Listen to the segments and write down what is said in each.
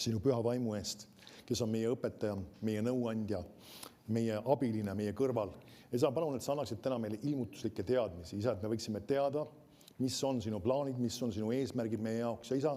sinu püha vaimu eest, kes on meie õpetaja, meie nõuandja, meie abiline, meie kõrval. Isa, palun, et sa annaksid täna meile ilmutuslikke teadmisi. Isa, et me võiksime teada, mis on sinu plaanid, mis on sinu eesmärgid meie jaoks. Ja isa,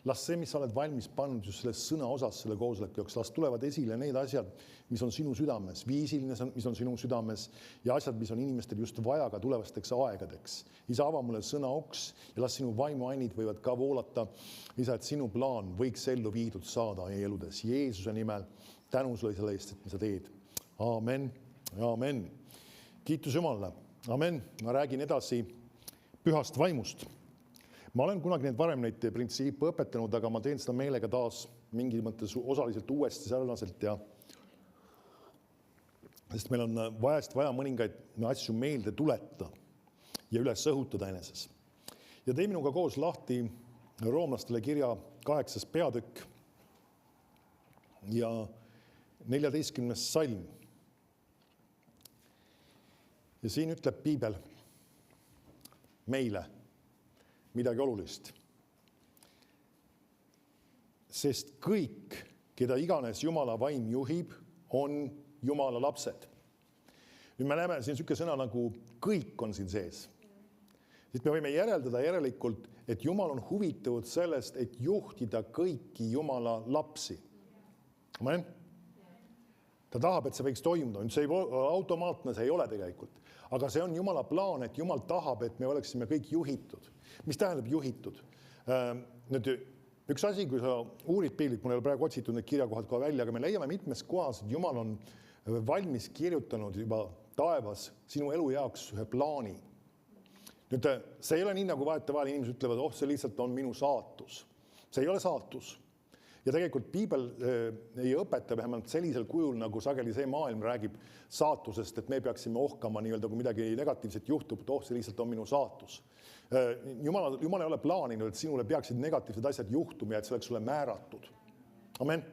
las see, mis sa oled valmis pannud just selles sõna osas selle koosoleku jaoks, las tulevad esile need asjad, mis on sinu südames, viisiline, mis on sinu südames ja asjad, mis on inimestel just vaja ka tulevasteks aegadeks. Isa, ava mulle sõna oks ja las sinu vaimuainid võivad ka voolata. Isa, et sinu plaan võiks ellu viidud saada meie eludes. Jeesuse nimel tänu sulle selle eest, et me seda teed. Aamen. Aamen. Kiitus Jumalale. Amen. Ma räägin edasi pühast vaimust. Ma olen kunagi varem neid printsiipe õpetanud, aga ma teen seda meelega taas mingi mõttes osaliselt uuesti sarnaselt sest meil on vaja mõningaid asju meelde tuletada ja üles õhutada eneses. Ja tee minuga koos lahti roomlastele kirja 8. peatükk ja 14. salm. Ja siin ütleb piibel meile midagi olulist. Sest kõik, keda iganes Jumala vaim juhib, on Jumala lapsed. Nüüd me näeme siin selline sõna nagu kõik on siin sees. Siis me võime järeldada järelikult, et Jumal on huvitatud sellest, et juhtida kõiki Jumala lapsi. Amen? Ta tahab, et see võiks toimuda. See ei ole automaatne, see ei ole tegelikult. Aga see on Jumala plaan, et Jumal tahab, et me oleksime kõik juhitud. Mis tähendab juhitud? Nüüd üks asi, kui sa uurid piiblit, mul ei ole praegu otsitud need kirjakohad kohe välja, aga me leiame mitmes kohas, et Jumal on valmis kirjutanud juba taevas sinu elu jaoks ühe plaani. Nüüd see ei ole nii, nagu vahetevahel inimesed ütlevad, see lihtsalt on minu saatus. See ei ole saatus. Ja tegelikult piibel ei õpeta vähemalt sellisel kujul, nagu sageli see maailm räägib saatusest, et me peaksime ohkama nii-öelda, kui midagi negatiivset juhtub, et see lihtsalt on minu saatus. Jumal ei ole plaaninud, et sinule peaksid negatiivsed asjad juhtuma ja et see oleks sulle määratud. Amen.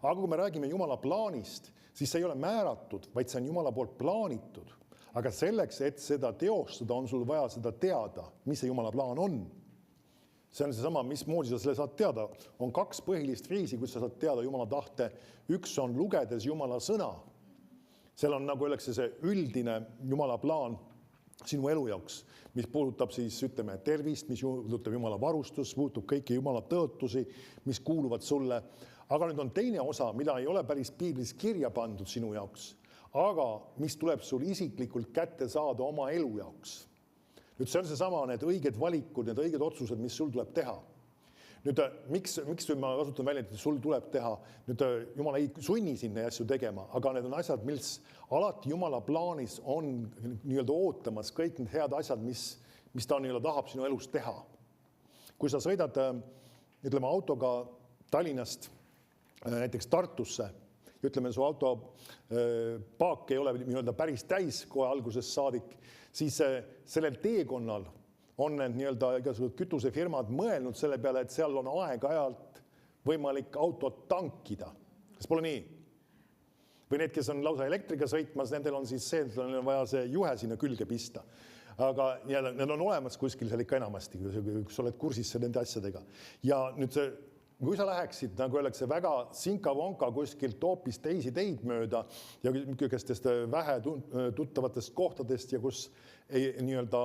Aga kui me räägime Jumala plaanist, siis see ei ole määratud, vaid see on Jumala poolt plaanitud. Aga selleks, et seda teostada, on sul vaja seda teada, mis see Jumala plaan on. See on seesama, mismoodi sa selle saad teada. On 2 põhilist viisi, kus sa saad teada Jumala tahte. Üks on lugedes Jumala sõna. Seal on, nagu öeldakse, see üldine Jumala plaan sinu elu jaoks, mis puudutab siis, ütleme, tervist, mis puudutab Jumala varustus, puudutab kõiki Jumala tõotusi, mis kuuluvad sulle. Aga nüüd on teine osa, mida ei ole päris piiblis kirja pandud sinu jaoks, aga mis tuleb sul isiklikult kätte saada oma elu jaoks. Nüüd see on seesama, need õiged valikud, need õiged otsused, mis sul tuleb teha. Nüüd, miks ma kasutan välja, et sul tuleb teha? Nüüd, Jumal ei sunni sind neid asju tegema, aga need on asjad, mis alati Jumala plaanis on nii-öelda ootamas kõik need head asjad, mis ta nii-öelda tahab sinu elus teha. Kui sa sõidad, ütleme, autoga Tallinnast näiteks Tartusse, ütleme, su auto paak ei ole nii-öelda päris täis kohe algusest saadik, siis sellel teekonnal on need nii-öelda igasugused kütusefirmad mõelnud selle peale, et seal on aeg-ajalt võimalik autot tankida. Kas pole nii? Või need, kes on lausa elektriga sõitmas, nendel on siis see, et on vaja see juhe sinna külge pista. Aga need on olemas kuskil seal ikka enamasti, kui sa oled kursis nende asjadega. Ja nüüd see kui sa läheksid, nagu öeldakse, väga sinka-vonka kuskilt hoopis teisi teid mööda ja kestest vähe tuttavatest kohtadest ja kus nii-öelda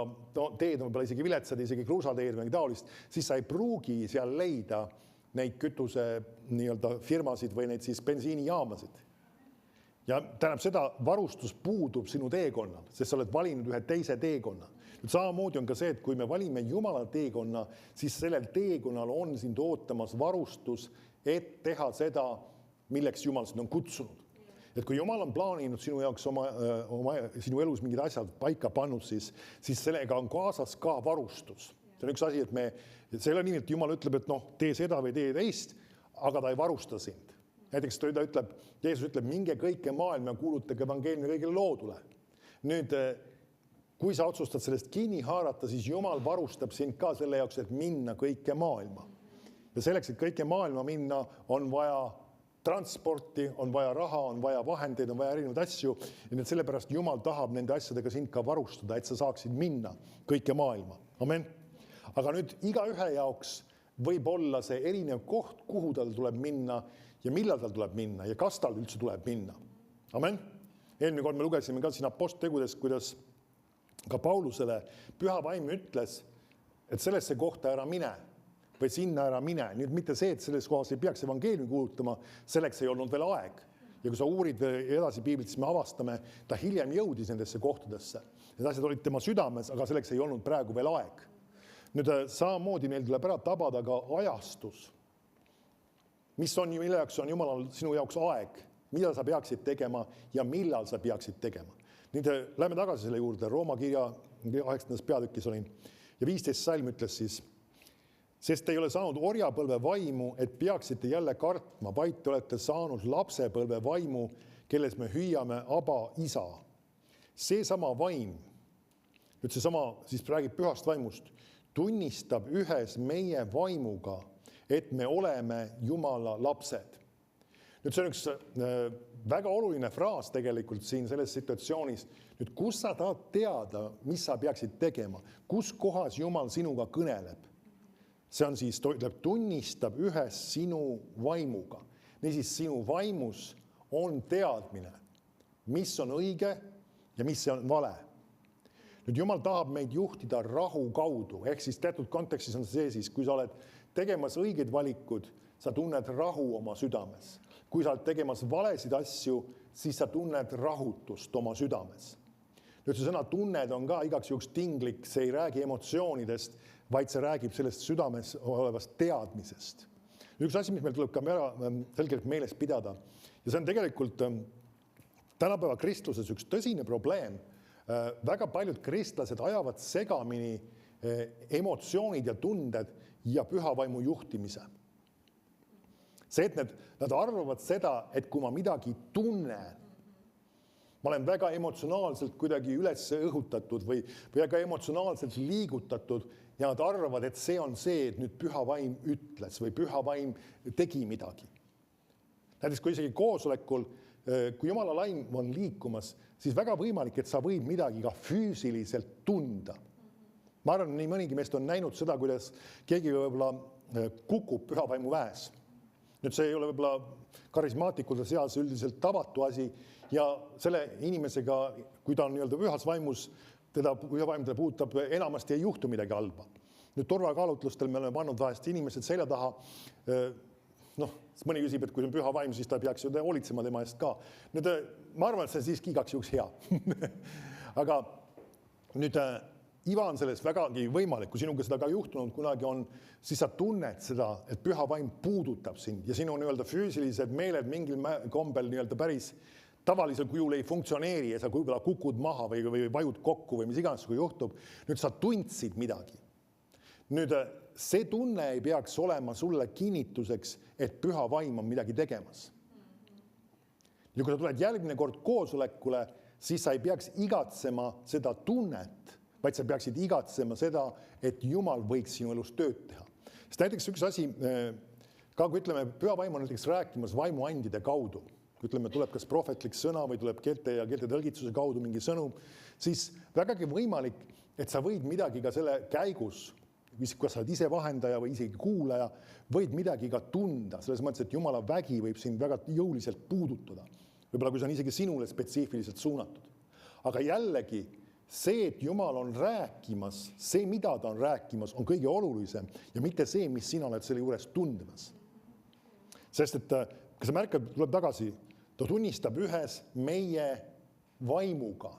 teed on võib-olla isegi viletsad, isegi kruusateed või taolist, siis sa ei pruugi seal leida neid kütuse nii-öelda firmasid või neid siis bensiinijaamasid. Ja tähendab seda, varustus puudub sinu teekonnal, sest sa oled valinud ühe teise teekonna. Nüüd samamoodi on ka see, et kui me valime Jumala teekonna, siis sellel teekonnal on sind ootamas varustus, et teha seda, milleks Jumal sind on kutsunud. Et kui Jumal on plaaninud sinu jaoks sinu elus mingid asjad paika pannud, siis sellega on kaasas ka varustus. See on üks asi, et see ei ole nii, et Jumal ütleb, et tee seda või tee teist, aga ta ei varusta sind. Näiteks Jeesus ütleb, minge kõike maailma ja kuulutage evangeelmi kõigile loodule. Nüüd, kui sa otsustad sellest kinni haarata, siis Jumal varustab sind ka selle jaoks, et minna kõike maailma. Ja selleks, et kõike maailma minna, on vaja transporti, on vaja raha, on vaja vahendeid, on vaja erinevaid asju. Ja sellepärast Jumal tahab nende asjadega sind ka varustada, et sa saaksid minna kõike maailma. Amen. Aga nüüd iga ühe jaoks võib olla see erinev koht, kuhu tal tuleb minna ja millal tal tuleb minna ja kas tal üldse tuleb minna. Amen. Eelmine kord me lugesime ka siin Apostlitegudes, kuidas ka Paulusele püha vaim ütles, et sellesse kohta ära mine või sinna ära mine. Nüüd mitte see, et selles kohas ei peaks evangeeliumi kuulutama, selleks ei olnud veel aeg. Ja kui sa uurid edasi piiblit, siis me avastame, ta hiljem jõudis nendesse kohtadesse. Need asjad olid tema südames, aga selleks ei olnud praegu veel aeg. Nüüd samamoodi meil tuleb ära tabada ka ajastus. Mille jaoks on Jumalal sinu jaoks aeg, mida sa peaksid tegema ja millal sa peaksid tegema. Nüüd lähme tagasi selle juurde, Rooma kirja 8. peatükis olin ja 15 salm ütles siis, sest te ei ole saanud orjapõlve vaimu, et peaksite jälle kartma, vaid te olete saanud lapsepõlve vaimu, kelles me hüüame aba isa. See sama vaim, nüüd seesama siis räägib pühast vaimust, tunnistab ühes meie vaimuga, et me oleme Jumala lapsed. Nüüd see on üks väga oluline fraas tegelikult siin selles situatsioonis. Nüüd kus sa tahad teada, mis sa peaksid tegema, kus kohas Jumal sinuga kõneleb? See on siis, tunnistab ühes sinu vaimuga. Niisiis sinu vaimus on teadmine, mis on õige ja mis on vale. Nüüd Jumal tahab meid juhtida rahu kaudu, ehk siis teatud kontekstis on see siis, kui sa oled tegemas õiged valikud, sa tunned rahu oma südames. Kui sa oled tegemas valesid asju, siis sa tunned rahutust oma südames. Nüüd see sõna tunned on ka igaks juhuks tinglik, see ei räägi emotsioonidest, vaid see räägib sellest südames olevast teadmisest. Üks asi, mis meil tuleb ka selgelt meeles pidada, ja see on tegelikult tänapäeva kristluses üks tõsine probleem. Väga paljud kristlased ajavad segamini emotsioonid ja tunded ja püha vaimu juhtimise. See, et nad arvavad seda, et kui ma midagi tunnen, ma olen väga emotsionaalselt kuidagi üles õhutatud või väga emotsionaalselt liigutatud ja nad arvavad, et see on see, et nüüd püha vaim ütles või püha vaim tegi midagi. Näiteks kui isegi koosolekul, kui Jumala laim on liikumas, siis väga võimalik, et sa võid midagi ka füüsiliselt tunda. Ma arvan, nii mõnigi meest on näinud seda, kuidas keegi võib-olla kukub püha vaimu väes. Nüüd see ei ole võib-olla karismaatikute seas üldiselt tavatu asi ja selle inimesega, kui ta on nii-öelda pühas vaimus, teda püha vaim teda puudutab, enamasti ei juhtu midagi halba. Nüüd turvakaalutlustel me oleme pannud vahest inimesed selja taha, mõni küsib, et kui on püha vaim, siis ta peaks ju hoolitsema tema eest ka. Nüüd ma arvan, et see on siiski igaks juhuks hea. Aga nüüd iva on selles vägagi võimalik, kui sinuga seda ka juhtunud kunagi on, siis sa tunned seda, et püha vaim puudutab sind ja sinu nii-öelda füüsilised meeled mingil kombel nii-öelda päris tavalisel kujul ei funktsioneeri ja sa võib-olla kukud maha või vajud kokku või mis iganes kui juhtub. Nüüd sa tundsid midagi. Nüüd see tunne ei peaks olema sulle kinnituseks, et püha vaim on midagi tegemas. Ja kui sa tuled järgmine kord koosolekule, siis sa ei peaks igatsema seda tunnet, vaid sa peaksid igatsema seda, et Jumal võiks sinu elus tööd teha. Sest näiteks üks asi, ka kui ütleme, püha vaim on näiteks rääkimas vaimuandide kaudu, kui ütleme, tuleb kas prohvetlik sõna või tuleb keelte ja keelte tõlgitsuse kaudu mingi sõnum, siis vägagi võimalik, et sa võid midagi ka selle käigus, kas sa oled ise vahendaja või isegi kuulaja, võid midagi ka tunda, selles mõttes, et Jumala vägi võib sind väga jõuliselt puudutada. Võib-olla kui see on isegi sinule spetsiifiliselt suunatud. Aga jällegi, see, et Jumal on rääkimas, see, mida ta on rääkimas, on kõige olulisem ja mitte see, mis sina oled selle juures tundemas. Sest et, kui sa märkad, tuleb tagasi, ta tunnistab ühes meie vaimuga.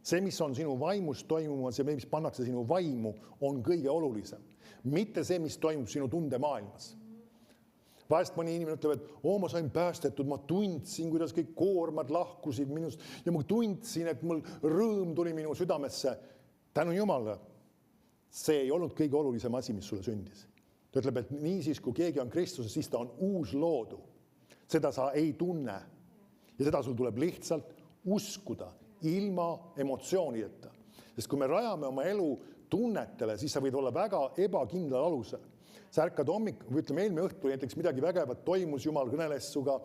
See, mis on sinu vaimus toimumas ja mis pannakse sinu vaimu, on kõige olulisem. Mitte see, mis toimub sinu tundemaailmas. Vahest mõni inimene ütleb, et ma sain päästetud, ma tundsin, kuidas kõik koormad lahkusid minust ja ma tundsin, et mul rõõm tuli minu südamesse. Tänu Jumalale, see ei olnud kõige olulisem asi, mis sulle sündis. Ta ütleb, et niisiis, kui keegi on Kristuses, siis ta on uus loodu. Seda sa ei tunne ja seda sul tuleb lihtsalt uskuda ilma emotsioonideta. Sest kui me rajame oma elu tunnetele, siis sa võid olla väga ebakindlal alusel. Sa ärkad või ütleme eelmine õhtul näiteks midagi vägevat toimus, Jumal kõneles suga,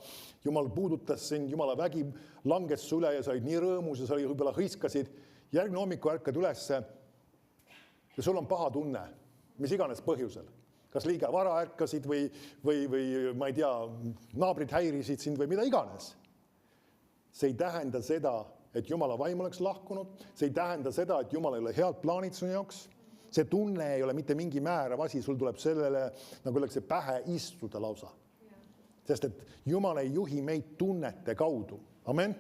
Jumal puudutas sind, Jumala vägi langes su üle ja sa olid nii rõõmus ja sa võib-olla hõiskasid. Järgmine hommiku ärkad ülesse ja sul on paha tunne, mis iganes põhjusel. kas liiga vara ärkasid või ma ei tea, naabrid häirisid sind või mida iganes. See ei tähenda seda, et Jumala vaim oleks lahkunud. See ei tähenda seda, et Jumal ei ole head plaanid sinu jaoks. See tunne ei ole mitte mingi määrav asi, sul tuleb sellele, nagu öeldakse, pähe istuda lausa. Sest et Jumal ei juhi meid tunnete kaudu. Amen.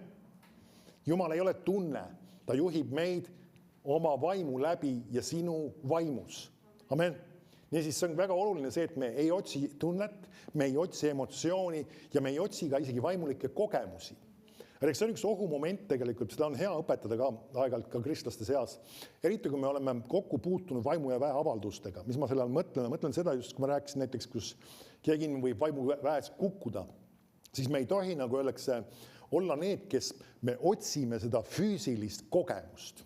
Jumal ei ole tunne. Ta juhib meid oma vaimu läbi ja sinu vaimus. Amen. Niisiis see on väga oluline see, et me ei otsi tunnet, me ei otsi emotsiooni ja me ei otsi ka isegi vaimulikke kogemusi. See on üks ohumoment tegelikult, seda on hea õpetada ka aeg-ajalt ka kristlaste seas. Eriti kui me oleme kokku puutunud vaimu ja väe avaldustega. Mis ma selle all mõtlen? Mõtlen seda just, kui ma rääkisin näiteks, kus keegi võib vaimu väes kukkuda, siis me ei tohi, nagu öeldakse, olla need, kes me otsime seda füüsilist kogemust.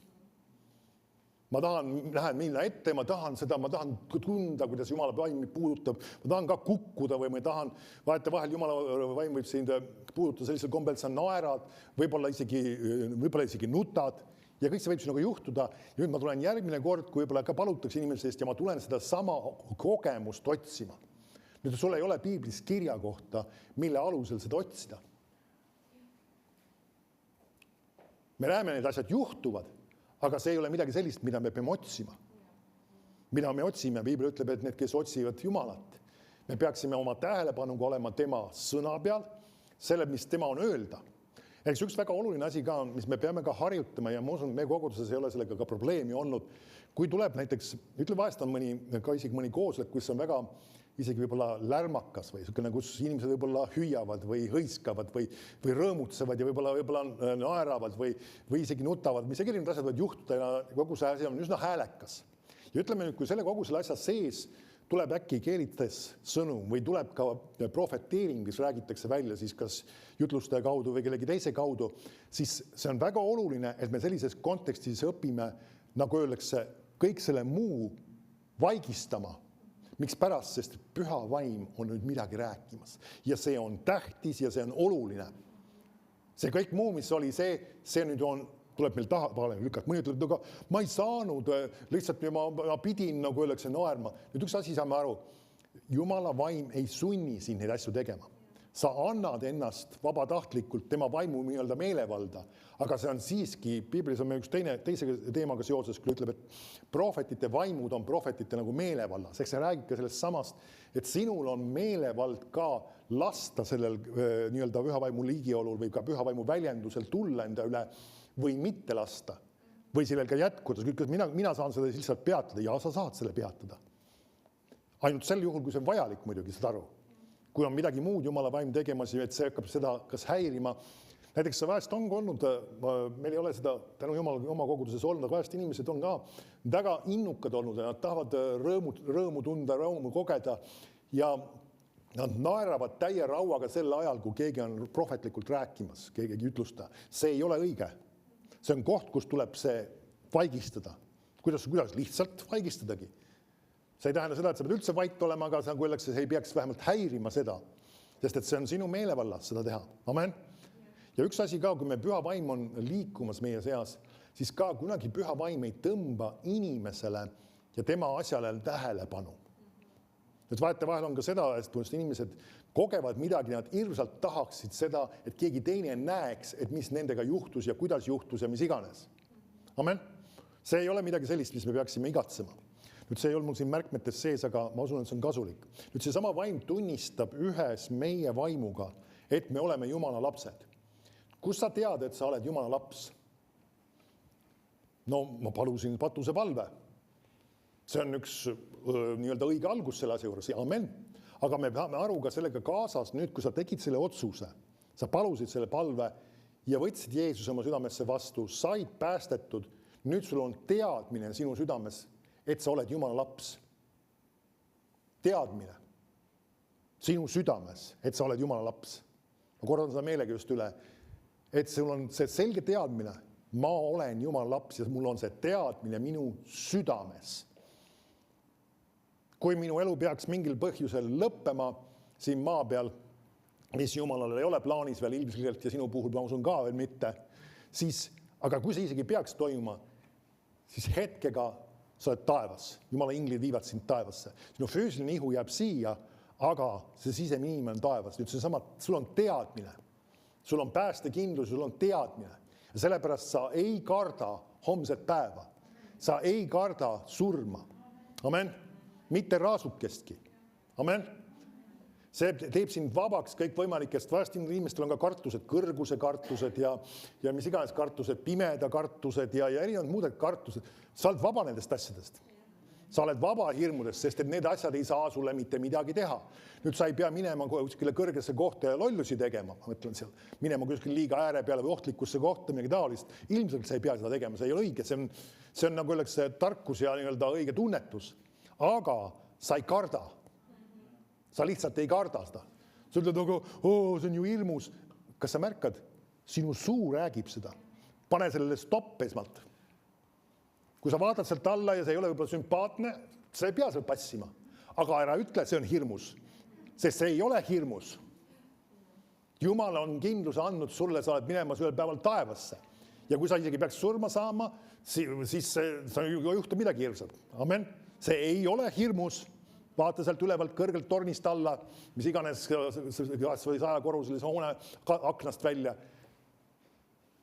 Ma tahan minna ette, ma tahan tunda, kuidas Jumala vaim puudutab, ma tahan ka kukkuda või ma tahan, vahel Jumala vaim võib sind puudutada sellisel kombel, sa naerad, võib-olla isegi nutad ja kõik see võib sinuga juhtuda. Ja nüüd ma tulen järgmine kord, kui võib-olla ka palutakse inimese eest ja ma tulen seda sama kogemust otsima. Nüüd sul ei ole piiblis kirja kohta, mille alusel seda otsida. Me näeme, need asjad juhtuvad. Aga see ei ole midagi sellist, mida me peame otsima. Mida me otsime, Piibel ütleb, et need, kes otsivad Jumalat, me peaksime oma tähelepanuga olema tema sõna peal, selle, mis tema on öelda. Üks väga oluline asi ka, mis me peame ka harjutama ja ma usun, me koguduses ei ole sellega ka probleemi olnud. Kui tuleb näiteks, vahest on mõni koosolek, kus on väga isegi võib-olla lärmakas või selline, kus inimesed võib-olla hüüavad või hõiskavad või rõõmutsevad ja võib-olla naeravad või isegi nutavad, mis erinevad asjad võivad juhtuda ja kogu see asi on üsna häälekas. Ja ütleme nüüd, kui kogu selle asja sees tuleb äkki keelites sõnum või tuleb ka profeteering, mis räägitakse välja siis kas jutlustaja kaudu või kellegi teise kaudu, siis see on väga oluline, et me sellises kontekstis õpime, nagu öeldakse, kõik selle muu vaigistama. Miks pärast, sest püha vaim on nüüd midagi rääkimas. Ja see on tähtis ja see on oluline. See kõik muu, mis oli see nüüd tuleb meil taha lükata. Mõni ütleb, aga ma ei saanud, lihtsalt ma pidin, nagu öeldakse, naerma. Nüüd üks asi saame aru, Jumala vaim ei sunni siin neid asju tegema. Sa annad ennast vabatahtlikult tema vaimu meelevalda, aga see on siiski, Piiblis on meil üks teise teemaga seoses, kui ütleb, et prohvetite vaimud on prohvetite nagu meelevallas. Eks see räägib ka sellest samast, et sinul on meelevald ka lasta sellel püha vaimu liigiolul või ka püha vaimu väljendusel tulla enda üle või mitte lasta. Või sellel ka jätkuda. Mina saan seda lihtsalt peatada ja sa saad selle peatada. Ainult sel juhul, kui see on vajalik muidugi, seda aru. Kui on midagi muud Jumala vaim tegemas, et see hakkab seda kas häirima. Näiteks see vahest on olnud, meil ei ole seda tänu Jumala oma koguduses olnud, aga vahest inimesed on ka väga innukad olnud ja nad tahavad rõõmu tunda, rõõmu kogeda ja nad naeravad täie rauaga sel ajal, kui keegi on prohvetlikult rääkimas, keegi ütlusta. See ei ole õige. See on koht, kus tuleb see vaigistada. Kuidas lihtsalt vaigistadagi. See ei tähenda seda, et sa pead üldse vait olema, aga see ei peaks vähemalt häirima seda, sest et see on sinu meelevallas seda teha. Amen. Ja üks asi ka, kui me püha vaim on liikumas meie seas, siis ka kunagi püha vaim ei tõmba inimesele ja tema asjale tähelepanu. Nüüd vahel on ka seda, et inimesed kogevad midagi, nad hirmsalt tahaksid seda, et keegi teine näeks, et mis nendega juhtus ja kuidas juhtus ja mis iganes. Amen. See ei ole midagi sellist, mis me peaksime igatsema. Nüüd see ei olnud mul siin märkmetes sees, aga ma usun, et see on kasulik. Nüüd see sama vaim tunnistab ühes meie vaimuga, et me oleme Jumala lapsed. Kus sa tead, et sa oled Jumala laps? No ma palusin patusepalve. See on üks õige algus selle asja juures. Amen. Aga me peame aru ka sellega kaasas, nüüd kui sa tegid selle otsuse, sa palusid selle palve ja võtsid Jeesuse oma südamesse vastu, said päästetud, nüüd sul on teadmine sinu südames, et sa oled Jumala laps. Teadmine sinu südames, et sa oled Jumala laps. Ma kordan seda meelega just üle, et sul on see selge teadmine, ma olen Jumala laps ja mul on see teadmine minu südames. Kui minu elu peaks mingil põhjusel lõppema siin maa peal, mis Jumalal ei ole plaanis veel ilmselgelt ja sinu puhul ma usun ka veel mitte, siis, aga kui see isegi peaks toimuma, siis hetkega sa oled taevas. Jumala inglid viivad sind taevasse. Sinu füüsiline ihu jääb siia, aga see sisemine inimene on taevas. Nüüd seesama, sul on teadmine. Sul on päästekindlus, sul on teadmine. Ja sellepärast sa ei karda homset päeva. Sa ei karda surma. Amen. Mitte raasukestki. Amen. See teeb sind vabaks kõik võimalikest. Vahest inimestel on ka kartused, kõrguse kartused ja mis iganes kartused, pimeda kartused ja erinevad muuded kartused. Sa oled vaba nendest asjadest. Sa oled vaba hirmudest, sest et need asjad ei saa sulle mitte midagi teha. Nüüd sa ei pea minema kuskile kõrgesse kohta ja lollusi tegema. Ma mõtlen seal, minema kuskile liiga ääre peale või ohtlikusse kohta, midagi taolist. Ilmselt sa ei pea seda tegema, see ei ole õige. See on nagu oleks tarkus ja õige tunnetus. Aga sa ei karda. Sa lihtsalt ei karda seda. Sa ütled, aga see on ju hirmus. Kas sa märkad? Sinu suu räägib seda. Pane sellele stopp esmalt. Kui sa vaatad sealt alla ja see ei ole võib-olla sümpaatne, sa ei pea seal passima. Aga ära ütle, see on hirmus. Sest see ei ole hirmus. Jumal on kindluse andnud sulle, sa oled minemas ühel päeval taevasse. Ja kui sa isegi peaks surma saama, siis sa ei juhtu midagi hirmsat. Amen. See ei ole hirmus. Vaata sealt ülevalt kõrgelt tornist alla, mis iganes või 100-korruselise hoone aknast välja.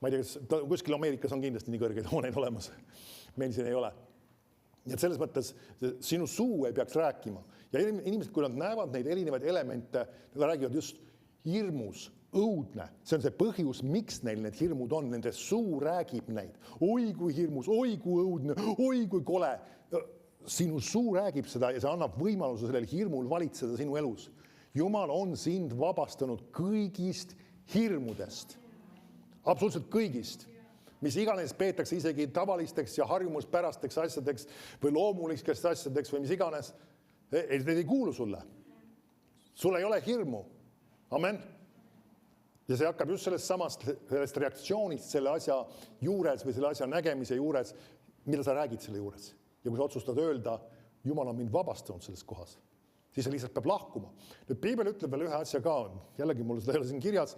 Ma ei tea, kuskil Ameerikas on kindlasti nii kõrgeid hooneid olemas. Meil siin ei ole. Ja selles mõttes sinu suu ei peaks rääkima. Ja inimesed, kui nad näevad neid erinevaid elemente, nad räägivad just hirmus, õudne. See on see põhjus, miks neil need hirmud on. Nende suu räägib neid. Oi kui hirmus, oi kui õudne, oi kui kole. Sinu suu räägib seda ja see annab võimaluse sellel hirmul valitseda sinu elus. Jumal on sind vabastanud kõigist hirmudest. Absoluutselt kõigist. Mis iganes peetakse isegi tavalisteks ja harjumuspärasteks asjadeks või loomulikest asjadeks või mis iganes. Need ei kuulu sulle. Sul ei ole hirmu. Amen. Ja see hakkab just sellest reaktsioonist selle asja juures või selle asja nägemise juures, mida sa räägid selle juures. Ja kui sa otsustad öelda, Jumal on mind vabastanud selles kohas, siis see lihtsalt peab lahkuma. Nüüd Piibel ütleb veel ühe asja ka, jällegi mul seda ei ole siin kirjas,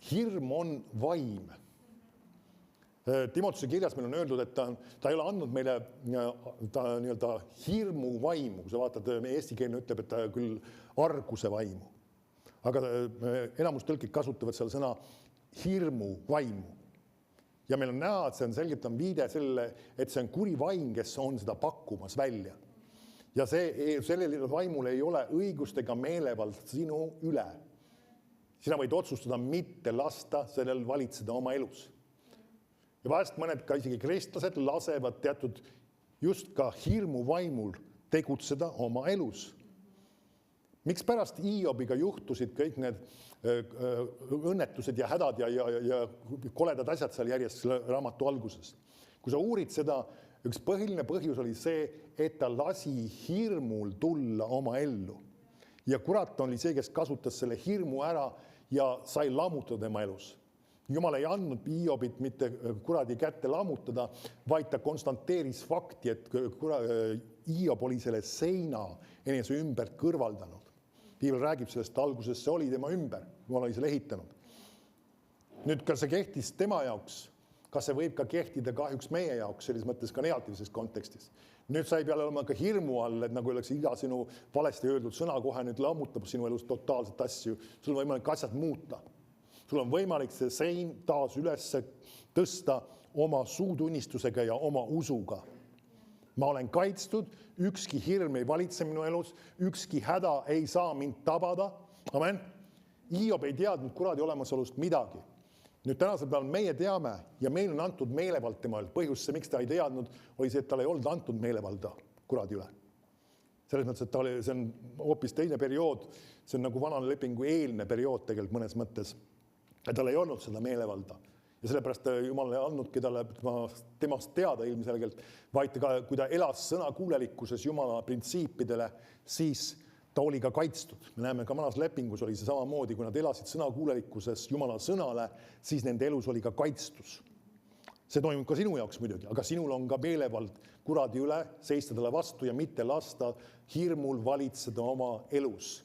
hirm on vaim. Timotuse kirjas meil on öeldud, et ta ei ole andnud meile ta hirmu vaimu, kui sa vaatad, meie eestikeelne ütleb, et ta küll arguse vaimu. Aga enamus tõlkid kasutavad seal sõna hirmu vaimu. Ja meil on näha, et see on selgelt viide sellele, et see on kuri vaim, kes on seda pakkumas välja. Ja sellele vaimul ei ole õigust ega meelevald sinu üle. Sina võid otsustada mitte lasta sellel valitseda oma elus. Ja vahest mõned ka isegi kristlased lasevad teatud just ka hirmu vaimul tegutseda oma elus. Miks pärast Iobiga juhtusid kõik need õnnetused ja hädad ja koledad asjad seal järjest selle raamatu alguses? Kui sa uurid seda, üks põhiline põhjus oli see, et ta lasi hirmul tulla oma ellu. Ja kurat oli see, kes kasutas selle hirmu ära ja sai lammutada tema elus. Jumal ei andnud Iobit mitte kuradi kätte lammutada, vaid ta konstanteeris fakti, et Iob oli selle seina enese ümbert kõrvaldanud. Piibel räägib sellest alguses, see oli tema ümber, Jumal oli selle ehitanud. Nüüd, kas see kehtis tema jaoks? Kas see võib ka kehtida kahjuks meie jaoks, selles mõttes ka negatiivses kontekstis? Nüüd sa ei pea olema ka hirmu all, et nagu oleks iga sinu valesti öeldud sõna kohe nüüd lammutab sinu elus totaalselt asju. Sul on võimalik asjad muuta. Sul on võimalik see sein taas üles tõsta oma suutunnistusega ja oma usuga. Ma olen kaitstud, ükski hirm ei valitse minu elus, ükski häda ei saa mind tabada. Amen. Iob ei teadnud kuradi olemasolust midagi. Nüüd tänasel päeval meie teame ja meil on antud meelevald temal. Põhjus see, miks ta ei teadnud, oli see, et tal ei olnud antud meelevalda kuradi üle. Selles mõttes, et see on hoopis teine periood. See on nagu vanane lepingu eelne periood tegelikult mõnes mõttes. Ja tal ei olnud seda meelevalda. Ja sellepärast Jumal ei andnudki talle temast teada ilmselgelt, vaid kui ta elas sõnakuulelikkuses Jumala printsiipidele, siis ta oli ka kaitstud. Me näeme ka vanas lepingus oli see samamoodi, kui nad elasid sõnakuulelikkuses Jumala sõnale, siis nende elus oli ka kaitstus. See toimub ka sinu jaoks muidugi, aga sinul on ka meelevald kuradi üle, seista talle vastu ja mitte lasta hirmul valitseda oma elus.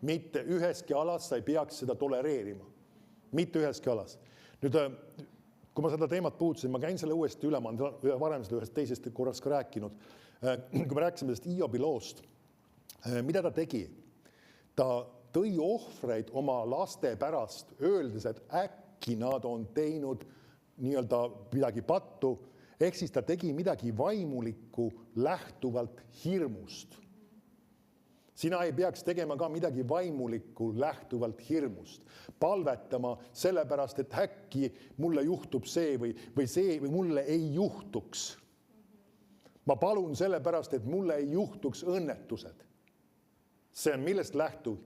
Mitte üheski alas sa ei peaks seda tolereerima. Mitte üheski alas. Nüüd, kui ma seda teemat puutusin, ma käin selle uuesti üle, ma olen varem seda ühest teisest korras ka rääkinud. kui me rääkisime sellest Hiobi loost, mida ta tegi? Ta tõi ohvreid oma laste pärast, öeldes, et äkki nad on teinud nii-öelda midagi pattu, ehk siis ta tegi midagi vaimulikku lähtuvalt hirmust. Sina ei peaks tegema ka midagi vaimulikku lähtuvalt hirmust. Palvetama sellepärast, et äkki mulle juhtub see või mulle ei juhtuks. Ma palun sellepärast, et mulle ei juhtuks õnnetused. See on millest lähtuv?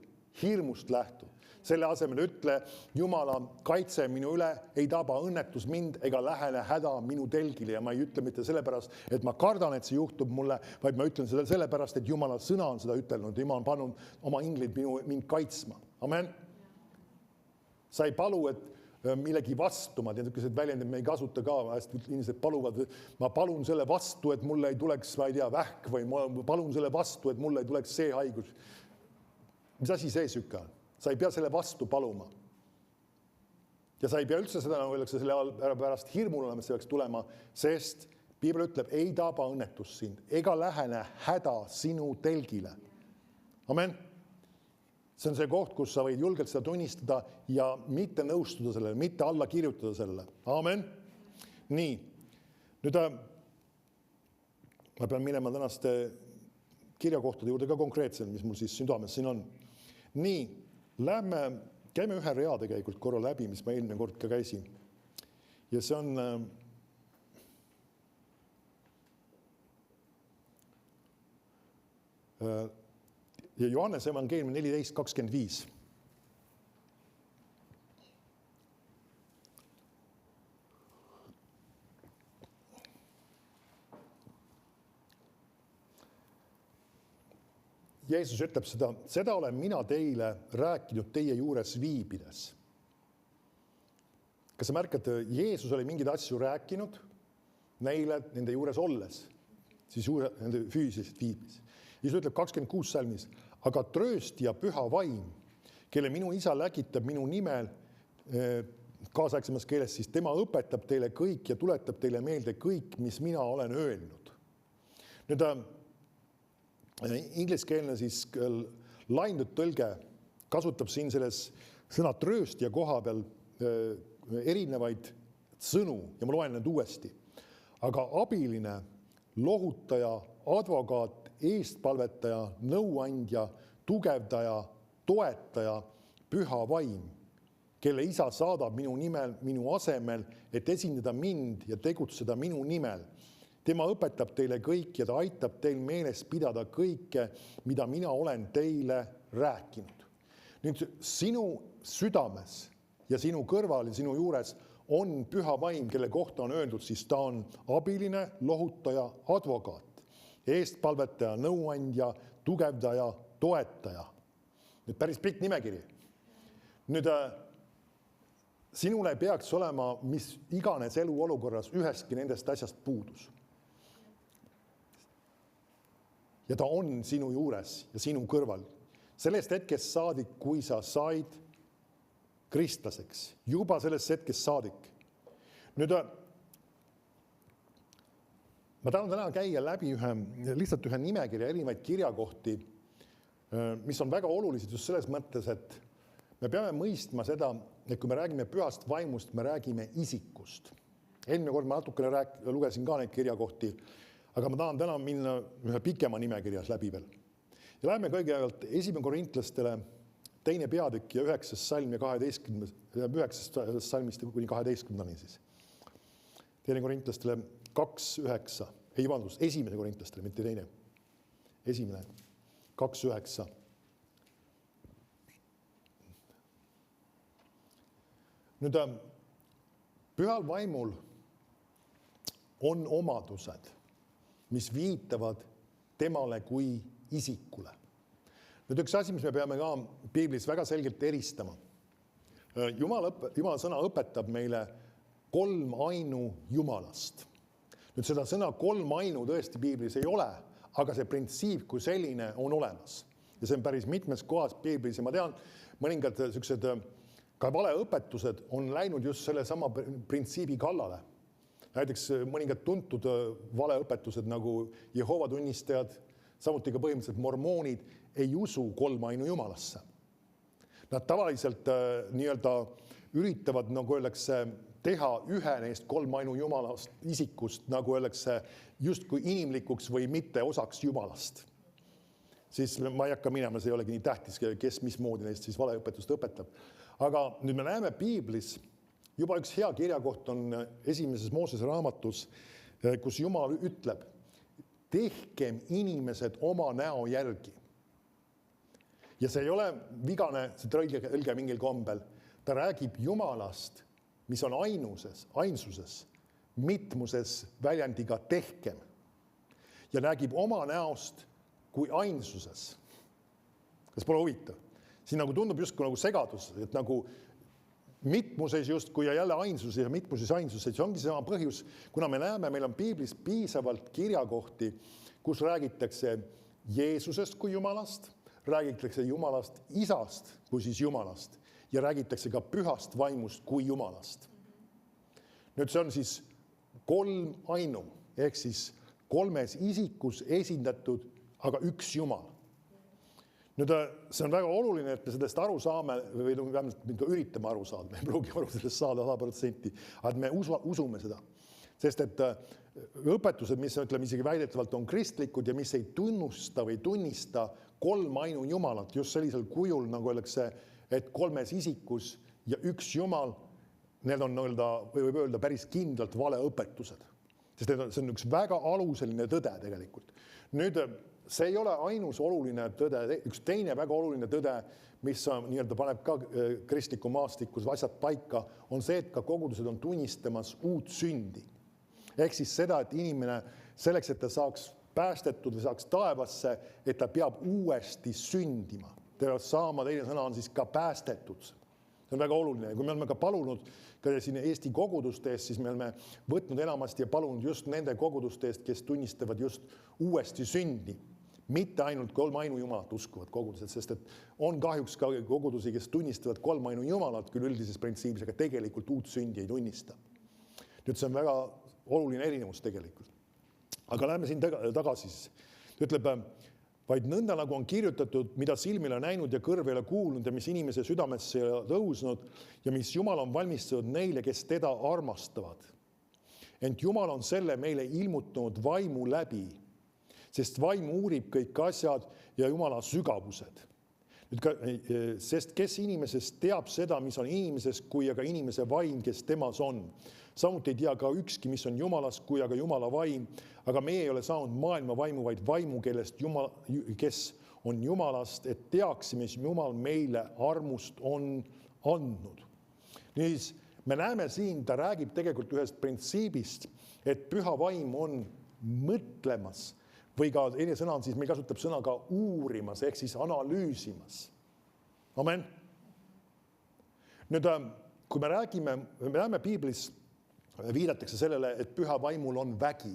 Hirmust lähtuv. Selle asemel ütle, Jumala kaitse minu üle, ei taba õnnetus mind ega lähene häda minu telgile. Ja ma ei ütle mitte sellepärast, et ma kardan, et see juhtub mulle, vaid ma ütlen seda sellepärast, et Jumala sõna on seda ütelnud. Jumal on pannud oma inglid mind kaitsma. Amen. Sa ei palu, et millegi vastu, ma tean, niisugused väljendid me ei kasuta ka, inimesed paluvad, ma palun selle vastu, et mulle ei tuleks, ma ei tea, vähk või ma palun selle vastu, et mulle ei tuleks see haigus. Mis asi see süka on? Sa ei pea selle vastu paluma. Ja sa ei pea üldse seda, nagu öeldakse, selle pärast hirmul olema, see peaks tulema, sest Piibel ütleb, ei taba õnnetus sind, ega lähene häda sinu telgile. Amen. See on see koht, kus sa võid julgelt seda tunnistada ja mitte nõustuda sellele, mitte alla kirjutada sellele. Amen. Nii. Nüüd ma pean minema tänaste kirjakohtade juurde ka konkreetselt, mis mul siis südames siin on. Nii, käime ühe rea tegelikult korra läbi, mis ma eelmine kord ka käisin. Ja see on ja Johannese evangeelium 14:25. Jeesus ütleb seda olen mina teile rääkinud teie juures viibides. Kas sa märkad, Jeesus oli mingeid asju rääkinud neile nende juures olles, siis nende füüsiliselt viibis. Jeesus ütleb 26 salmis, aga trööstija püha vaim, kelle minu isa läkitab minu nimel, kaasaegsemas keeles, siis tema õpetab teile kõik ja tuletab teile meelde kõik, mis mina olen öelnud. Nüüd ingliskeelne siis laindud tõlge kasutab siin selles sõna trööstija koha peal erinevaid sõnu ja ma loen need uuesti. Aga abiline, lohutaja, advokaat, eestpalvetaja, nõuandja, tugevdaja, toetaja, püha vaim, kelle isa saadab minu nimel, minu asemel, et esindada mind ja tegutseda minu nimel. Tema õpetab teile kõik ja ta aitab teil meeles pidada kõike, mida mina olen teile rääkinud. Nüüd sinu südames ja sinu kõrval ja sinu juures on püha vaim, kelle kohta on öeldud, siis ta on abiline, lohutaja, advokaat, eestpalvetaja, nõuandja, tugevdaja, toetaja. Nüüd päris pikk nimekiri. Nüüd sinul ei peaks olema mis iganes eluolukorras ühestki nendest asjast puudus. Ja ta on sinu juures ja sinu kõrval. Sellest hetkest saadik, kui sa said kristlaseks. Juba sellest hetkest saadik. Nüüd ma tahan täna käia läbi lihtsalt ühe nimekirja erinevaid kirjakohti, mis on väga olulised just selles mõttes, et me peame mõistma seda, et kui me räägime pühast vaimust, me räägime isikust. Eelmine kord ma natukene lugesin ka neid kirjakohti, aga ma tahan täna minna ühe pikema nimekirjas läbi veel. Ja läheme kõigepealt 1. Korintlastele 2. peatükk ja 9. salm ja 9. salmist kuni 12. siis. 2. Korintlastele 2.9. Ei, vabandust, 1. Korintlastele, mitte teine. 1. 2.9. Nüüd, pühal vaimul on omadused, mis viitavad temale kui isikule. Nüüd üks asi, mis me peame ka Piiblis väga selgelt eristama. Jumala sõna õpetab meile 3 ainu Jumalast. Nüüd seda sõna 3 ainu tõesti Piiblis ei ole, aga see printsiip kui selline on olemas. Ja see on päris mitmes kohas Piiblis ja ma tean, mõningad sellised ka valeõpetused on läinud just selle sama printsiibi kallale. näiteks mõningad tuntud valeõpetused nagu Jehoova tunnistajad, samuti ka põhimõtteliselt mormoonid ei usu kolmainu jumalasse. Nad tavaliselt nii-öelda üritavad, nagu öeldakse, teha ühe neist kolmainu jumalast isikust, nagu öeldakse, justkui inimlikuks või mitte osaks jumalast. Siis ma ei hakka minema, see ei olegi nii tähtis, kes mismoodi neist siis valeõpetust õpetab. Aga nüüd me näeme Piiblis, juba üks hea kirjakoht on esimeses Moosese raamatus, kus Jumal ütleb, tehkem inimesed oma näo järgi. Ja see ei ole vigane, see õlge mingil kombel. Ta räägib Jumalast, mis on ainsuses, mitmuses väljendiga tehkem. Ja räägib oma näost kui ainsuses. Kas pole huvitav? Siin nagu tundub justkui nagu segadus, et nagu mitmuses justkui ja jälle ainsuses ja mitmuses ainsuses. See ongi sama põhjus, kuna me näeme, meil on Piiblis piisavalt kirjakohti, kus räägitakse Jeesusest kui Jumalast, räägitakse Jumalast Isast kui siis Jumalast ja räägitakse ka Pühast Vaimust kui Jumalast. Nüüd see on siis kolm ainu, ehk siis kolmes isikus esindatud, aga üks Jumal. Nüüd see on väga oluline, et me sellest aru saame, või vähemalt üritame aru saada, me ei pruugi aru sellest saada 100%, aga me usume seda. Sest et õpetused, mis ütleme isegi väidetavalt on kristlikud ja mis ei tunnusta või tunnista kolm ainu Jumalat, just sellisel kujul, nagu öeldakse, et kolmes isikus ja üks Jumal, need on või võib öelda päris kindlalt valeõpetused. Sest see on üks väga aluseline tõde tegelikult. Nüüd see ei ole ainus oluline tõde, üks teine väga oluline tõde, mis nii-öelda paneb ka kristliku maastikus asjad paika, on see, et ka kogudused on tunnistamas uut sündi. Ehk siis seda, et inimene selleks, et ta saaks päästetud või saaks taevasse, et ta peab uuesti sündima. Ta peab saama, teine sõna on siis ka päästetud. See on väga oluline. Kui me oleme ka palunud ka siin Eesti koguduste eest, siis me oleme võtnud enamasti ja palunud just nende koguduste eest, kes tunnistavad just uuesti sündi. Mitte ainult kolmainu Jumalat uskuvad kogudused, sest et on kahjuks ka kogudusi, kes tunnistavad kolmainu Jumalat küll üldises printsiibis, aga tegelikult uut sündi ei tunnista. Nüüd see on väga oluline erinevus tegelikult. Aga läheme siin tagasi. Ütleb, vaid nõnda nagu on kirjutatud, mida silmile näinud ja kõrv ei ole kuulnud ja mis inimese südamesse ei ole tõusnud ja mis Jumal on valmistatud neile, kes teda armastavad. Ent Jumal on selle meile ilmutanud vaimu läbi, sest vaim uurib kõik asjad ja Jumala sügavused. Sest kes inimesest teab seda, mis on inimeses, kui aga inimese vaim, kes temas on. Samuti ei tea ka ükski, mis on Jumalas, kui aga Jumala vaim, aga meie ei ole saanud maailma vaimu, vaid vaimu, kes on Jumalast, et teaksime, mis Jumal meile armust on andnud. Nii me näeme siin, ta räägib tegelikult ühest printsiibist, et püha vaim on mõtlemas, või ka teine sõna on siis, meil kasutab sõna ka uurimas, ehk siis analüüsimas. Amen. Nüüd, kui me näeme Piiblis, viidatakse sellele, et püha vaimul on vägi,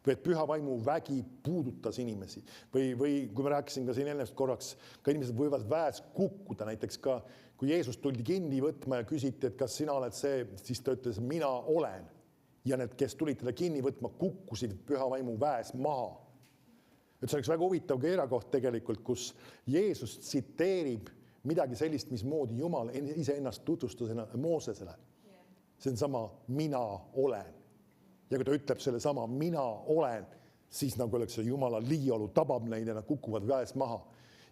või et püha vaimu vägi puudutas inimesi. Või kui me rääkisin ka siin ennast korraks, ka inimesed võivad väes kukkuda, näiteks ka, kui Jeesus tuldi kinni võtma ja küsiti, et kas sina oled see, siis ta ütles, mina olen. Ja need, kes tulid teda kinni võtma, kukkusid püha vaimu väes maha. Et see oleks väga huvitav keerakoht tegelikult, kus Jeesus tsiteerib midagi sellist, mismoodi Jumal iseennast tutvustas Moosesele. See on sama mina olen. Ja kui ta ütleb selle sama mina olen, siis nagu öeldakse, Jumala liiolu tabab neid ja nad kukuvad väes maha.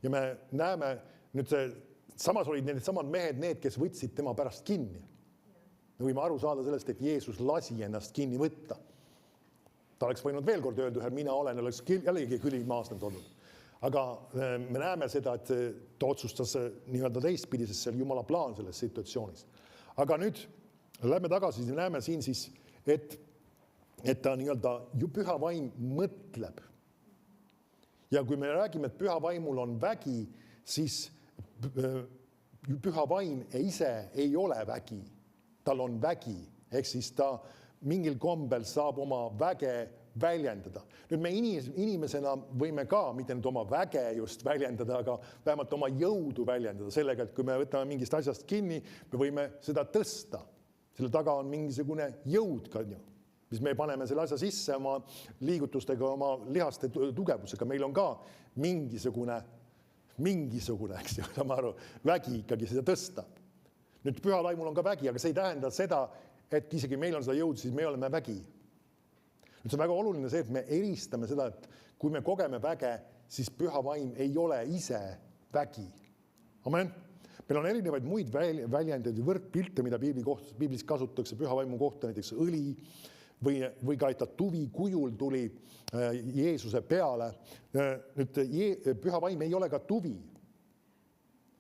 Ja me näeme, nüüd samas olid need samad mehed need, kes võtsid tema pärast kinni. Me võime aru saada sellest, et Jeesus lasi ennast kinni võtta. Ta oleks võinud veel kord öelda ühe mina olen, oleks jällegi küli maasnud olnud. Aga me näeme seda, et ta otsustas nii-öelda teistpidi, sest see oli Jumala plaan selles situatsioonis. Aga nüüd lähme tagasi, näeme siin siis, et ta nii-öelda püha vaim mõtleb. Ja kui me räägime, et püha vaimul on vägi, siis püha vaim ise ei ole vägi. Tal on vägi, ehk siis ta mingil kombel saab oma väge väljendada. Nüüd me inimesena võime ka, mitte nüüd oma väge just väljendada, aga vähemalt oma jõudu väljendada sellega, et kui me võtame mingist asjast kinni, me võime seda tõsta. Selle taga on mingisugune jõud ka. mis me paneme selle asja sisse oma liigutustega, oma lihaste tugevusega. Meil on ka mingisugune, eks ju, ma aru, vägi ikkagi seda tõsta. Nüüd pühal vaimul on ka vägi, aga see ei tähenda seda, et isegi meil on seda jõud, siis me oleme vägi. Nüüd see on väga oluline see, et me eristame seda, et kui me kogeme väge, siis püha vaim ei ole ise vägi. Amen. Meil on erinevaid muid väljendeid ja võrdpilte, mida piiblis kasutatakse püha vaimu kohta, näiteks õli või ka, et ta tuvi kujul tuli Jeesuse peale. Nüüd püha vaim ei ole ka tuvi.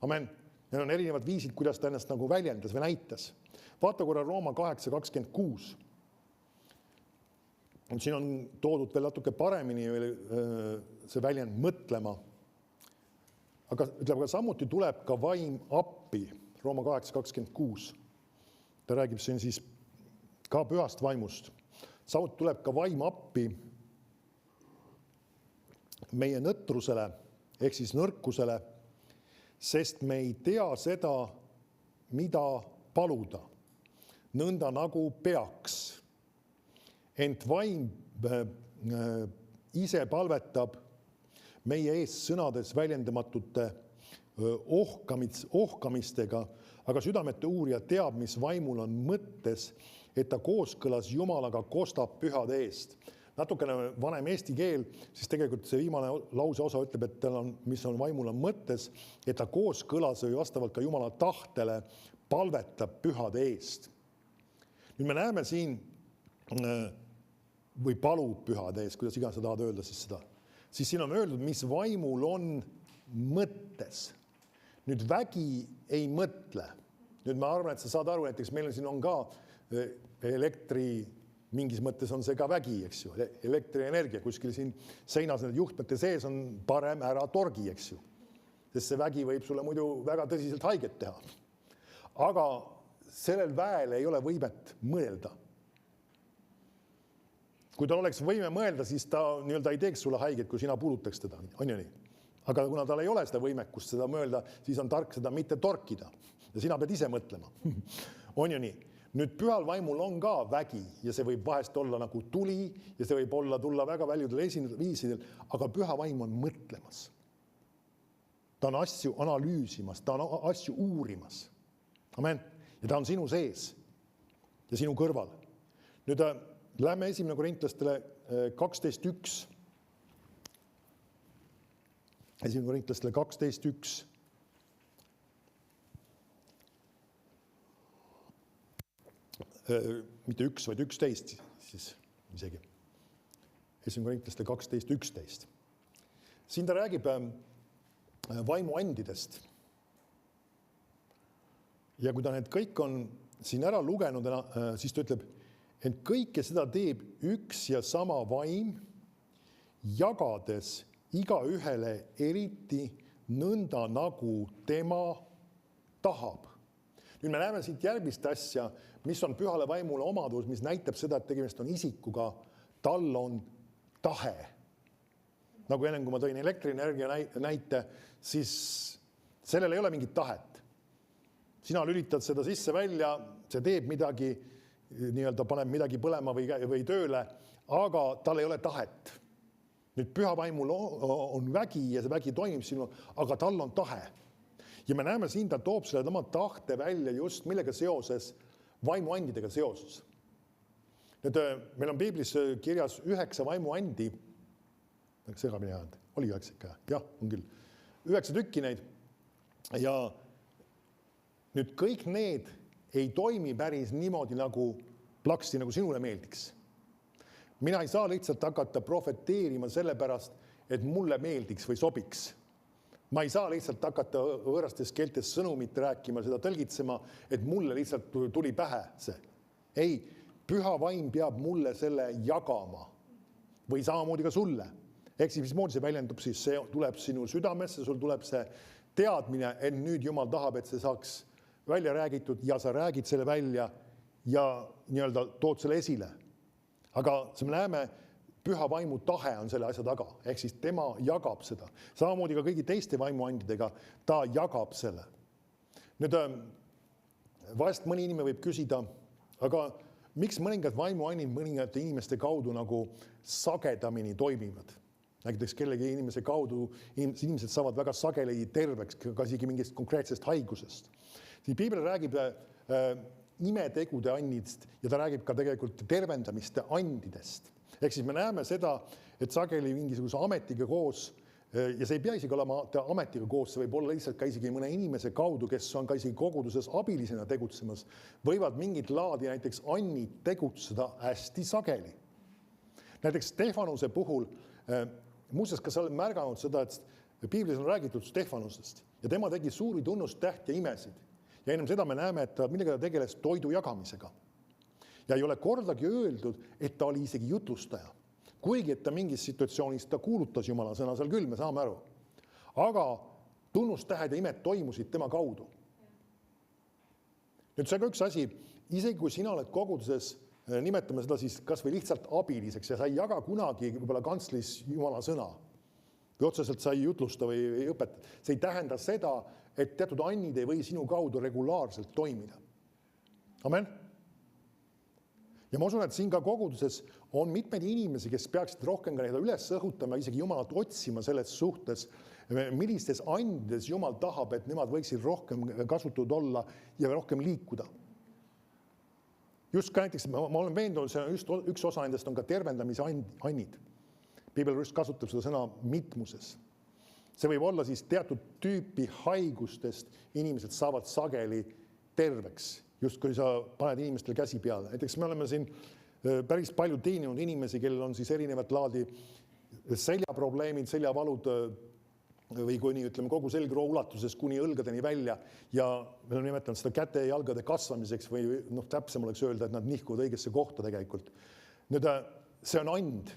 Amen. Need on erinevad viisid, kuidas ta ennast nagu väljendas või näitas. Vaata korra Rooma 8:26. Siin on toodud veel natuke paremini see väljend mõtlema. Aga ütleb, aga samuti tuleb ka vaim appi, Rooma 8:26. Ta räägib siin siis ka pühast vaimust. Samuti tuleb ka vaim appi meie nõtrusele, ehk siis nõrkusele, sest me ei tea seda, mida paluda, nõnda nagu peaks. Ent vaim ise palvetab meie ees sõnades väljendamatute ohkamistega, aga südamete uurija teab, mis vaimul on mõttes, et ta kooskõlas Jumalaga kostab pühade eest. Natukene vanem eesti keel, siis tegelikult see viimane lause osa ütleb, et tal on, mis on vaimul on mõttes, et ta kooskõlas või vastavalt ka Jumala tahtele palvetab pühade eest. Nüüd me näeme siin või palub pühade eest, kuidas iganes sa tahad öelda siis seda. Siis siin on öeldud, mis vaimul on mõttes. Nüüd vägi ei mõtle. Nüüd ma arvan, et sa saad aru, näiteks meil siin on ka elektri, mingis mõttes on see ka vägi, eks ju, elektrienergia, kuskil siin seinas need juhtmete sees on parem ära torgi, eks ju, sest see vägi võib sulle muidu väga tõsiselt haiget teha. Aga sellel väel ei ole võimet mõelda. Kui tal oleks võime mõelda, siis ta nii-öelda ei teeks sulle haiget, kui sina puudutaks teda, on ju nii. Aga kuna tal ei ole seda võimekust seda mõelda, siis on tark seda mitte torkida. Ja sina pead ise mõtlema. On ju nii. Nüüd pühal vaimul on ka vägi ja see võib vahest olla nagu tuli ja see võib tulla väga väljudel viisidel, aga püha vaim on mõtlemas. Ta on asju analüüsimas, ta on asju uurimas. Amen. Ja ta on sinu sees ja sinu kõrval. Nüüd lähme 1. Korintlastele 12:1. 1. Korintlastele 12:1. Mitte 1, vaid 11 siis isegi. 1. Korintlastele 12:11. Siin ta räägib vaimuandidest. Ja kui ta need kõik on siin ära lugenud, siis ta ütleb, et kõike seda teeb üks ja sama vaim, jagades igaühele eriti nõnda nagu tema tahab. Nüüd me näeme siit järgmist asja, mis on pühale vaimule omadus, mis näitab seda, et tegemist on isikuga, tal on tahe. Nagu enne, kui ma tõin elektrienergia näite, siis sellel ei ole mingit tahet. Sina lülitad seda sisse välja, see teeb midagi, nii-öelda paneb midagi põlema või tööle, aga tal ei ole tahet. Nüüd püha vaimul on vägi ja see vägi toimib sinu, aga tal on tahe. Ja me näeme siin, ta toob selle oma tahte välja just millega seoses, vaimuandidega seoses. Nüüd meil on piiblis kirjas 9 vaimuandi, segamini ajad, oli 9 ikka, jah, on küll, 9 tükki neid ja nüüd kõik need ei toimi päris niimoodi nagu plaksti, nagu sinule meeldiks. Mina ei saa lihtsalt hakata profeteerima sellepärast, et mulle meeldiks või sobiks. Ma ei saa lihtsalt hakata võõrastes keeltes sõnumit rääkima, seda tõlgitsema, et mulle lihtsalt tuli pähe see. Ei, püha vaim peab mulle selle jagama või samamoodi ka sulle. Ehk siis mismoodi see väljendub, siis see tuleb sinu südamesse, sul tuleb see teadmine, et nüüd Jumal tahab, et see saaks välja räägitud ja sa räägid selle välja ja nii-öelda tood selle esile. Aga me näeme, püha vaimu tahe on selle asja taga, ehk siis tema jagab seda. Samamoodi ka kõigi teiste vaimuandidega, ta jagab selle. Nüüd, vahest mõni inimene võib küsida, aga miks mõningad vaimuannid mõningate inimeste kaudu nagu sagedamini toimivad? Näiteks kellegi inimese kaudu inimesed saavad väga sageli terveks, ka isegi mingist konkreetsest haigusest. Siis Piibel räägib imetegude annidest ja ta räägib ka tegelikult tervendamiste andidest. Ehk siis me näeme seda, et sageli mingisuguse ametiga koos, ja see ei pea isegi olema ametiga koos, see võib olla lihtsalt ka isegi mõne inimese kaudu, kes on ka isegi koguduses abilisena tegutsemas, võivad mingit laadi näiteks annid tegutseda hästi sageli. Näiteks Stefanuse puhul, muuseas, kas sa oled märganud seda, et Piiblis on räägitud Stefanusest ja tema tegi suuri tunnustähti ja imesid. Ja ennem seda me näeme, et millega ta tegeles toidu jagamisega. Ja ei ole kordagi öeldud, et ta oli isegi jutlustaja. Kuigi, et ta mingis situatsioonis ta kuulutas Jumala sõna seal küll, me saame aru. Aga tunnustähed ja imed toimusid tema kaudu. Nüüd see on ka üks asi, isegi kui sina oled koguduses, nimetame seda siis kas või lihtsalt abiliseks ja sa ei jaga kunagi võib-olla kantslis Jumala sõna, või otseselt sa ei jutlusta või ei õpeta, see ei tähenda seda, et teatud annid ei või sinu kaudu regulaarselt toimida. Amen? Ja ma usun, et siin ka koguduses on mitmeid inimesi, kes peaksid rohkem ka neid üles õhutama, isegi Jumalat otsima selles suhtes, millistes andides Jumal tahab, et nemad võiksid rohkem kasutatud olla ja rohkem liikuda. Just ka näiteks, ma olen veendunud, see on just üks osa nendest on ka tervendamise annid. Piibel just kasutab seda sõna mitmuses. See võib olla siis teatud tüüpi haigustest, inimesed saavad sageli terveks. Just kui sa paned inimestel käsi peale. Näiteks me oleme siin päris palju teeninud inimesi, kellel on siis erinevat laadi seljaprobleemid, seljavalud või kuni ütleme kogu selgroo ulatuses kuni õlgadeni välja ja me oleme nimetanud seda käte ja jalgade kasvamiseks või täpsem oleks öelda, et nad nihkuvad õigesse kohta tegelikult. Nüüd see on and.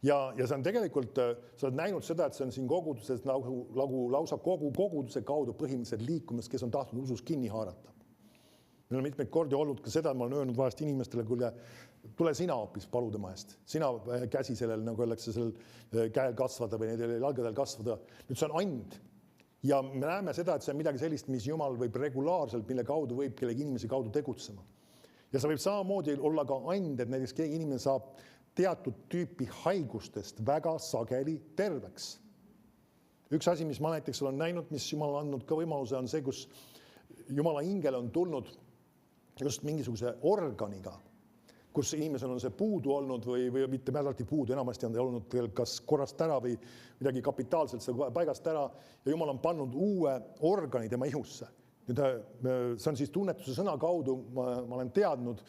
Ja see on tegelikult, sa oled näinud seda, et see on siin koguduses nagu lausa kogu koguduse kaudu põhimõtteliselt liikumas, kes on tahtnud usus kinni haarata. Meil on mitmeid kordi olnud ka seda, ma olen öelnud vahest inimestele, kuule, tule sina hoopis palu tema eest. Sina käsi sellel, nagu öeldakse, sellel käel kasvada või neil jalgadel kasvada. Nüüd see on and. Ja me näeme seda, et see on midagi sellist, mis Jumal võib regulaarselt, mille kaudu võib kellegi inimese kaudu tegutsema. Ja see võib samamoodi olla ka and, et näiteks keegi inimene saab teatud tüüpi haigustest väga sageli terveks. Üks asi, mis ma näiteks olen näinud, mis Jumal on andnud ka võimaluse, on see, kus Jumala ingel on tulnud just mingisuguse organiga, kus inimesel on see puudu olnud või mitte määralti puudu, enamasti on ta olnud kas korrast ära või midagi kapitaalselt paigast ära ja Jumal on pannud uue organi tema ihusse. Nüüd, see on siis tunnetuse sõna kaudu, ma olen teadnud,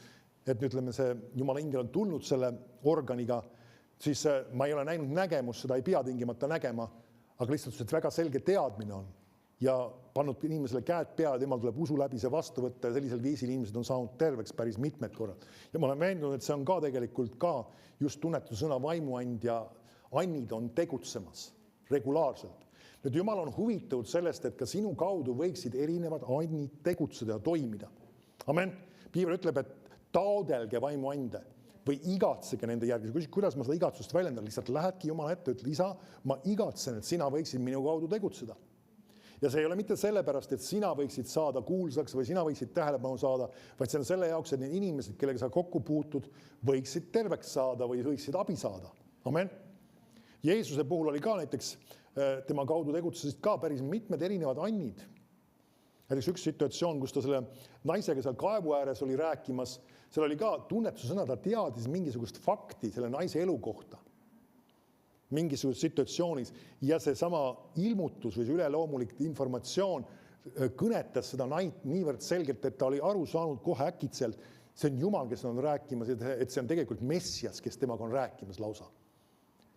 et ütleme, see Jumala ingel on tulnud selle organiga, siis ma ei ole näinud nägemust, seda ei pea tingimata nägema, aga lihtsalt see väga selge teadmine on ja pannud inimesele käed peale, temal tuleb usu läbi see vastu võtta ja sellisel viisil inimesed on saanud terveks päris mitmed korrad. Ja ma olen veendunud, et see on ka tegelikult ka just tunnetuse sõna vaimuand ja annid on tegutsemas regulaarselt. Nüüd Jumal on huvitatud sellest, et ka sinu kaudu võiksid erinevad annid tegutseda ja toimida. Amen. Piibel ütleb, et taodelge vaimuande või igatsege nende järgi. Kuidas ma seda igatsust väljendan? Lihtsalt lähedki Jumala ette, ütle, isa, ma igatsen, et sina võiksid minu kaudu tegutseda. Ja see ei ole mitte sellepärast, et sina võiksid saada kuulsaks või sina võiksid tähelepanu saada, vaid see on selle jaoks, et need inimesed, kellega sa kokku puutud, võiksid terveks saada või võiksid abi saada. Amen. Jeesuse puhul oli ka näiteks, tema kaudu tegutsesid ka päris mitmed erinevad annid. Näiteks üks situatsioon, kus ta selle naisega seal kaevu ääres oli rääkimas, seal oli ka tunnetuse sõna, ta teadis mingisugust fakti selle naise elu kohta. Mingisuguses situatsioonis ja see sama ilmutus või see üleloomulik informatsioon kõnetas seda naist niivõrd selgelt, et ta oli aru saanud kohe äkitselt, see on Jumal, kes on rääkimas, et see on tegelikult Messias, kes temaga on rääkimas lausa.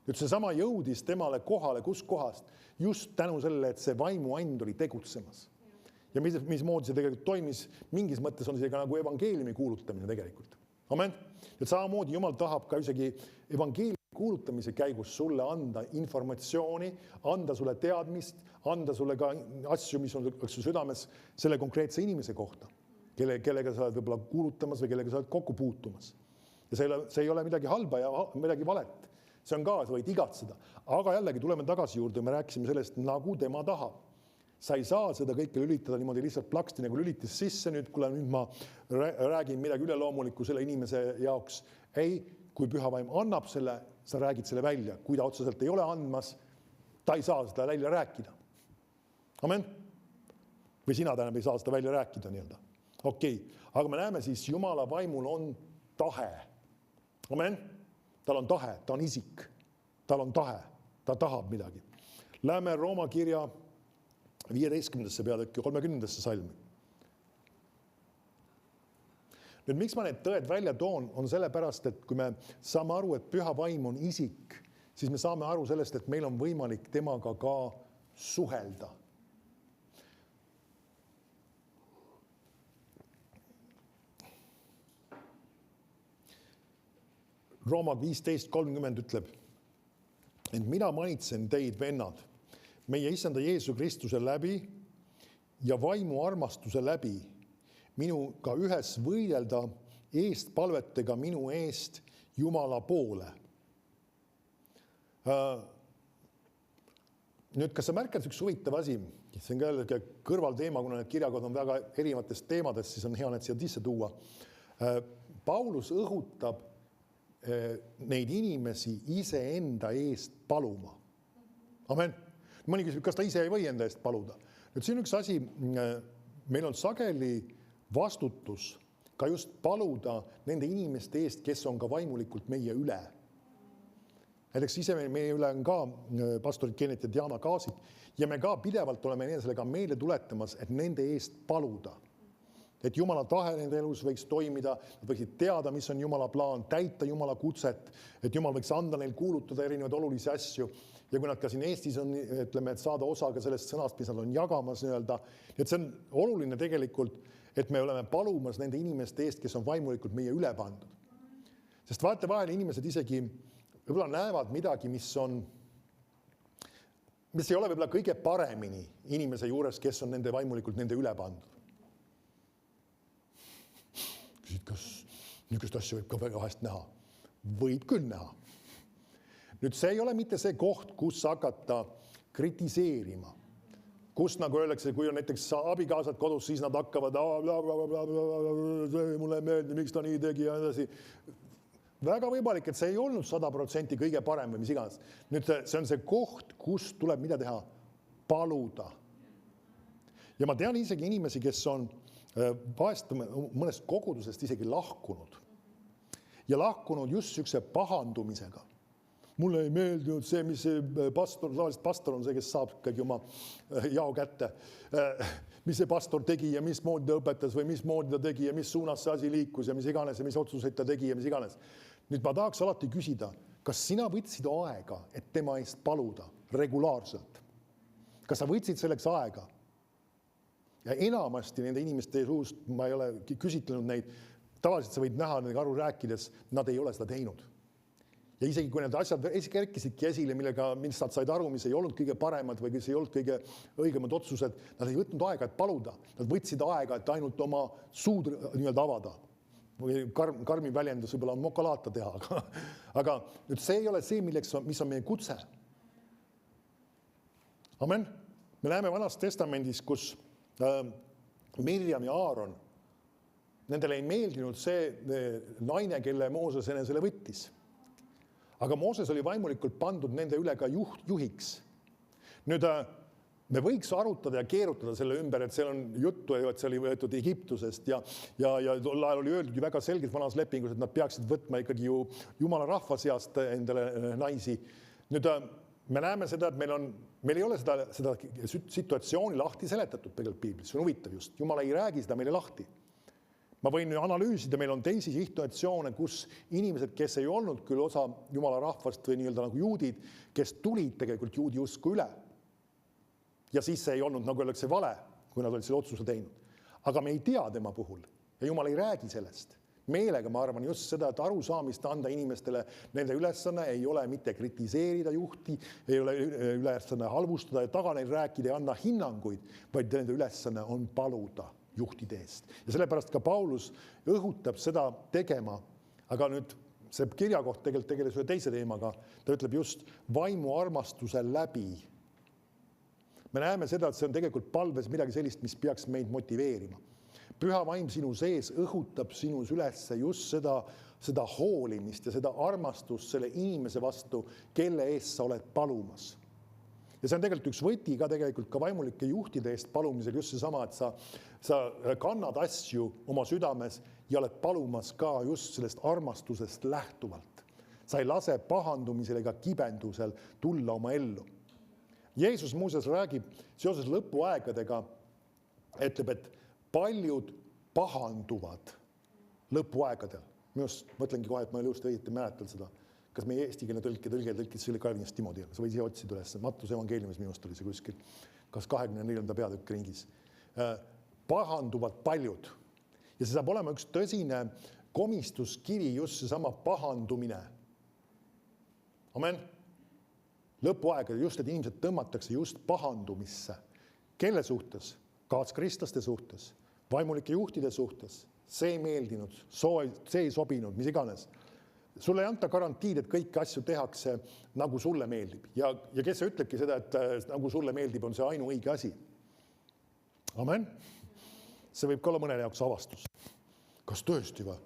Nüüd see sama jõudis temale kohale, kus kohast, just tänu sellele, et see vaimuand oli tegutsemas. Ja mismoodi see tegelikult toimis, mingis mõttes on see ka nagu evangeeliumi kuulutamine tegelikult. Amen. Et samamoodi Jumal tahab ka isegi evangeeliumi kuulutamise käigus sulle anda informatsiooni, anda sulle teadmist, anda sulle ka asju, mis on su südames selle konkreetse inimese kohta, kellega sa oled võib-olla kuulutamas või kellega sa oled kokku puutumas. Ja see ei ole midagi halba ja midagi valet. See on ka, sa võid igatseda. Aga jällegi tuleme tagasi juurde, me rääkisime sellest, nagu tema tahab. Sa ei saa seda kõike lülitada niimoodi lihtsalt plaksti nagu lülitis sisse nüüd, kuule nüüd ma räägin midagi üleloomulikku selle inimese jaoks. Ei, kui püha vaim annab selle, sa räägid selle välja. Kui ta otseselt ei ole andmas, ta ei saa seda välja rääkida. Amen? Või sina tähendab ei saa seda välja rääkida nii-öelda. Okei, aga me näeme siis, Jumala vaimul on tahe. Amen? Tal on tahe, ta on isik. Tal on tahe, ta tahab midagi. Läheme Rooma kirja 15. peatükki, 30. salmi. Nüüd, miks ma need tõed välja toon, on sellepärast, et kui me saame aru, et püha vaim on isik, siis me saame aru sellest, et meil on võimalik temaga ka suhelda. Rooma 15.30 ütleb, et mina manitsen teid, vennad, meie Issanda Jeesu Kristuse läbi ja vaimu armastuse läbi minuga ühes võidelda eestpalvetega minu eest Jumala poole. Nüüd, kas sa märkad üks huvitav asi? See on ka kõrvalteema, kuna need kirjakod on väga erinevatest teemadest, siis on hea need siia sisse tuua. Paulus õhutab neid inimesi iseenda eest paluma. Amen. Mõni küsib, kas ta ise ei või enda eest paluda. Nüüd siin üks asi, meil on sageli vastutus ka just paluda nende inimeste eest, kes on ka vaimulikult meie üle. Näiteks ise meie üle on ka pastorid Kennet ja Diana Kaasid ja me ka pidevalt oleme sellega meile tuletamas, et nende eest paluda. Et Jumala tahe nende elus võiks toimida, nad võiksid teada, mis on Jumala plaan, täita Jumala kutset, et Jumal võiks anda neil kuulutada erinevaid olulisi asju. Ja kui nad ka siin Eestis on, ütleme, et saada osa ka sellest sõnast, mis nad on jagamas nii-öelda, et see on oluline tegelikult, et me oleme palumas nende inimeste eest, kes on vaimulikult meie üle pandud. Sest vaata vahel inimesed isegi võib-olla näevad midagi, mis ei ole võib-olla kõige paremini inimese juures, kes on nende vaimulikult nende üle pandud. Küsid, kas niisugust asja võib ka väga vahest näha? Võib küll näha. Nüüd see ei ole mitte see koht, kus hakata kritiseerima. Kus nagu öeldakse, kui on näiteks abikaasad kodus, siis nad hakkavad mulle ei meeldi, miks ta nii tegi ja edasi. Väga võimalik, et see ei olnud 100% kõige parem või mis iganes. Nüüd see on see koht, kus tuleb mida teha? Paluda. Ja ma tean isegi inimesi, kes on vahest mõnest kogudusest isegi lahkunud. Ja lahkunud just niisuguse pahandumisega. Mulle ei meeldinud see, mis see pastor on see, kes saab ikkagi oma jao kätte. Mis see pastor tegi ja mismoodi ta õpetas või mismoodi ta tegi ja mis suunas see asi liikus ja mis iganes ja mis otsuseid ta tegi ja mis iganes. Nüüd ma tahaks alati küsida, kas sina võtsid aega, et tema eest paluda regulaarselt? Kas sa võtsid selleks aega? Ja enamasti nende inimeste suust, ma ei ole küsitlenud neid, tavaliselt sa võid näha nendega aru rääkides, nad ei ole seda teinud. Ja isegi kui need asjad kerkisidki esile, mis nad said aru, mis ei olnud kõige paremad või mis ei olnud kõige õigemad otsused, nad ei võtnud aega, et paluda. Nad võtsid aega, et ainult oma suud nii-öelda avada. Või karmi väljendus võib-olla on mokalaata teha. Aga nüüd see ei ole see, mis on meie kutse. Amen. Me näeme Vanas Testamendis, kus Mirjam ja Aaron, nendele ei meeldinud see naine, kelle Mooses enesele võttis. Aga Mooses oli vaimulikult pandud nende üle ka juhiks. Nüüd me võiks arutada ja keerutada selle ümber, et seal on juttu, et see oli võetud Egiptusest ja tol ajal oli öeldud ju väga selgelt vanas lepingus, et nad peaksid võtma ikkagi ju Jumala rahva seast endale naisi. Nüüd me näeme seda, et meil ei ole seda situatsiooni lahti seletatud tegelikult piiblis. See on huvitav just. Jumal ei räägi seda meile lahti. Ma võin analüüsida, meil on teisi situatsioone, kus inimesed, kes ei olnud küll osa Jumala rahvast või nii-öelda nagu juudid, kes tulid tegelikult juudi usku üle. Ja siis see ei olnud, nagu öeldakse, vale, kui nad olid selle otsuse teinud. Aga me ei tea tema puhul ja Jumal ei räägi sellest. Meelega ma arvan just seda, et arusaamist anda inimestele nende ülesanne ei ole mitte kritiseerida juhti, ei ole ülesanne halvustada ja taga neil rääkida ja anda hinnanguid, vaid nende ülesanne on paluda juhtide eest. Ja sellepärast ka Paulus õhutab seda tegema, aga nüüd see kirjakoht tegeles ühe teise teemaga, ta ütleb just vaimu armastuse läbi. Me näeme seda, et see on tegelikult palves midagi sellist, mis peaks meid motiveerima. Püha vaim sinu sees õhutab sinus üles just seda hoolimist ja seda armastust selle inimese vastu, kelle eest sa oled palumas. Ja see on tegelikult üks võti ka tegelikult ka vaimulike juhtide eest palumisel, just seesama, et sa kannad asju oma südames ja oled palumas ka just sellest armastusest lähtuvalt. Sa ei lase pahandumisel ega kibendusel tulla oma ellu. Jeesus muuseas räägib seoses lõpuaegadega, ütleb, et paljud pahanduvad lõpuaegadel. Minust mõtlengi kohe, et ma just õieti mäletan seda. Kas meie eestikeelne tõlkis selle Kalvinist Timodi, sa võid siia otsida üles. Mattuse evangeeliumis minust oli see kuskil, kas 24. peatükk ringis. Pahanduvad paljud. Ja see saab olema üks tõsine komistuskivi, just seesama pahandumine. Amen. Lõpuaegade just, et inimesed tõmmatakse just pahandumisse. Kelle suhtes? Kaaskristlaste suhtes, vaimulike juhtide suhtes. See ei meeldinud, see ei sobinud, mis iganes. Sulle ei anta garantiid, et kõiki asju tehakse nagu sulle meeldib. Ja kes ütlebki seda, et nagu sulle meeldib, on see ainuõige asi. Amen. See võib ka olla mõnele jaoks avastus. Kas tõesti või?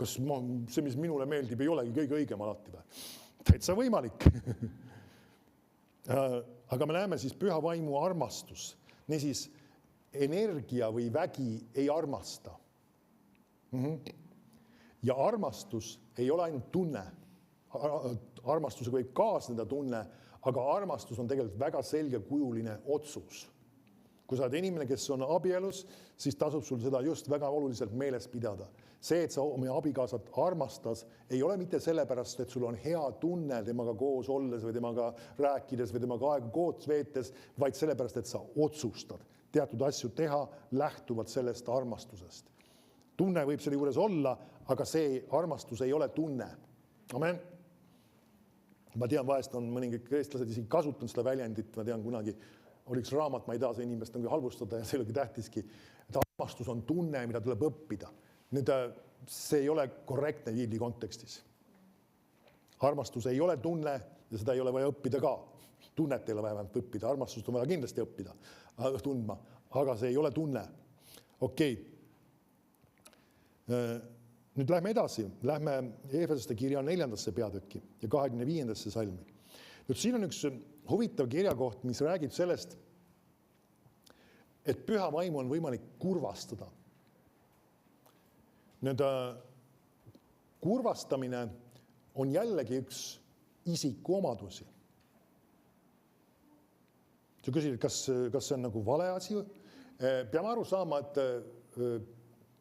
Kas see, mis minule meeldib, ei olegi kõige õigem alati või? Täitsa võimalik. Aga me näeme siis püha vaimu armastus. Niisiis, energia või vägi ei armasta. Ja armastus ei ole ainult tunne. Armastusega võib kaasneda tunne, aga armastus on tegelikult väga selgekujuline otsus. Kui sa oled inimene, kes on abielus, siis tasub sul seda just väga oluliselt meeles pidada. See, et sa oma abikaasat armastas, ei ole mitte sellepärast, et sul on hea tunne temaga koos olles või temaga rääkides või temaga aegu koos veetes, vaid sellepärast, et sa otsustad teatud asju teha lähtuvalt sellest armastusest. Tunne võib selle juures olla, aga see armastus ei ole tunne. Amen. Ma tean, vahest on mõningad kristlased isegi kasutanud seda väljendit, ma tean kunagi, oli üks raamat, ma ei taha see inimest nagu halvustada ja see ei olegi tähtiski, et armastus on tunne, mida tuleb õppida. Nüüd see ei ole korrektne Piibli kontekstis. Armastus ei ole tunne ja seda ei ole vaja õppida ka. Tunnet ei ole vaja õppida, armastust on vaja kindlasti õppida, tundma, aga see ei ole tunne. Okei. Nüüd lähme edasi, lähme Eefesoste kirja 4. peatükki ja 25. salmi. Nüüd siin on üks huvitav kirjakoht, mis räägib sellest, et püha vaimu on võimalik kurvastada. Nüüd kurvastamine on jällegi üks isiku omadusi. Sa küsid, kas see on nagu vale asi? Peame aru saama, et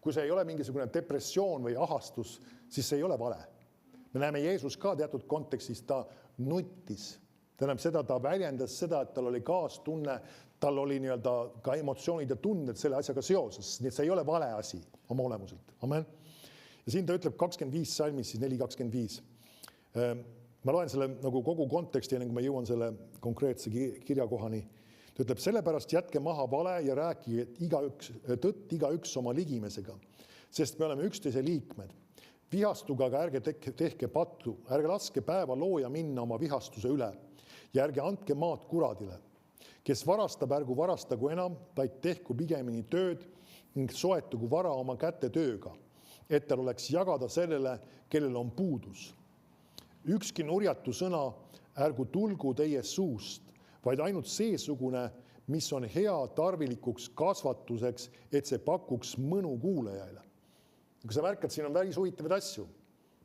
kui see ei ole mingisugune depressioon või ahastus, siis see ei ole vale. Me näeme Jeesus ka teatud kontekstis, ta nuttis. Tähendab seda, ta väljendas seda, et tal oli kaastunne, tal oli nii-öelda ka emotsioonid ja tunded selle asjaga seoses. Nii et see ei ole vale asi oma olemuselt. Amen. Ja siin ta ütleb 25 salmis, siis 4.25. Ma loen selle nagu kogu konteksti, enne kui ma jõuan selle konkreetse kirjakohani. Ta ütleb, sellepärast jätke maha vale ja rääkige tõtt igaüks oma ligimesega, sest me oleme üksteise liikmed. Vihastuga, aga ärge tehke pattu, ärge laske päeva looja minna oma vihastuse üle ja ärge andke maad kuradile. Kes varastab, ärgu varastagu enam, vaid tehku pigemini tööd ning soetugu vara oma käte tööga, et tal oleks jagada sellele, kellel on puudus. Ükski nurjatu sõna ärgu tulgu teie suust, vaid ainult seesugune, mis on hea tarvilikuks kasvatuseks, et see pakuks mõnu kuulajaile. Kui sa märkad, siin on päris huvitavaid asju.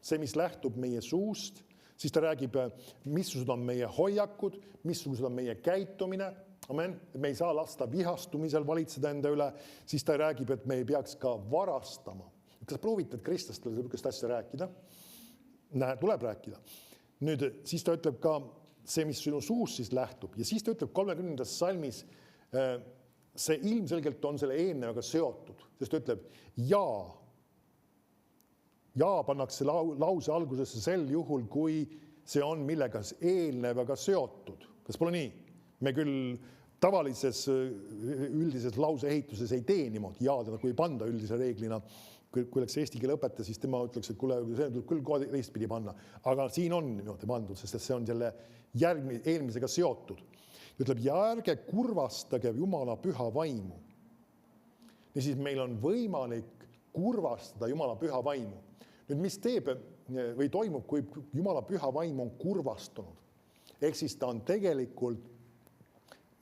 See, mis lähtub meie suust, siis ta räägib, missugused on meie hoiakud, missugused on meie käitumine. Amen. Me ei saa lasta vihastumisel valitseda enda üle, siis ta räägib, et me ei peaks ka varastama. Kas proovitad kristlastele sellist asja rääkida? Tuleb rääkida. Nüüd, siis ta ütleb ka see, mis sinu suust siis lähtub. Ja siis ta ütleb 30. salmis, see ilmselgelt on selle eelnevaga seotud, sest ta ütleb, ja pannakse lause algusesse sel juhul, kui see on millega eelnevaga seotud. Kas pole nii? Me küll tavalises üldises lauseehituses ei tee niimoodi, jaadena, kui ei panda üldise reeglina. Kui oleks eesti keele õpetaja, siis tema ütleks, et kuule, see tuleb küll kohe teistpidi panna. Aga siin on niimoodi pandud, sest see on selle eelmisega seotud. ütleb, ja ärge kurvastage Jumala püha vaimu. Ja siis meil on võimalik kurvastada Jumala püha vaimu. Nüüd, mis teeb või toimub, kui Jumala püha vaim on kurvastunud? Ehk siis ta on tegelikult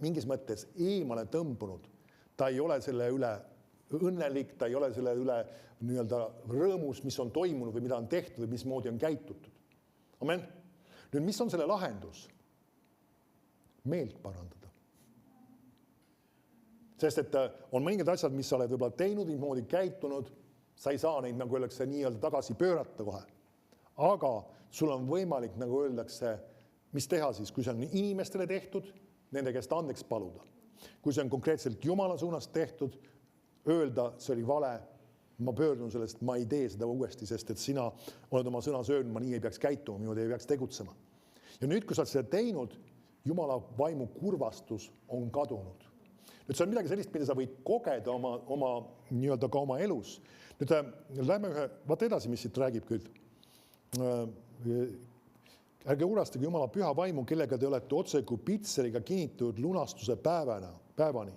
mingis mõttes eemale tõmbunud. Ta ei ole selle üle õnnelik, ta ei ole selle üle nii-öelda rõõmus, mis on toimunud või mida on tehtud või mismoodi on käitutud. Amen. Nüüd, mis on selle lahendus? Meelt parandada. Sest et on mõningad asjad, mis sa oled võib-olla teinud, mismoodi käitunud, sa ei saa neid, nagu öeldakse, nii-öelda tagasi pöörata kohe. Aga sul on võimalik, nagu öeldakse, mis teha siis, kui see on inimestele tehtud, nende käest andeks paluda. Kui see on konkreetselt Jumala suunas tehtud, öelda, see oli vale, ma pöördun sellest, ma ei tee seda uuesti, sest et sina oled oma sõnas öelnud, ma nii ei peaks käituma, niimoodi ei peaks tegutsema. Ja nüüd, kui sa oled seda teinud, Jumala vaimu kurvastus on kadunud. Nüüd see on midagi sellist, mida sa võid kogeda oma nii-öelda ka oma elus. Nüüd lähme vaata edasi, mis siit räägib küll. Ärge urastage Jumala püha vaimu, kellega te olete otse kui pitseriga kinnitatud lunastuse päevani.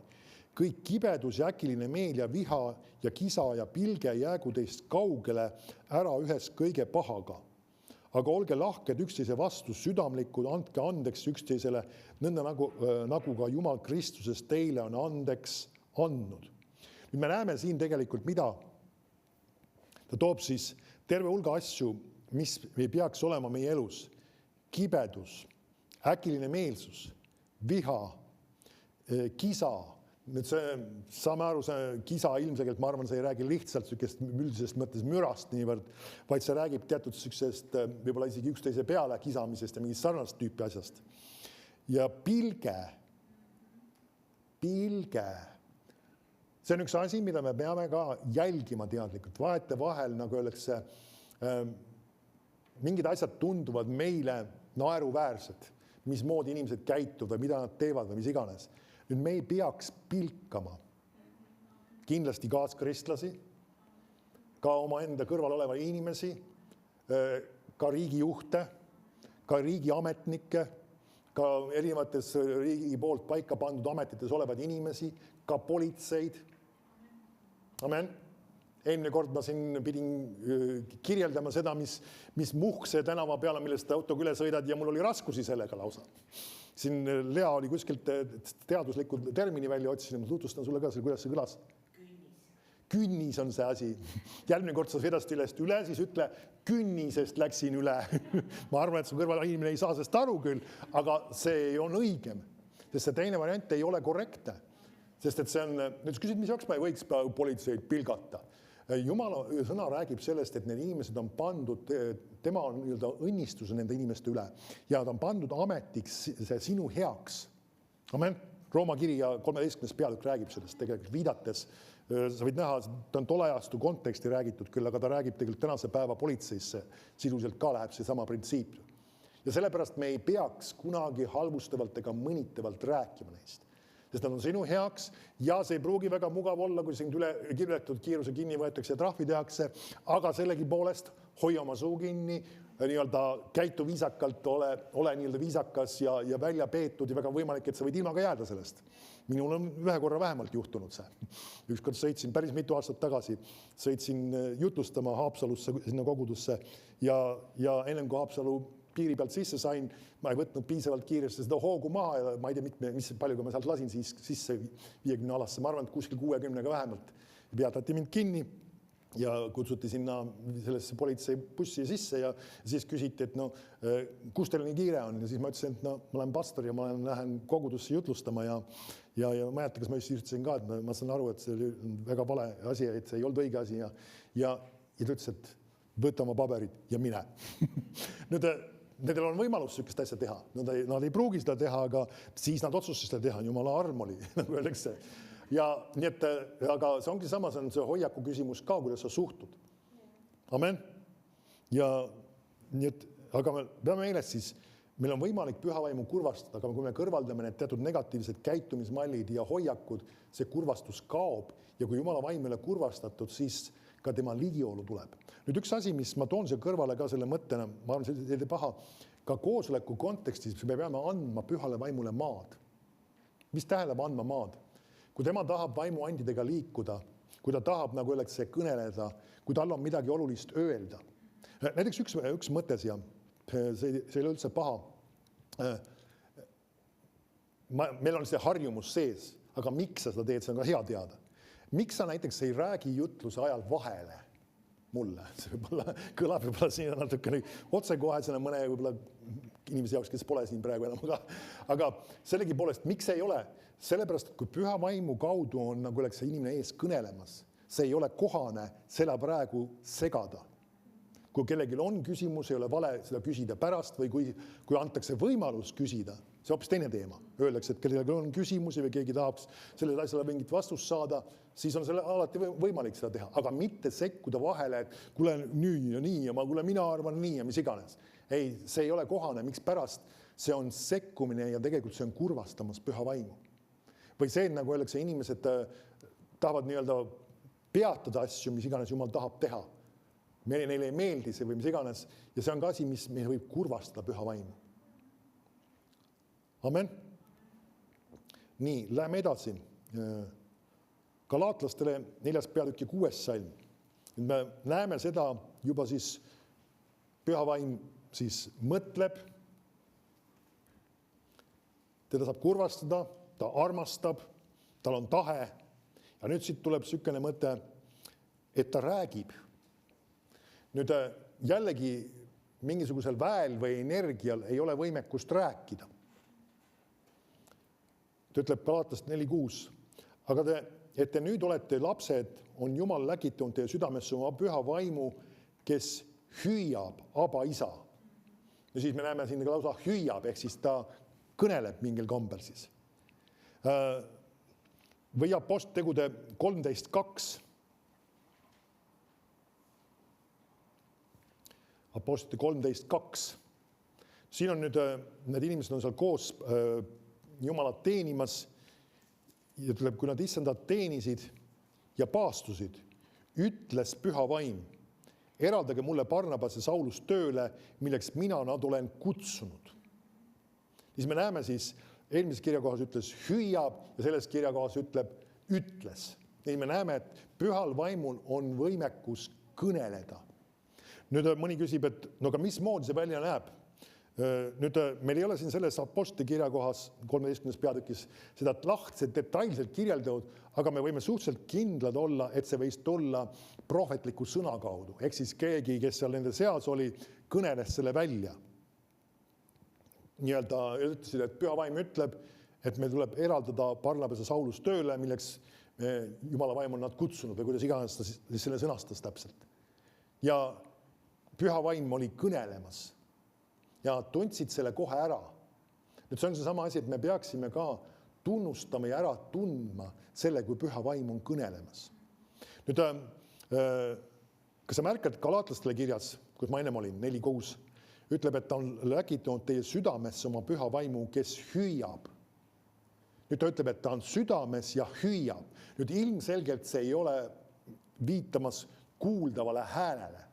Kõik kibedus ja äkiline meel ja viha ja kisa ja pilge jäägu teist kaugele ära ühes kõige pahaga. Aga olge lahked üksteise vastu, südamlikud, andke andeks üksteisele, nõnda nagu ka Jumal Kristuses teile on andeks andnud. Nüüd me näeme siin tegelikult mida? Ta toob siis terve hulga asju, mis ei peaks olema meie elus. Kibedus, äkiline meelsus, viha, kisa. Nüüd see, saame aru, see kisa ilmselgelt, ma arvan, see ei räägi lihtsalt sükest üldisest mõttes mürast niivõrd, vaid see räägib teatud sükest võib-olla isegi üksteise peale kisamisest ja mingist sarnast tüüpi asjast. Ja pilge. See on üks asi, mida me peame ka jälgima teadlikult. Vaete vahel, nagu öeldakse, mingid asjad tunduvad meile naeruväärsed, mismoodi inimesed käituvad või mida nad teevad või mis iganes. Nüüd me ei peaks pilkama kindlasti kaaskristlasi, ka oma enda kõrval oleva inimesi, ka riigijuhte, ka riigiametnikke, ka erinevates riigi poolt paika pandud ametites olevad inimesi, ka politseid. Amen. Eelmine kord ma siin pidin kirjeldama seda, mis Muhkse tänava peale, millest autoga üle sõidad ja mul oli raskusi sellega lausa. Siin Lea oli kuskilt teaduslikud termini välja otsisin, ma tutvustan sulle ka, kuidas see kõlas. Künnis on see asi. Järgmine kord sa sõidast üle, siis ütle, künnisest läksin üle. Ma arvan, et su kõrval inimene ei saa sellest aru küll, aga see on õigem. Sest see teine variant ei ole korrektne. Sest et see on, nüüd küsid, mis jaoks ma ei võiks politseid pilgata. Jumala sõna räägib sellest, et need inimesed on pandud, tema on õnnistuse nende inimeste üle ja ta on pandud ametiks sinu heaks. Amen. Rooma kirja 13. peatükk räägib sellest tegelikult viidates. Sa võid näha, ta on toleajastu konteksti räägitud küll, aga ta räägib tegelikult tänase päeva politseisse. Sisuliselt ka läheb see sama printsiip. Ja sellepärast me ei peaks kunagi halvustavalt ega mõnitavalt rääkima neist. Sest nad on sinu heaks ja see ei pruugi väga mugav olla, kui sind üle kirjutatud kiiruse kinni võetakse ja trahvi tehakse, aga sellegi poolest hoia oma suu kinni, nii-öelda käitu viisakalt, ole nii-öelda viisakas ja välja peetud ja väga võimalik, et sa võid ilma ka jääda sellest. Minul on ühe korra vähemalt juhtunud see. Ükskord sõitsin päris mitu aastat tagasi, sõitsin jutustama Haapsalusse sinna kogudusse ja enne kui Haapsalu piiri pealt sisse sain, ma ei võtnud piisavalt kiiresti seda hoogu maha ja ma ei tea, mis palju, kui ma sealt lasin sisse 50 alasse, ma arvan, et kuskil 60-ga vähemalt. Peatati mind kinni ja kutsuti sinna sellesse politsei bussi sisse ja siis küsiti, et kus teil nii kiire on? Ja siis ma ütlesin, et ma olen pastor ja ma lähen kogudusse jutlustama ja ma ei jätta, kas ma just ütlesin ka, et ma saan aru, et see oli väga vale asi, et see ei olnud õige asi ja ta ütles, et võta oma paberid ja mine. Nüüd nendel on võimalus sükest asja teha. Nad ei pruugi seda teha, aga siis nad otsustasid seda teha. Jumala arm oli, nagu öeldakse. Ja nii et, aga see ongi sama, see on see hoiaku küsimus ka, kuidas sa suhtud. Amen. Ja nii et, aga me peame meeles siis, meil on võimalik püha vaimu kurvastada, aga kui me kõrvaldame need teatud negatiivsed käitumismallid ja hoiakud, see kurvastus kaob ja kui Jumala vaim ei ole kurvastatud, siis ka tema ligiolu tuleb. Nüüd üks asi, mis ma toon see kõrvale ka selle mõttena, ma arvan, see ei paha, ka koosoleku kontekstis me peame andma pühale vaimule maad. mis tähelepanu andma maad. Kui tema tahab vaimuandidega liikuda, kui ta tahab, nagu öeldakse, kõneleda, kui tal on midagi olulist öelda. Näiteks üks mõte siia, see ei ole üldse paha. Meil on see harjumus sees, aga miks sa seda teed, see on ka hea teada. Miks sa näiteks ei räägi jutluse ajal vahele mulle? See võib-olla kõlab võib-olla siin natukene otsekohesena mõne võib-olla inimese jaoks, kes pole siin praegu enam, aga sellegi poolest, miks ei ole? Sellepärast, et kui püha vaimu kaudu on, nagu oleks see inimene ees kõnelemas, see ei ole kohane seda praegu segada. Kui kellelgi on küsimus, ei ole vale seda küsida pärast või kui antakse võimalus küsida, see hoopis teine teema. Öeldakse, et kellelgi on küsimusi või keegi tahaks sellele asjale mingit vastust saada, siis on selle alati võimalik seda teha, aga mitte sekkuda vahele, et kuule nii ja nii ja kuule mina arvan nii ja mis iganes. Ei, see ei ole kohane, miks pärast see on sekkumine ja tegelikult see on kurvastamas püha vaimu. Või see, nagu öeldakse, inimesed tahavad nii-öelda peatada asju, mis iganes Jumal tahab teha. Neile ei meeldi see või mis iganes ja see on ka asi, mis meil võib kurvastada püha vaimu. Amen. Nii, läheme edasi. Galaatlastele 4. peatüki 6. salm. Me näeme seda juba siis püha vaim siis mõtleb. Teda saab kurvastada, ta armastab, tal on tahe. Ja nüüd siit tuleb sükene mõte, et ta räägib. Nüüd jällegi mingisugusel väel või energial ei ole võimekust rääkida. Ta ütleb Galaatlast 4.6. Aga et te nüüd olete lapsed, on Jumal läkitunud teie südamesse oma püha vaimu, kes hüüab Aba isa. Ja siis me näeme siin lausa hüüab, ehk siis ta kõneleb mingil kombel siis. Või Apostlitegude 13.2. Apostlite 13.2. Siin on nüüd, need inimesed on seal koos Jumalat teenimas ja ütleb, kui nad issandat teenisid ja paastusid, ütles püha vaim, eraldage mulle Barnabas ja Saulus tööle, milleks mina nad olen kutsunud. Siis me näeme siis, eelmises kirjakohas ütles hüüab ja selles kirjakohas ütleb ütles. Ja me näeme, et pühal vaimul on võimekus kõneleda. Nüüd mõni küsib, et no aga mismoodi see välja näeb? Nüüd meil ei ole siin selles Apostlite kirjakohas 13. peatükis seda lahtselt detailselt kirjeldatud, aga me võime suhteliselt kindlad olla, et see võis tulla prohvetliku sõna kaudu. Ehk siis keegi, kes seal nende seas oli, kõneles selle välja. Nii-öelda ütlesid, et püha vaim ütleb, et meil tuleb eraldada Barnabas ja Saulus tööle, milleks Jumala vaim on nad kutsunud või kuidas iganes ta selle sõnastas täpselt. Ja püha vaim oli kõnelemas. Ja tundsid selle kohe ära. Nüüd see on seesama asi, et me peaksime ka tunnustama ja ära tundma selle, kui püha vaim on kõnelemas. Nüüd, kas sa märkad Galaatlastele kirjas, kus ma ennem olin, 4.6, ütleb, et ta on läkitunud teie südamesse oma püha vaimu, kes hüüab. Nüüd ta ütleb, et ta on südames ja hüüab. Nüüd ilmselgelt see ei ole viitamas kuuldavale häälele.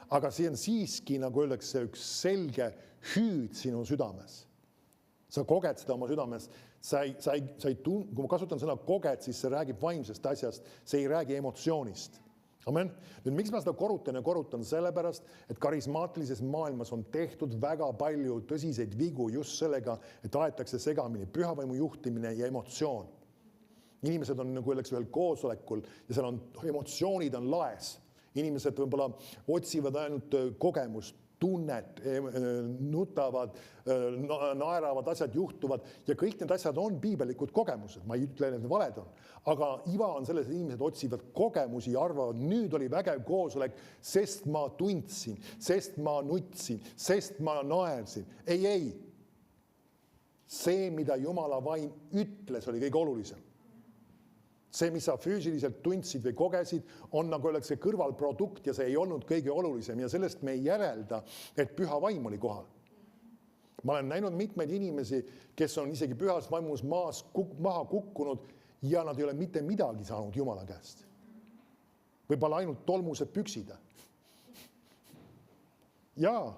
Aga see on siiski, nagu öeldakse, üks selge hüüd sinu südames. Sa koged seda oma südames. Kui ma kasutan sõna koged, siis see räägib vaimsest asjast. See ei räägi emotsioonist. Amen. Nüüd, miks ma seda korutan sellepärast, et karismaatilises maailmas on tehtud väga palju tõsiseid vigu just sellega, et aetakse segamini pühavaimu juhtimine ja emotsioon. Inimesed on, nagu öeldakse, ühel koosolekul ja seal on emotsioonid on laes. Inimesed võib-olla otsivad ainult kogemust, tunnet, nutavad, naeravad, asjad juhtuvad ja kõik need asjad on piibellikud kogemused. Ma ei ütle, et need valed on. Aga iva on selles, et inimesed otsivad kogemusi ja arvavad, nüüd oli vägev koosolek, sest ma tundsin, sest ma nutsin, sest ma naersin. Ei. See, mida Jumala vaim ütles, oli kõige olulisem. See, mis sa füüsiliselt tundsid või kogesid, on nagu öeldakse kõrvalprodukt ja see ei olnud kõige olulisem ja sellest me ei järelda, et püha vaim oli kohal. Ma olen näinud mitmeid inimesi, kes on isegi pühas vaimus maha kukkunud ja nad ei ole mitte midagi saanud Jumala käest. Võib-olla ainult tolmused püksida. Jaa,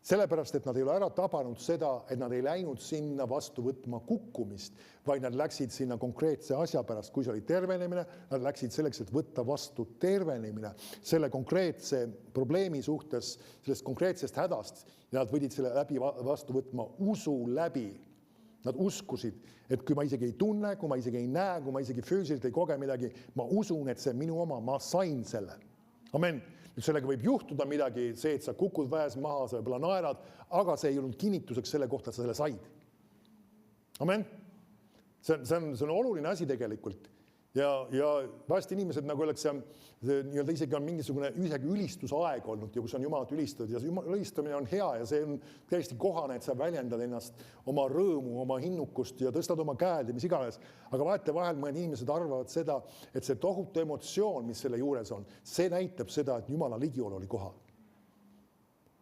Sellepärast, et nad ei ole ära tabanud seda, et nad ei läinud sinna vastu võtma kukkumist, vaid nad läksid sinna konkreetse asja pärast. Kui see oli tervenemine, nad läksid selleks, et võtta vastu tervenemine selle konkreetse probleemi suhtes, sellest konkreetsest hädast ja nad võidid selle läbi vastu võtma usu läbi. Nad uskusid, et kui ma isegi ei tunne, kui ma isegi ei näe, kui ma isegi füüsiliselt ei koge midagi, ma usun, et see on minu oma, ma sain selle. Amen. Nüüd sellega võib juhtuda midagi, see, et sa kukud väes maha, sa võib-olla naerad, aga see ei olnud kinnituseks selle kohta, et sa selle said. Amen. See on oluline asi tegelikult. Ja vahest inimesed, nagu öeldakse, nii-öelda isegi on mingisugune ülistusaeg olnud ja kus on Jumalat ülistatud ja ülistamine on hea ja see on täiesti kohane, et sa väljendad ennast oma rõõmu, oma hinnukust ja tõstad oma käed ja mis iganes. Aga vahetevahel mõned inimesed arvavad seda, et see tohutu emotsioon, mis selle juures on, see näitab seda, et Jumala ligiolu oli kohal.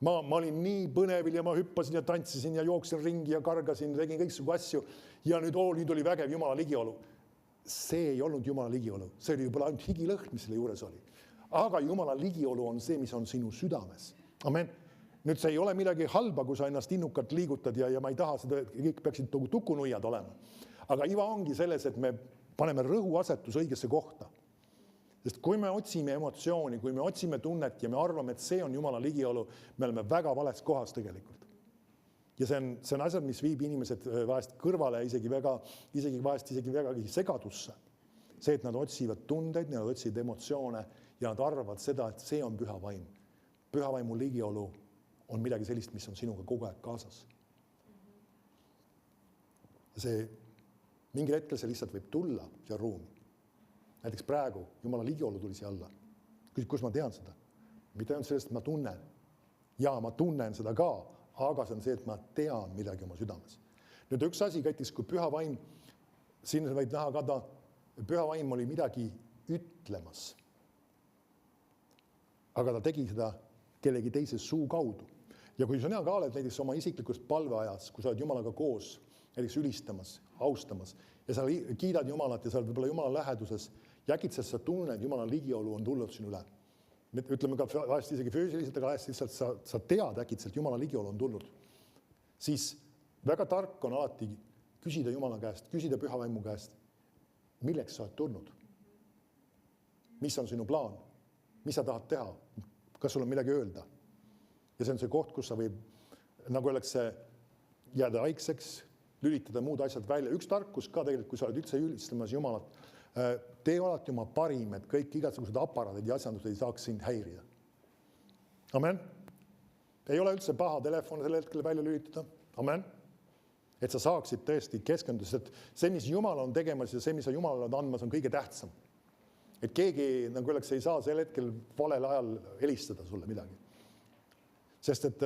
Ma olin nii põnevil ja ma hüppasin ja tantsisin ja jooksin ringi ja kargasin, tegin kõiksugu asju ja nüüd oli vägev Jumala ligiolu. See ei olnud Jumala ligiolu, see oli juba ainult higilõhn, mis selle juures oli. Aga Jumala ligiolu on see, mis on sinu südames. Amen. Nüüd see ei ole midagi halba, kui sa ennast innukalt liigutad ja ma ei taha seda, kõik peaksid tukunuiad olema. Aga iva ongi selles, et me paneme rõhuasetus õigesse kohta. Sest kui me otsime emotsiooni, kui me otsime tunnet ja me arvame, et see on Jumala ligiolu, me oleme väga vales kohas tegelikult. Ja see on asjad, mis viib inimesed vahest kõrvale, isegi väga segadusse. See, et nad otsivad tundeid, nad otsivad emotsioone ja nad arvavad seda, et see on püha vaim. Püha vaimu ligiolu on midagi sellist, mis on sinuga kogu aeg kaasas. See, mingil hetkel see lihtsalt võib tulla siia ruumi. Näiteks praegu Jumala ligiolu tuli siia alla. Kus ma tean seda? Mitte ainult sellest, et ma tunnen. Ja ma tunnen seda ka, aga see on see, et ma tean midagi oma südames. Nüüd üks asi, käitis, kui püha vaim, siin võid näha ka, püha vaim oli midagi ütlemas. Aga ta tegi seda kellegi teise suu kaudu. Ja kui sina ka oled näiteks oma isiklikust palveajas, kui sa oled Jumalaga koos, näiteks ülistamas, austamas, ja sa kiidad Jumalat ja sa oled võib-olla Jumala läheduses, ja äkitselt sa tunned, Jumala ligiolu on tulnud sinu üle. Ütleme ka vahest isegi füüsiliselt, aga vahest lihtsalt sa tead äkitselt, Jumala ligiolu on tulnud. Siis väga tark on alati küsida Jumala käest, küsida püha vaimu käest, milleks sa oled tulnud? Mis on sinu plaan? Mis sa tahad teha? Kas sul on midagi öelda? Ja see on see koht, kus sa võib, nagu öeldakse, jääda haikseks, lülitada muud asjad välja. Üks tarkus ka tegelikult, kui sa oled üldse ülistamas Jumalat, tee alati oma parim, et kõik igasugused aparaadid ja asjandused ei saaks sind häirida. Amen. Ei ole üldse paha telefon selle hetkel välja lülitada. Amen. Et sa saaksid tõesti keskenduda, sest see, mis Jumal on tegemas ja see, mis sa Jumalale on andmas, on kõige tähtsam. Et keegi, nagu öeldakse, ei saa sel hetkel valel ajal helistada sulle midagi. Sest et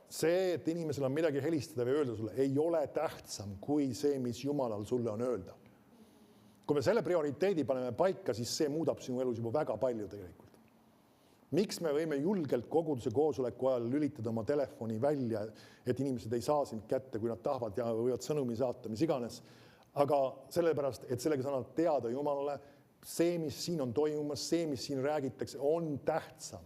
see, et inimesel on midagi helistada või öelda sulle, ei ole tähtsam kui see, mis Jumalal sulle on öelda. Kui me selle prioriteedi paneme paika, siis see muudab sinu elus juba väga palju tegelikult. Miks me võime julgelt koguduse koosoleku ajal lülitada oma telefoni välja, et inimesed ei saa sind kätte, kui nad tahavad ja võivad sõnumi saata, mis iganes. Aga sellepärast, et sellega sa annad teada Jumalale, see, mis siin on toimumas, see, mis siin räägitakse, on tähtsam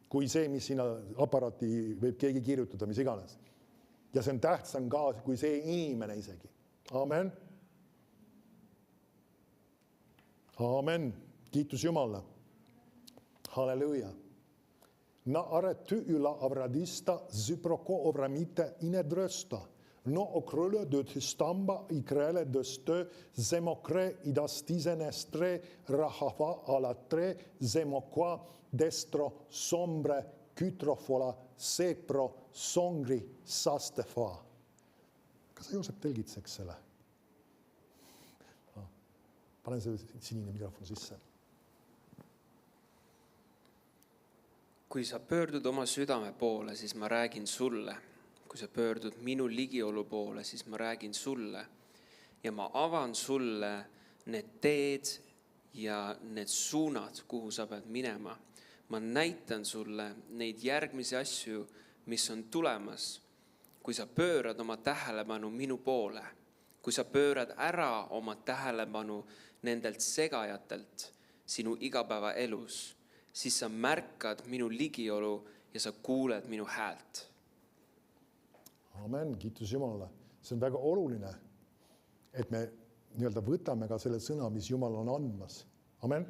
kui see, mis sinna aparaati võib keegi kirjutada, mis iganes. Ja see on tähtsam ka kui see inimene isegi. Amen. Amen. Kiitus Jumala. Halleluja. Na arretu yla avradista zyproko ovramite inedrösta. No okröle döt hystamba ikrele döstö zemokre idastizenestre rahava alatre zemokwa destro sombre kytrofola sepro songri sastefa. Kas sa Joosep telgitseks selle? Panen see sinine mikrofon sisse. Kui sa pöördud oma südame poole, siis ma räägin sulle. Kui sa pöördud minu ligiolu poole, siis ma räägin sulle. Ja ma avan sulle need teed ja need suunad, kuhu sa pead minema. Ma näitan sulle neid järgmisi asju, mis on tulemas. Kui sa pöörad oma tähelepanu minu poole, kui sa pöörad ära oma tähelepanu nendelt segajatelt sinu igapäeva elus, siis sa märkad minu ligiolu ja sa kuuled minu häält. Amen, kiitus Jumalale. See on väga oluline, et me nii-öelda võtame ka selle sõna, mis Jumal on andmas. Amen.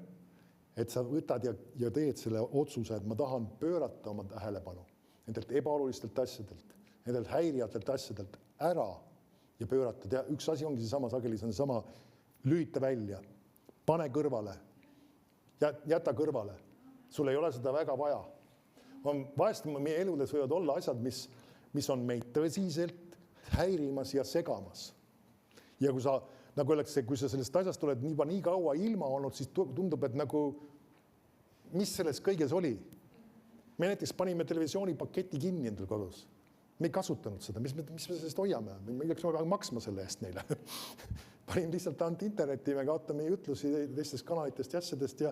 Et sa võtad ja teed selle otsuse, et ma tahan pöörata oma tähelepanu nendelt ebaolulistelt asjadelt, nendelt häirijatelt asjadelt ära ja pöörata. Üks asi ongi seesama sageli, see on sama lülita välja, pane kõrvale, jäta kõrvale. Sul ei ole seda väga vaja. Vahest meie eludes võivad olla asjad, mis on meid tõsiselt häirimas ja segamas. Ja kui sa, nagu öeldakse, kui sa sellest asjast oled nii kaua ilma olnud, siis tundub, et nagu, mis selles kõiges oli? Me näiteks panime televisioonipaketi kinni endal kodus. Me ei kasutanud seda, mis me sellest hoiame? Me ei oleks maksma selle eest neile. Panin lihtsalt ainult internetti, me kaotame jutlusi teistest kanalitest ja asjadest ja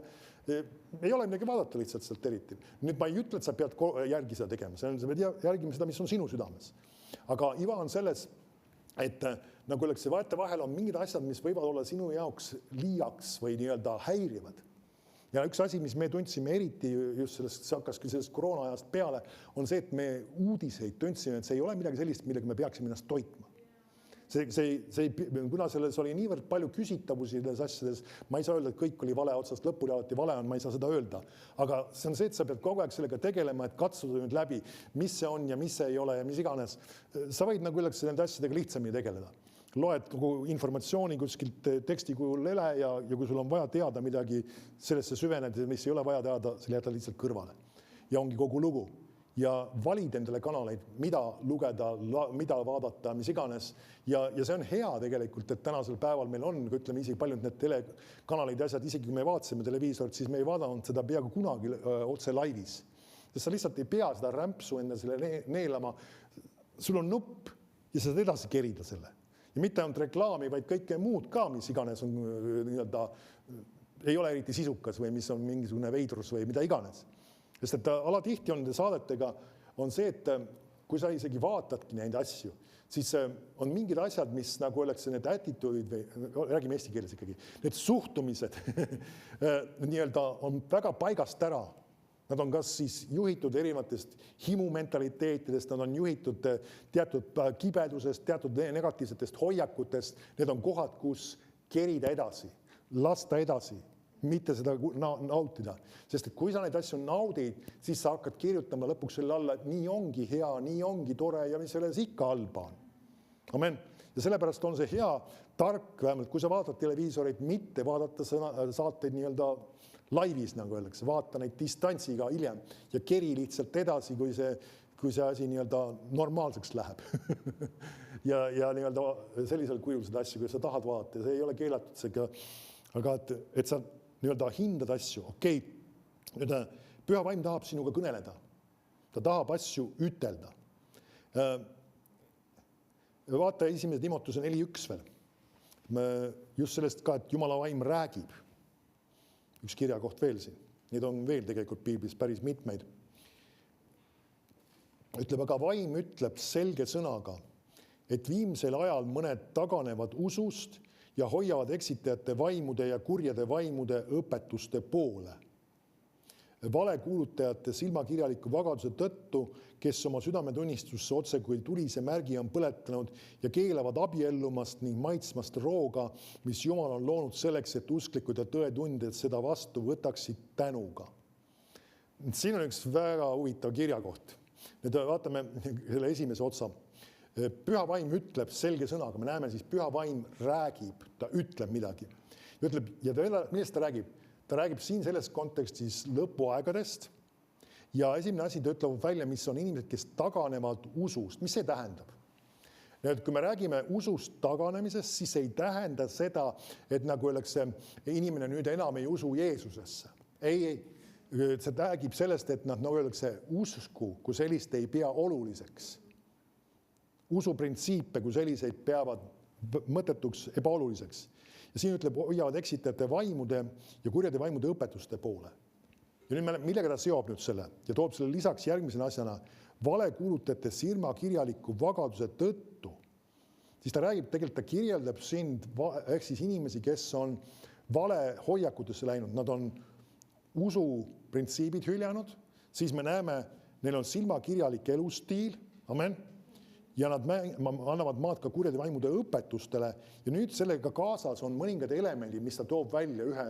ei ole midagi vaadata lihtsalt sealt eriti. Nüüd ma ei ütle, et sa pead järgi seda tegema, sa pead järgima seda, mis on sinu südames. Aga iva on selles, et nagu öeldakse, vahel on mingid asjad, mis võivad olla sinu jaoks liiaks või nii-öelda häirivad. Ja üks asi, mis me tundsime eriti just sellest, see hakkaski sellest koroona ajast peale, on see, et me uudiseid tundsime, et see ei ole midagi sellist, millega me peaksime ennast toitma. Kuna selles oli niivõrd palju küsitavusi nendes asjades, ma ei saa öelda, et kõik oli vale otsast lõpuni, alati vale on, ma ei saa seda öelda. Aga see on see, et sa pead kogu aeg sellega tegelema, et katsuda nüüd läbi, mis see on ja mis see ei ole ja mis iganes. Sa võid nagu üleks nende asjadega lihtsamini tegeleda. Loed kogu informatsiooni kuskilt teksti kujul üle ja kui sul on vaja teada midagi sellesse süvened, mis ei ole vaja teada, selle jäta lihtsalt kõrvale. Ja ongi kogu lugu. Ja valid endale kanaleid, mida lugeda, mida vaadata, mis iganes. Ja see on hea tegelikult, et tänasel päeval meil on, ütleme isegi paljud need telekanaleid ja asjad, isegi kui me vaatasime televiisorit, siis me ei vaadanud seda peaaegu kunagi otse laivis. Sest sa lihtsalt ei pea seda rämpsu enne selle neelama. Sul on nupp ja sa saad edasi kerida selle. Ja mitte ainult reklaami, vaid kõike muud ka, mis iganes on nii-öelda, ei ole eriti sisukas või mis on mingisugune veidrus või mida iganes. Sest et alatihti on saadetega on see, et kui sa isegi vaatadki neid asju, siis on mingid asjad, mis nagu öeldakse need attitude'id või räägime eesti keeles ikkagi, need suhtumised nii-öelda on väga paigast ära. Nad on kas siis juhitud erinevatest himumentaliteetidest, nad on juhitud teatud kibedusest, teatud negatiivsetest hoiakutest. Need on kohad, kus kerida edasi, lasta edasi, mitte seda nautida. Sest et kui sa neid asju naudid, siis sa hakkad kirjutama lõpuks selle alla, et nii ongi hea, nii ongi tore ja mis selles ikka halba on. Amen. Ja sellepärast on see hea, tark, vähemalt kui sa vaatad televiisoreid, mitte vaadata saateid nii-öelda laivis, nagu öeldakse, vaata neid distantsiga hiljem ja keri lihtsalt edasi, kui see asi nii-öelda normaalseks läheb. ja nii-öelda sellisel kujul seda asju, kui sa tahad vaadata, see ei ole keelatud seega, aga et sa nii-öelda hindad asju, okei. Püha vaim tahab sinuga kõneleda. Ta tahab asju ütelda. Vaata 1. Timotuse 4.1 veel. Just sellest ka, et Jumala vaim räägib. Üks kirjakoht veel siin. Neid on veel tegelikult piiblis päris mitmeid. Ütleb, aga vaim ütleb selge sõnaga, et viimsel ajal mõned taganevad usust ja hoiavad eksitajate vaimude ja kurjade vaimude õpetuste poole. Valekuulutajate silmakirjaliku vagaduse tõttu, kes oma südametunnistusse otse kui tulise märgi on põletanud ja keelavad abiellumast ning maitsmast rooga, mis Jumal on loonud selleks, et usklikud ja tõetundjad seda vastu võtaksid tänuga. Siin on üks väga huvitav kirjakoht. Nüüd vaatame selle esimese otsa. Püha vaim ütleb selge sõnaga. Me näeme siis, püha vaim räägib, ta ütleb midagi. Ja millest ta räägib? Ta räägib siin selles kontekstis lõpuaegadest ja esimene asi ta ütleb välja, mis on inimesed, kes taganevad usust. Mis see tähendab? Nüüd, kui me räägime usust taganemisest, siis ei tähenda seda, et nagu öeldakse, inimene nüüd enam ei usu Jeesusesse. Ei. See räägib sellest, et nad nagu öeldakse, usku kui sellist ei pea oluliseks. Usuprintsiipe kui selliseid peavad mõttetuks ebaoluliseks. Ja siin ütleb, hoiavad eksitajate vaimude ja kurjade vaimude õpetuste poole. Ja nüüd millega ta seob nüüd selle ja toob selle lisaks järgmisena asjana valekuulutajate silmakirjaliku vagaduse tõttu. Siis ta räägib, tegelikult ta kirjeldab sind, ehk siis inimesi, kes on vale hoiakutesse läinud. Nad on usuprintsiibid hüljanud, siis me näeme neil on silmakirjalik elustiil, amen, ja nad annavad maad ka kurjade vaimude õpetustele ja nüüd sellega kaasas on mõningad elemendid, mis ta toob välja ühe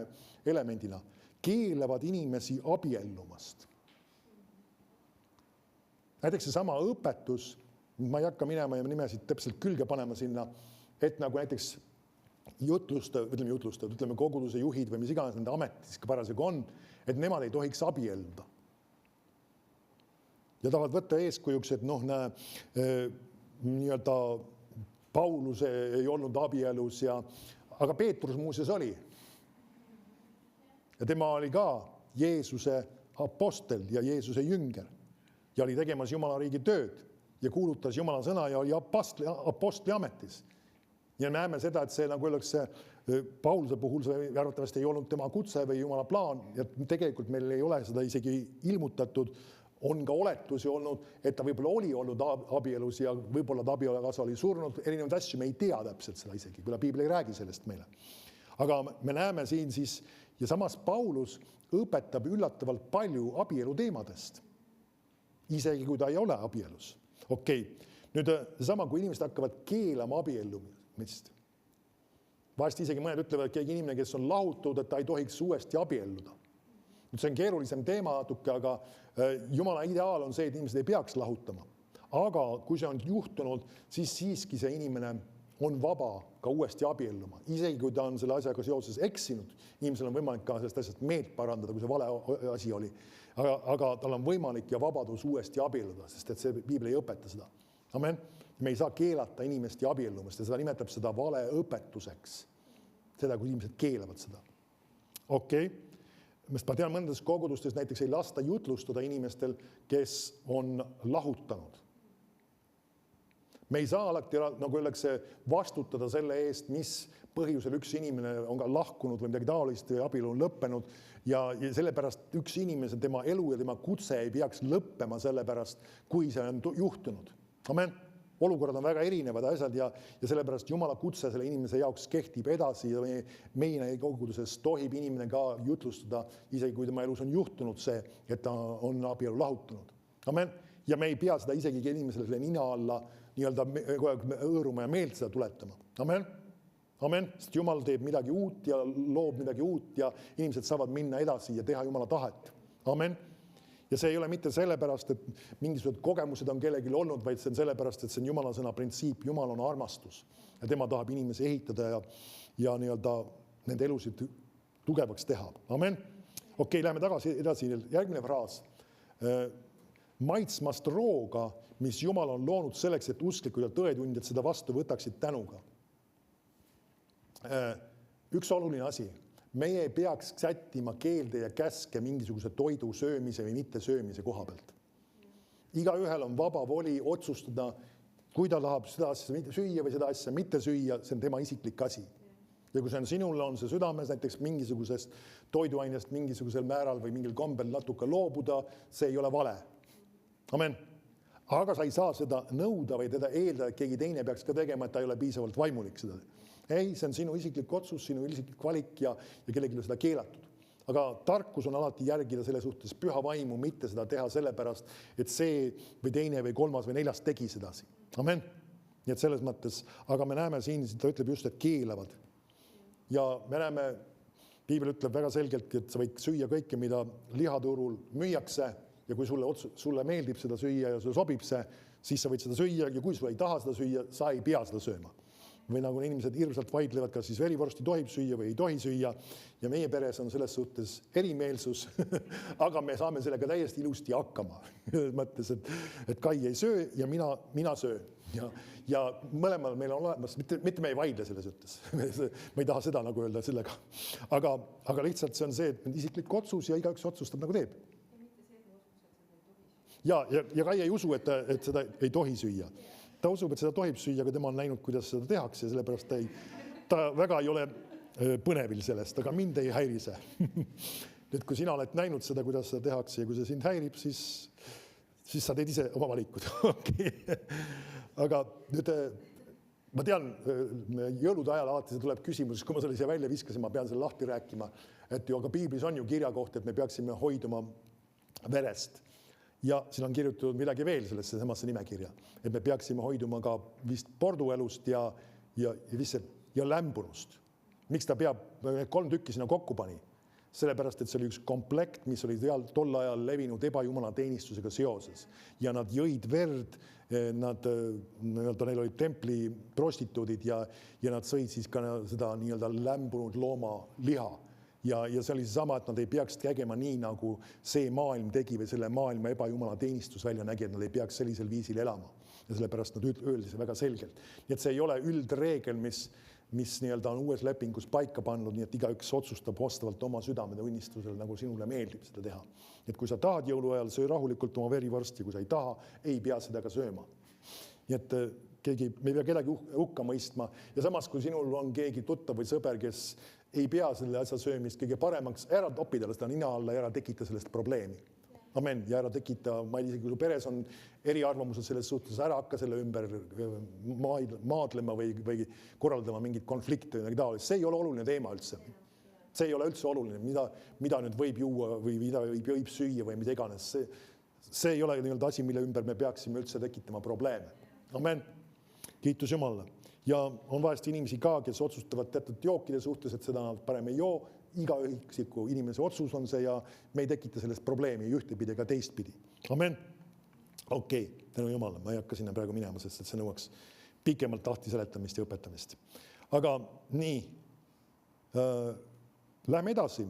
elemendina. Keelavad inimesi abiellumast. Näiteks see sama õpetus, ma ei hakka minema ja nimesid täpselt külge panema sinna, et nagu näiteks ütleme koguduse juhid või mis iganes nende ametis parasjagu on, et nemad ei tohiks abielluda. Ja tahavad võtta eeskujuks, et nii-öelda Paulus ei olnud abielus aga Peetrus muuseas oli. Ja tema oli ka Jeesuse apostel ja Jeesuse jünger ja oli tegemas Jumala riigi tööd ja kuulutas Jumala sõna ja oli apostli ametis. Ja näeme seda, et see nagu öeldakse Pauluse puhul see arvatavasti ei olnud tema kutse või Jumala plaan ja tegelikult meil ei ole seda isegi ilmutatud. On ka oletusi olnud, et ta võib-olla oli olnud abielus ja võib-olla ta abielukaasa oli surnud, erinevaid asju, me ei tea täpselt seda isegi, kuna Piibel ei räägi sellest meile. Aga me näeme siin siis, ja samas Paulus õpetab üllatavalt palju abielu teemadest, isegi kui ta ei ole abielus. Okei, nüüd sama, kui inimesed hakkavad keelama abiellumist. Vahest isegi mõned ütlevad, et keegi inimene, kes on lahutud, et ta ei tohiks uuesti abielluda. Nüüd see on keerulisem teema natuke, aga Jumala ideaal on see, et inimesed ei peaks lahutama. Aga kui see on juhtunud, siis siiski see inimene on vaba ka uuesti abielluma. Isegi kui ta on selle asjaga seoses eksinud, inimesel on võimalik ka sellest asjast meelt parandada, kui see vale asi oli. Aga tal on võimalik ja vabadus uuesti abielluda, sest et see Piibel ei õpeta seda. Amen. Me ei saa keelata inimesti abiellumast ja seda nimetab seda vale õpetuseks. Seda, kui inimesed keelavad seda. Okei. Ma tean mõndas kogudustes näiteks ei lasta jutlustada inimestel, kes on lahutanud. Me ei saa alati, nagu öeldakse, vastutada selle eest, mis põhjusel üks inimene on ka lahkunud või midagi taolist või abielu on lõppenud ja sellepärast üks inimese, tema elu ja tema kutse ei peaks lõppema sellepärast, kui see on juhtunud. Amen. Olukorrad on väga erinevad asjad ja sellepärast Jumala kutse selle inimese jaoks kehtib edasi ja meie koguduses tohib inimene ka jutlustada, isegi kui tema elus on juhtunud see, et ta on abielu lahutunud. Amen. Ja me ei pea seda isegi inimesele nina alla nii-öelda õõruma ja meelt seda tuletama. Amen. Amen. Sest Jumal teeb midagi uut ja loob midagi uut ja inimesed saavad minna edasi ja teha Jumala tahet. Amen. Ja see ei ole mitte sellepärast, et mingisugused kogemused on kellelgi olnud, vaid see on sellepärast, et see on Jumala sõna printsiip. Jumal on armastus ja tema tahab inimesi ehitada ja nii-öelda nende elusid tugevaks teha. Amen. Okei, läheme tagasi edasi. Järgmine fraas. Maitsmast rooga, mis Jumal on loonud selleks, et usklikud ja tõetundjad seda vastu võtaksid tänuga. Üks oluline asi. Meie ei peaks sättima keelde ja käske mingisuguse toidu söömise või mitte söömise koha pealt. Igaühel on vaba voli otsustada, kui ta tahab seda asja süüa või seda asja mitte süüa, see on tema isiklik asi. Ja kui see on sinul, on see südames näiteks mingisugusest toiduainest mingisugusel määral või mingil kombel natuke loobuda, see ei ole vale. Amen. Aga sa ei saa seda nõuda või teda eeldada, et keegi teine peaks ka tegema, et ta ei ole piisavalt vaimulik seda. Ei, see on sinu isiklik otsus, sinu isiklik valik ja kellelgi on seda keelatud. Aga tarkus on alati järgida selle suhtes püha vaimu, mitte seda teha sellepärast, et see või teine või kolmas või neljas tegi sedasi. Amen. Nii et selles mõttes, aga me näeme siin, ta ütleb just, et keelavad. Ja me näeme, Piibel ütleb väga selgelt, et sa võid süüa kõike, mida lihaturul müüakse ja kui sulle meeldib seda süüa ja sulle sobib see, siis sa võid seda süüa ja kui sulle ei taha seda süüa, sa ei pea seda sööma. Või nagu inimesed hirmsalt vaidlevad, kas siis verivorsti tohib süüa või ei tohi süüa. Ja meie peres on selles suhtes erimeelsus, aga me saame sellega täiesti ilusti hakkama. Mõttes, et Kai ei söö ja mina söön. Ja mõlemal meil on olemas, mitte me ei vaidle selles suhtes. Ma ei taha seda nagu öelda sellega. Aga lihtsalt see on see, et isiklik otsus ja igaüks otsustab nagu teeb. Ja Kai ei usu, et seda ei tohi süüa. Ta usub, et seda tohib süüa, aga tema on näinud, kuidas seda tehakse, sellepärast ta väga ei ole põnevil sellest, aga mind ei häiri see. Nüüd, kui sina oled näinud seda, kuidas seda tehakse ja kui see sind häirib, siis sa teed ise oma valikud. Aga nüüd, ma tean, jõulude ajal alati see tuleb küsimus, kui ma selle siia välja viskasin, ma pean selle lahti rääkima, et ju aga Piiblis on ju kirja koht, et me peaksime hoiduma verest. Ja siin on kirjutatud midagi veel sellesse samasse nimekirja, et me peaksime hoiduma ka vist porduelust ja lämbunust. Miks ta peab 3 tükki sinna kokku pani? Sellepärast, et see oli üks komplekt, mis oli tol ajal levinud ebajumala teenistusega seoses. Ja nad jõid verd, neil olid templi prostituudid ja nad sõid siis ka seda nii-öelda lämbunud looma liha. Ja see oli sama, et nad ei peaks tegema nii, nagu see maailm tegi või selle maailma ebajumala teenistus välja nägi, et nad ei peaks sellisel viisil elama. Ja sellepärast nad öeldi see väga selgelt. Nii et see ei ole üldreegel, mis nii-öelda on uues lepingus paika pannud, nii et igaüks otsustab vastavalt oma südamede õnnistusele, nagu sinule meeldib seda teha. Et kui sa tahad jõuluajal, söö rahulikult oma verivorsti, kui sa ei taha, ei pea seda ka sööma. Nii et me ei pea kedagi hukka mõistma ja samas, kui sinul on keegi tuttav või sõber, kes ei pea selle asja söömist kõige paremaks, ära topi talle seda nina alla ja ära tekita sellest probleemi. Amen. Ja ära tekita, ma ei isegi, kui su peres on eriarvamused selles suhtes, ära hakka selle ümber maadlema või korraldama mingit konflikte või taolist. See ei ole oluline teema üldse. See ei ole üldse oluline, mida nüüd võib juua või mida võib süüa või mida iganes. See ei ole nii-öelda asi, mille ümber me peaksime üldse tekitama probleeme. Amen. Kiitus Jumalale. Ja on vahest inimesi ka, kes otsustavad teatud jookide suhtes, et seda nad parem ei joo. Iga üksiku inimese otsus on see ja me ei tekita sellest probleemi ühtepidi ega teistpidi. Amen. Okei, tänu Jumala, ma ei hakka sinna praegu minema, sest see nõuaks pikemalt lahti seletamist ja õpetamist. Aga nii, läheme edasi.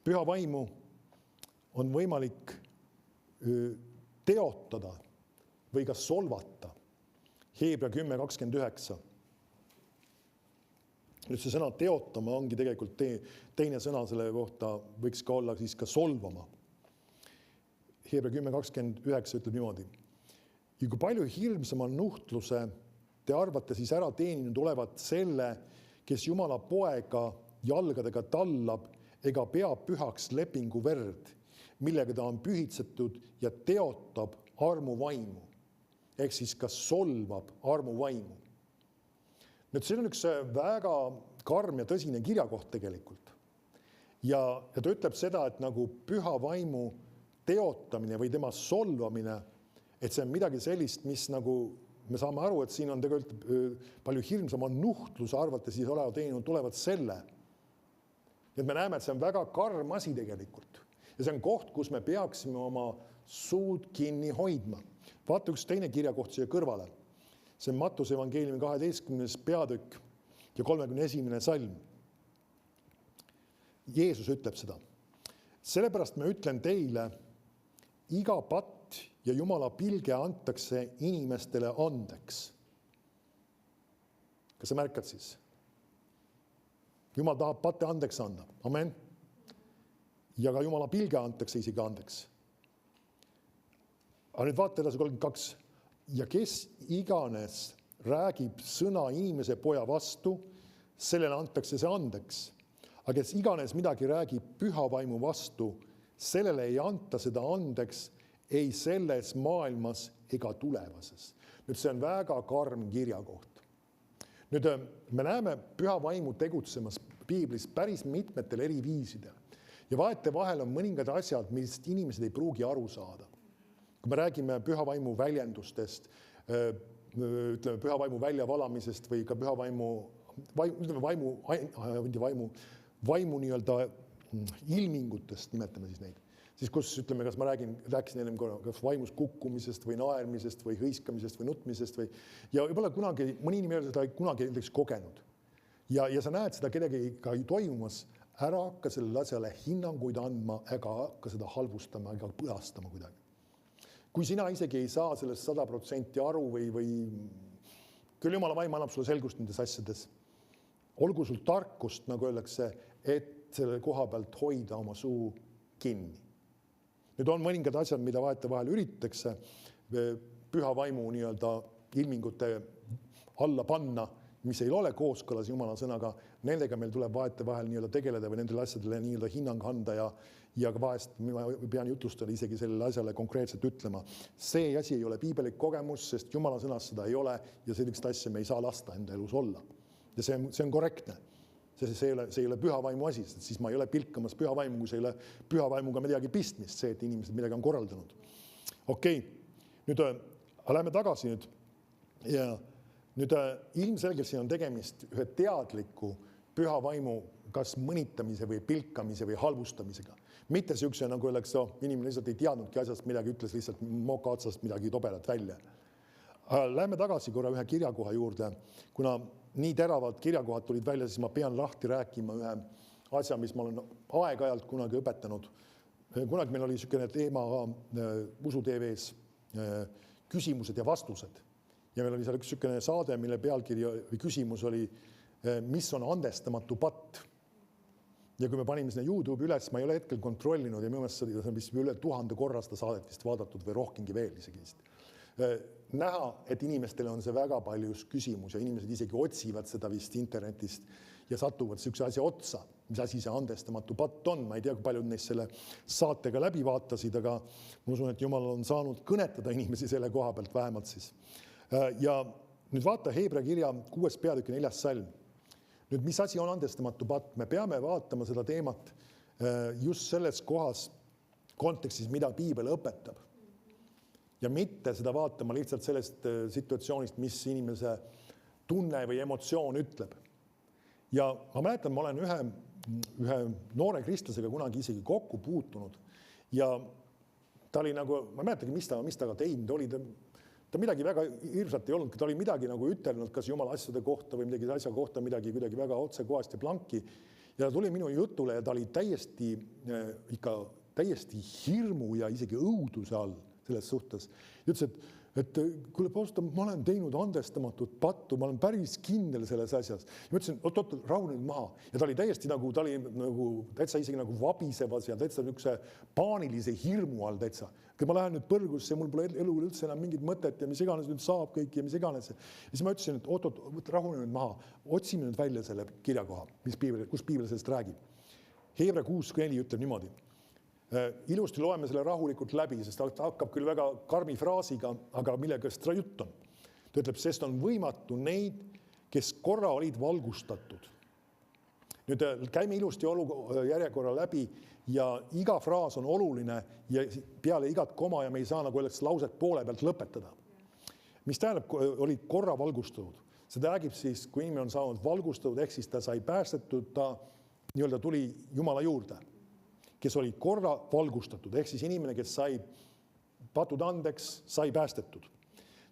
Püha vaimu on võimalik teotada või ka solvata. Hebra 10:29. Nüüd see sõna teotama ongi tegelikult teine sõna selle kohta, võiks ka olla siis ka solvama. Hebra 10:29 ütleb niimoodi. Ja kui palju hirmsama nuhtluse te arvate siis ära teeninud olevat selle, kes Jumala poega jalgadega tallab ega peab pühaks lepingu verd, millega ta on pühitsetud ja teotab armu vaimu. Ehk siis ka solvab armu vaimu. Nüüd see on üks väga karm ja tõsine kirjakoht tegelikult. Ja ta ütleb seda, et nagu püha vaimu teotamine või tema solvamine, et see on midagi sellist, mis nagu me saame aru, et siin on tegelikult palju hirmsama nuhtluse arvate siis oleva teeninud tulevad selle. Et me näeme, et see on väga karm asi tegelikult. Ja see on koht, kus me peaksime oma suud kinni hoidma. Vaata üks teine kirjakoht siia kõrvale. See on Mattuse evangeeliumi 12. peatükk ja 31. salm. Jeesus ütleb seda. Sellepärast ma ütlen teile, iga patt ja Jumala pilge antakse inimestele andeks. Kas sa märkad siis? Jumal tahab patte andeks anda. Amen. Ja ka Jumala pilge antakse isegi andeks. Aga nüüd vaata edasi 32. Ja kes iganes räägib sõna inimese poja vastu, sellele antakse see andeks. Aga kes iganes midagi räägib püha vaimu vastu, sellele ei anta seda andeks ei selles maailmas ega tulevases. Nüüd see on väga karm kirjakoht. Nüüd me näeme püha vaimu tegutsemas piiblis päris mitmetel eri viisidel. Ja vaete vahel on mõningad asjad, millest inimesed ei pruugi aru saada. Kui me räägime püha vaimu väljendustest, ütleme püha vaimu väljavalamisest või ka püha vaimu nii-öelda ilmingutest, nimetame siis neid. Siis kus, ütleme, kas ma rääkisin ennem kas vaimus kukkumisest või naermisest või hõiskamisest või nutmisest ja võib-olla kunagi, mõni inimene seda kunagi näiteks kogenud. Ja sa näed seda kedagi ka toimumas, ära hakka sellele asjale hinnanguid andma ega hakka seda halvustama ega põlastama kuidagi. Kui sina isegi ei saa sellest 100% aru või küll Jumala vaim annab sulle selgust nendes asjades. Olgu sul tarkust, nagu öeldakse, et selle koha pealt hoida oma suu kinni. Nüüd on mõningad asjad, mida vaete vahel üritatakse püha vaimu nii-öelda ilmingute alla panna, mis ei ole kooskõlas Jumala sõnaga, nendega meil tuleb vaete vahel nii-öelda tegeleda või nendele asjadele nii-öelda hinnang anda ja vahest ma pean jutlustada isegi sellele asjale konkreetselt ütlema. See asi ei ole piibelik kogemus, sest Jumala sõnas seda ei ole ja sellist asja me ei saa lasta enda elus olla. Ja see on korrektne. See ei ole püha vaimu asi, sest siis ma ei ole pilkamas püha vaimu, kui see ei ole püha vaimuga midagi pistmist, see, et inimesed midagi on korraldanud. Okei, nüüd lähme tagasi nüüd ja nüüd ilmselgelt siin on tegemist ühe teadliku püha vaimu kas mõnitamise või pilkamise või halvustamisega. Mitte siukse, nagu öeldakse, inimene lihtsalt ei teadnudki asjast midagi, ütles lihtsalt moka otsast midagi tobedat välja. Lähme tagasi korra ühe kirjakoha juurde. Kuna nii teravad kirjakohad tulid välja, siis ma pean lahti rääkima ühe asja, mis ma olen aeg-ajalt kunagi õpetanud. Kunagi meil oli niisugune teema Usu TV-s küsimused ja vastused. Ja meil oli seal üks niisugune saade, mille pealkiri või küsimus oli, mis on andestamatu patt. Ja kui me panime sinna YouTube üles, ma ei ole hetkel kontrollinud ja minu meelest see on vist üle 1000 korra seda saadet vist vaadatud või rohkemgi veel isegi. Näha, et inimestele on see väga palju küsimus ja inimesed isegi otsivad seda vist internetist ja satuvad siukse asja otsa, mis asi see andestamatu patt on. Ma ei tea, kui paljud neist selle saatega läbi vaatasid, aga ma usun, et Jumal on saanud kõnetada inimesi selle koha pealt vähemalt siis. Ja nüüd vaata Heebrea kirja 6. peatüki 4. salm. Nüüd, mis asi on andestamatu patt? Me peame vaatama seda teemat just selles kohas kontekstis, mida piibel õpetab. Ja mitte seda vaatama lihtsalt sellest situatsioonist, mis inimese tunne või emotsioon ütleb. Ja ma mäletan, ma olen ühe noore kristlasega kunagi isegi kokku puutunud ja ta oli nagu, ma mäletagi, mis ta ka teinud oli, ta midagi väga hirmsat ei olnud, ta oli midagi nagu ütelnud, kas Jumala asjade kohta või midagi asja kohta, midagi kuidagi väga otsekohast ja planki. Ja ta tuli minu jutule ja ta oli täiesti hirmu ja isegi õuduse all selles suhtes. Ja ütles, et kuule, Paustam, ma olen teinud andestamatut pattu, ma olen päris kindel selles asjas. Ja ma ütlesin, oot, rahu nüüd maha. Ja ta oli täiesti nagu, täitsa isegi nagu vabisevas ja täitsa niisuguse paanilise hirmu all täitsa. Kui ma lähen nüüd põrgusse ja mul pole elul üldse enam mingit mõtet ja mis iganes nüüd saab kõik ja mis iganes. Ja siis ma ütlesin, et oot, rahu nüüd maha. Otsime nüüd välja selle kirjakoha, kus piibel sellest räägib. Heebrea 6.4 ütleb niimoodi. Ilusti loeme selle rahulikult läbi, sest ta hakkab küll väga karmi fraasiga, aga millega seda jutt on. Ta ütleb, sest on võimatu neid, kes korra olid valgustatud. Nüüd käime ilusti järjekorra läbi ja iga fraas on oluline ja peale igat koma ja me ei saa nagu öeldakse lauset poole pealt lõpetada. Mis tähendab, olid korra valgustatud. See räägib siis, kui inimene on saanud valgustatud, ehk siis ta sai päästetud, ta nii-öelda tuli Jumala juurde, kes oli korra valgustatud, ehk siis inimene, kes sai patud andeks, sai päästetud.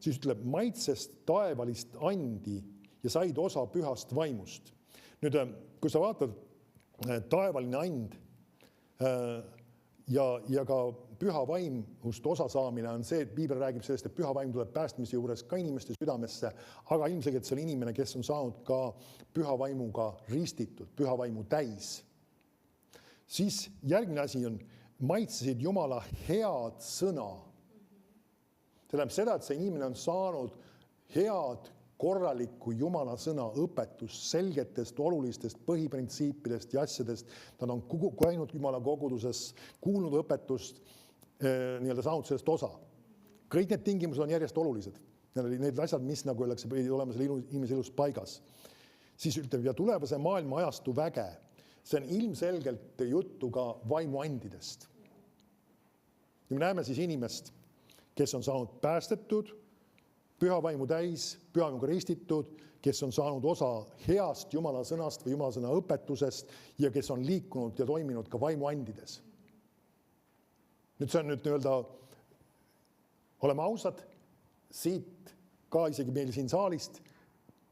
Siis ütleb, maitsest taevalist andi ja said osa pühast vaimust. Nüüd, kui sa vaatad taevaline and ja ka püha vaimust osa saamine on see, et piibel räägib sellest, et püha vaim tuleb päästmise juures ka inimeste südamesse, aga ilmselgelt see on inimene, kes on saanud ka püha vaimuga ristitud, püha vaimu täis. Siis järgmine asi on, maitsesid Jumala head sõna. Tähendab seda, et see inimene on saanud head, korralikku Jumala sõna õpetust selgetest, olulistest põhiprintsiipidest ja asjadest. Nad on käinud Jumala koguduses, kuulnud õpetust, nii-öelda saanud sellest osa. Kõik need tingimused on järjest olulised. Need asjad, mis nagu öeldakse, pidid olema selle inimese elus paigas. Siis ütleb, ja tulevase maailma ajastu väge. See on ilmselgelt juttu ka vaimuandidest. Ja me näeme siis inimest, kes on saanud päästetud, püha vaimu täis, püha vaimuga ristitud, kes on saanud osa heast Jumala sõnast või Jumala sõna õpetusest ja kes on liikunud ja toiminud ka vaimuandides. Nüüd see on nüüd nii-öelda, oleme ausad, siit ka isegi meil siin saalist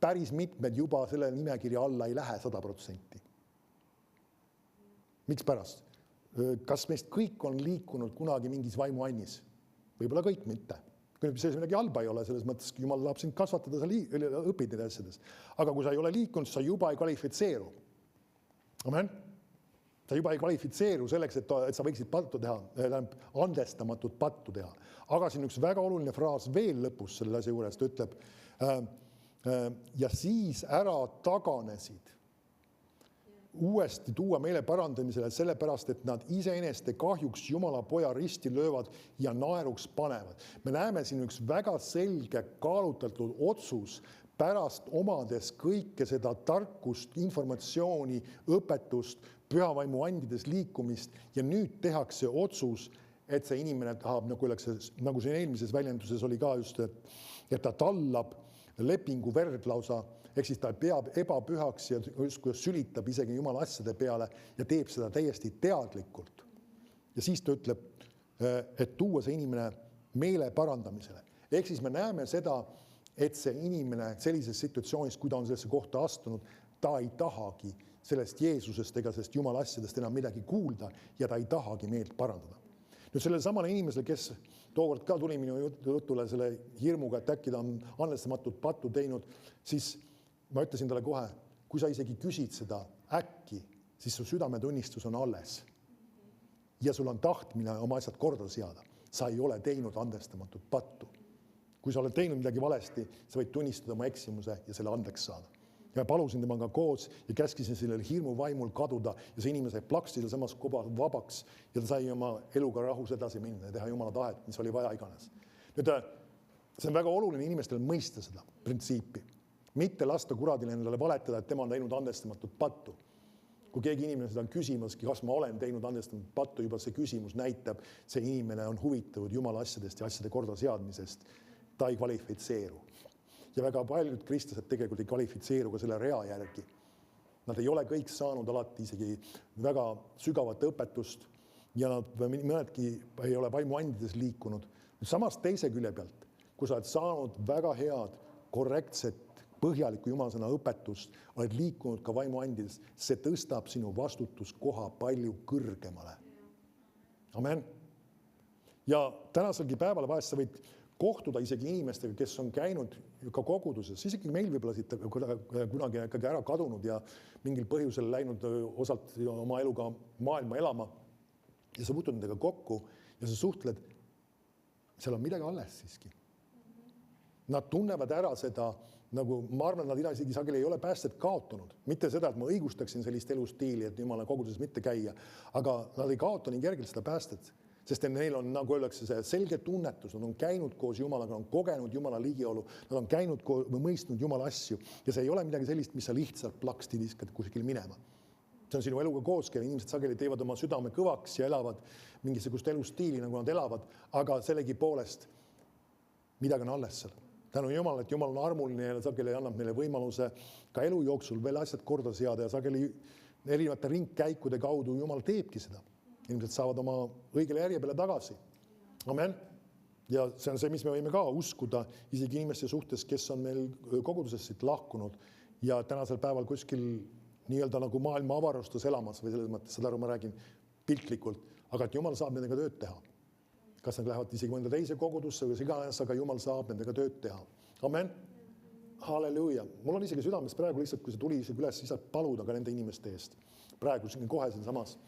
päris mitmed juba selle nimekirja alla ei lähe 100%. Miks pärast? Kas meist kõik on liikunud kunagi mingis vaimuannis? Võib-olla kõik mitte. Kui selles midagi halba ei ole, selles mõttes Jumal tahab sind kasvatada, sa õpid need asjades. Aga kui sa ei ole liikunud, sa juba ei kvalifitseeru. Amen? Sa juba ei kvalifitseeru selleks, et sa võiksid pattu teha, andestamatut pattu teha. Aga siin üks väga oluline fraas veel lõpus selle asja juures, ta ütleb, ja siis ära taganesid. Uuesti tuua meile parandamisele sellepärast, et nad iseeneste kahjuks Jumala poja risti löövad ja naeruks panevad. Me näeme siin üks väga selge kaalutletud otsus pärast omades kõike seda tarkust, informatsiooni, õpetust, pühavaimu andides liikumist ja nüüd tehakse otsus et see inimene tahab, nagu siin eelmises väljenduses oli ka just, et ta tallab lepingu verd lausa, ehk siis ta peab ebapühaks ja justkui sülitab isegi Jumala asjade peale ja teeb seda täiesti teadlikult. Ja siis ta ütleb, et tuua see inimene meele parandamisele. Ehk siis me näeme seda, et see inimene sellises situatsioonis, kui ta on sellesse kohta astunud, ta ei tahagi sellest Jeesusest ega sellest Jumala asjadest enam midagi kuulda ja ta ei tahagi meelt parandada. Nüüd sellele samale inimesele, kes tookord ka tuli minu jutule selle hirmuga, et äkki ta on andestamatut pattu teinud, siis ma ütlesin talle kohe, kui sa isegi küsid seda äkki, siis su südametunnistus on alles. Ja sul on tahtmine oma asjad korda seada. Sa ei ole teinud andestamatut pattu. Kui sa oled teinud midagi valesti, sa võid tunnistada oma eksimuse ja selle andeks saada. Ja palusin temaga koos ja käskisin sellele hirmu vaimul kaduda ja see inimene sai plaksti seal samas koba vabaks ja ta sai oma eluga rahus edasi minna ja teha Jumala tahet, mis oli vaja iganes. Nüüd, see on väga oluline inimestel mõista seda printsiipi. Mitte lasta kuradile endale valetada, et tema on teinud andestamatut pattu. Kui keegi inimene seda on küsimaski, kas ma olen teinud andestamatut pattu, juba see küsimus näitab, see inimene on huvitatud Jumala asjadest ja asjade korda seadmisest. Ta ei kvalifitseeru. Ja väga paljud kristlased tegelikult ei kvalifitseeru ka selle rea järgi. Nad ei ole kõik saanud alati isegi väga sügavat õpetust ja nad mõnedki ei ole vaimuandides liikunud. Samas teise külje pealt, kui sa oled saanud väga head, korrektset, põhjalikku jumalasõna õpetust, oled liikunud ka vaimuandides, see tõstab sinu vastutuskoha palju kõrgemale. Amen. Ja tänaselgi päeval vahest sa võid kohtuda isegi inimestega, kes on käinud ka koguduses, isegi meil võib-olla siit kunagi ikkagi ära kadunud ja mingil põhjusel läinud osalt oma eluga maailma elama ja sa puutud nendega kokku ja sa suhtled, seal on midagi alles siiski. Nad tunnevad ära seda, nagu ma arvan, nad isegi sageli ei ole päästet kaotanud. Mitte seda, et ma õigustaksin sellist elustiili, et Jumala koguduses mitte käia, aga nad ei kaota nii kergelt seda päästet. Sest neil on, nagu öeldakse, see selge tunnetus, nad on käinud koos Jumalaga, nad on kogenud Jumala ligiolu, nad on käinud või mõistnud Jumala asju ja see ei ole midagi sellist, mis sa lihtsalt plaksti viskad kuskil minema. See on sinu eluga koos, kelle inimesed sageli teevad oma südame kõvaks ja elavad mingisugust elustiili, nagu nad elavad, aga sellegi poolest midagi on alles seal. Tänu Jumalale, et Jumal on armuline ja sageli annab meile võimaluse ka elu jooksul veel asjad korda seada ja sageli erinevate ringkäikude kaudu Jumal teebki seda. Inimesed saavad oma õigele järje peale tagasi. Amen. Ja see on see, mis me võime ka uskuda isegi inimeste suhtes, kes on meil kogudusest siit lahkunud ja tänasel päeval kuskil nii-öelda nagu maailma avarustus elamas või selles mõttes, seda ma räägin piltlikult, aga et Jumal saab nendega tööd teha. Kas nad lähevad isegi mõnda teise kogudusse või iganes, aga Jumal saab nendega tööd teha. Amen. Halleluuja. Mul on isegi südames praegu lihtsalt, kui see tuli isegi üles, siis paluda ka nende inimeste eest. Praegu kohe siin samas.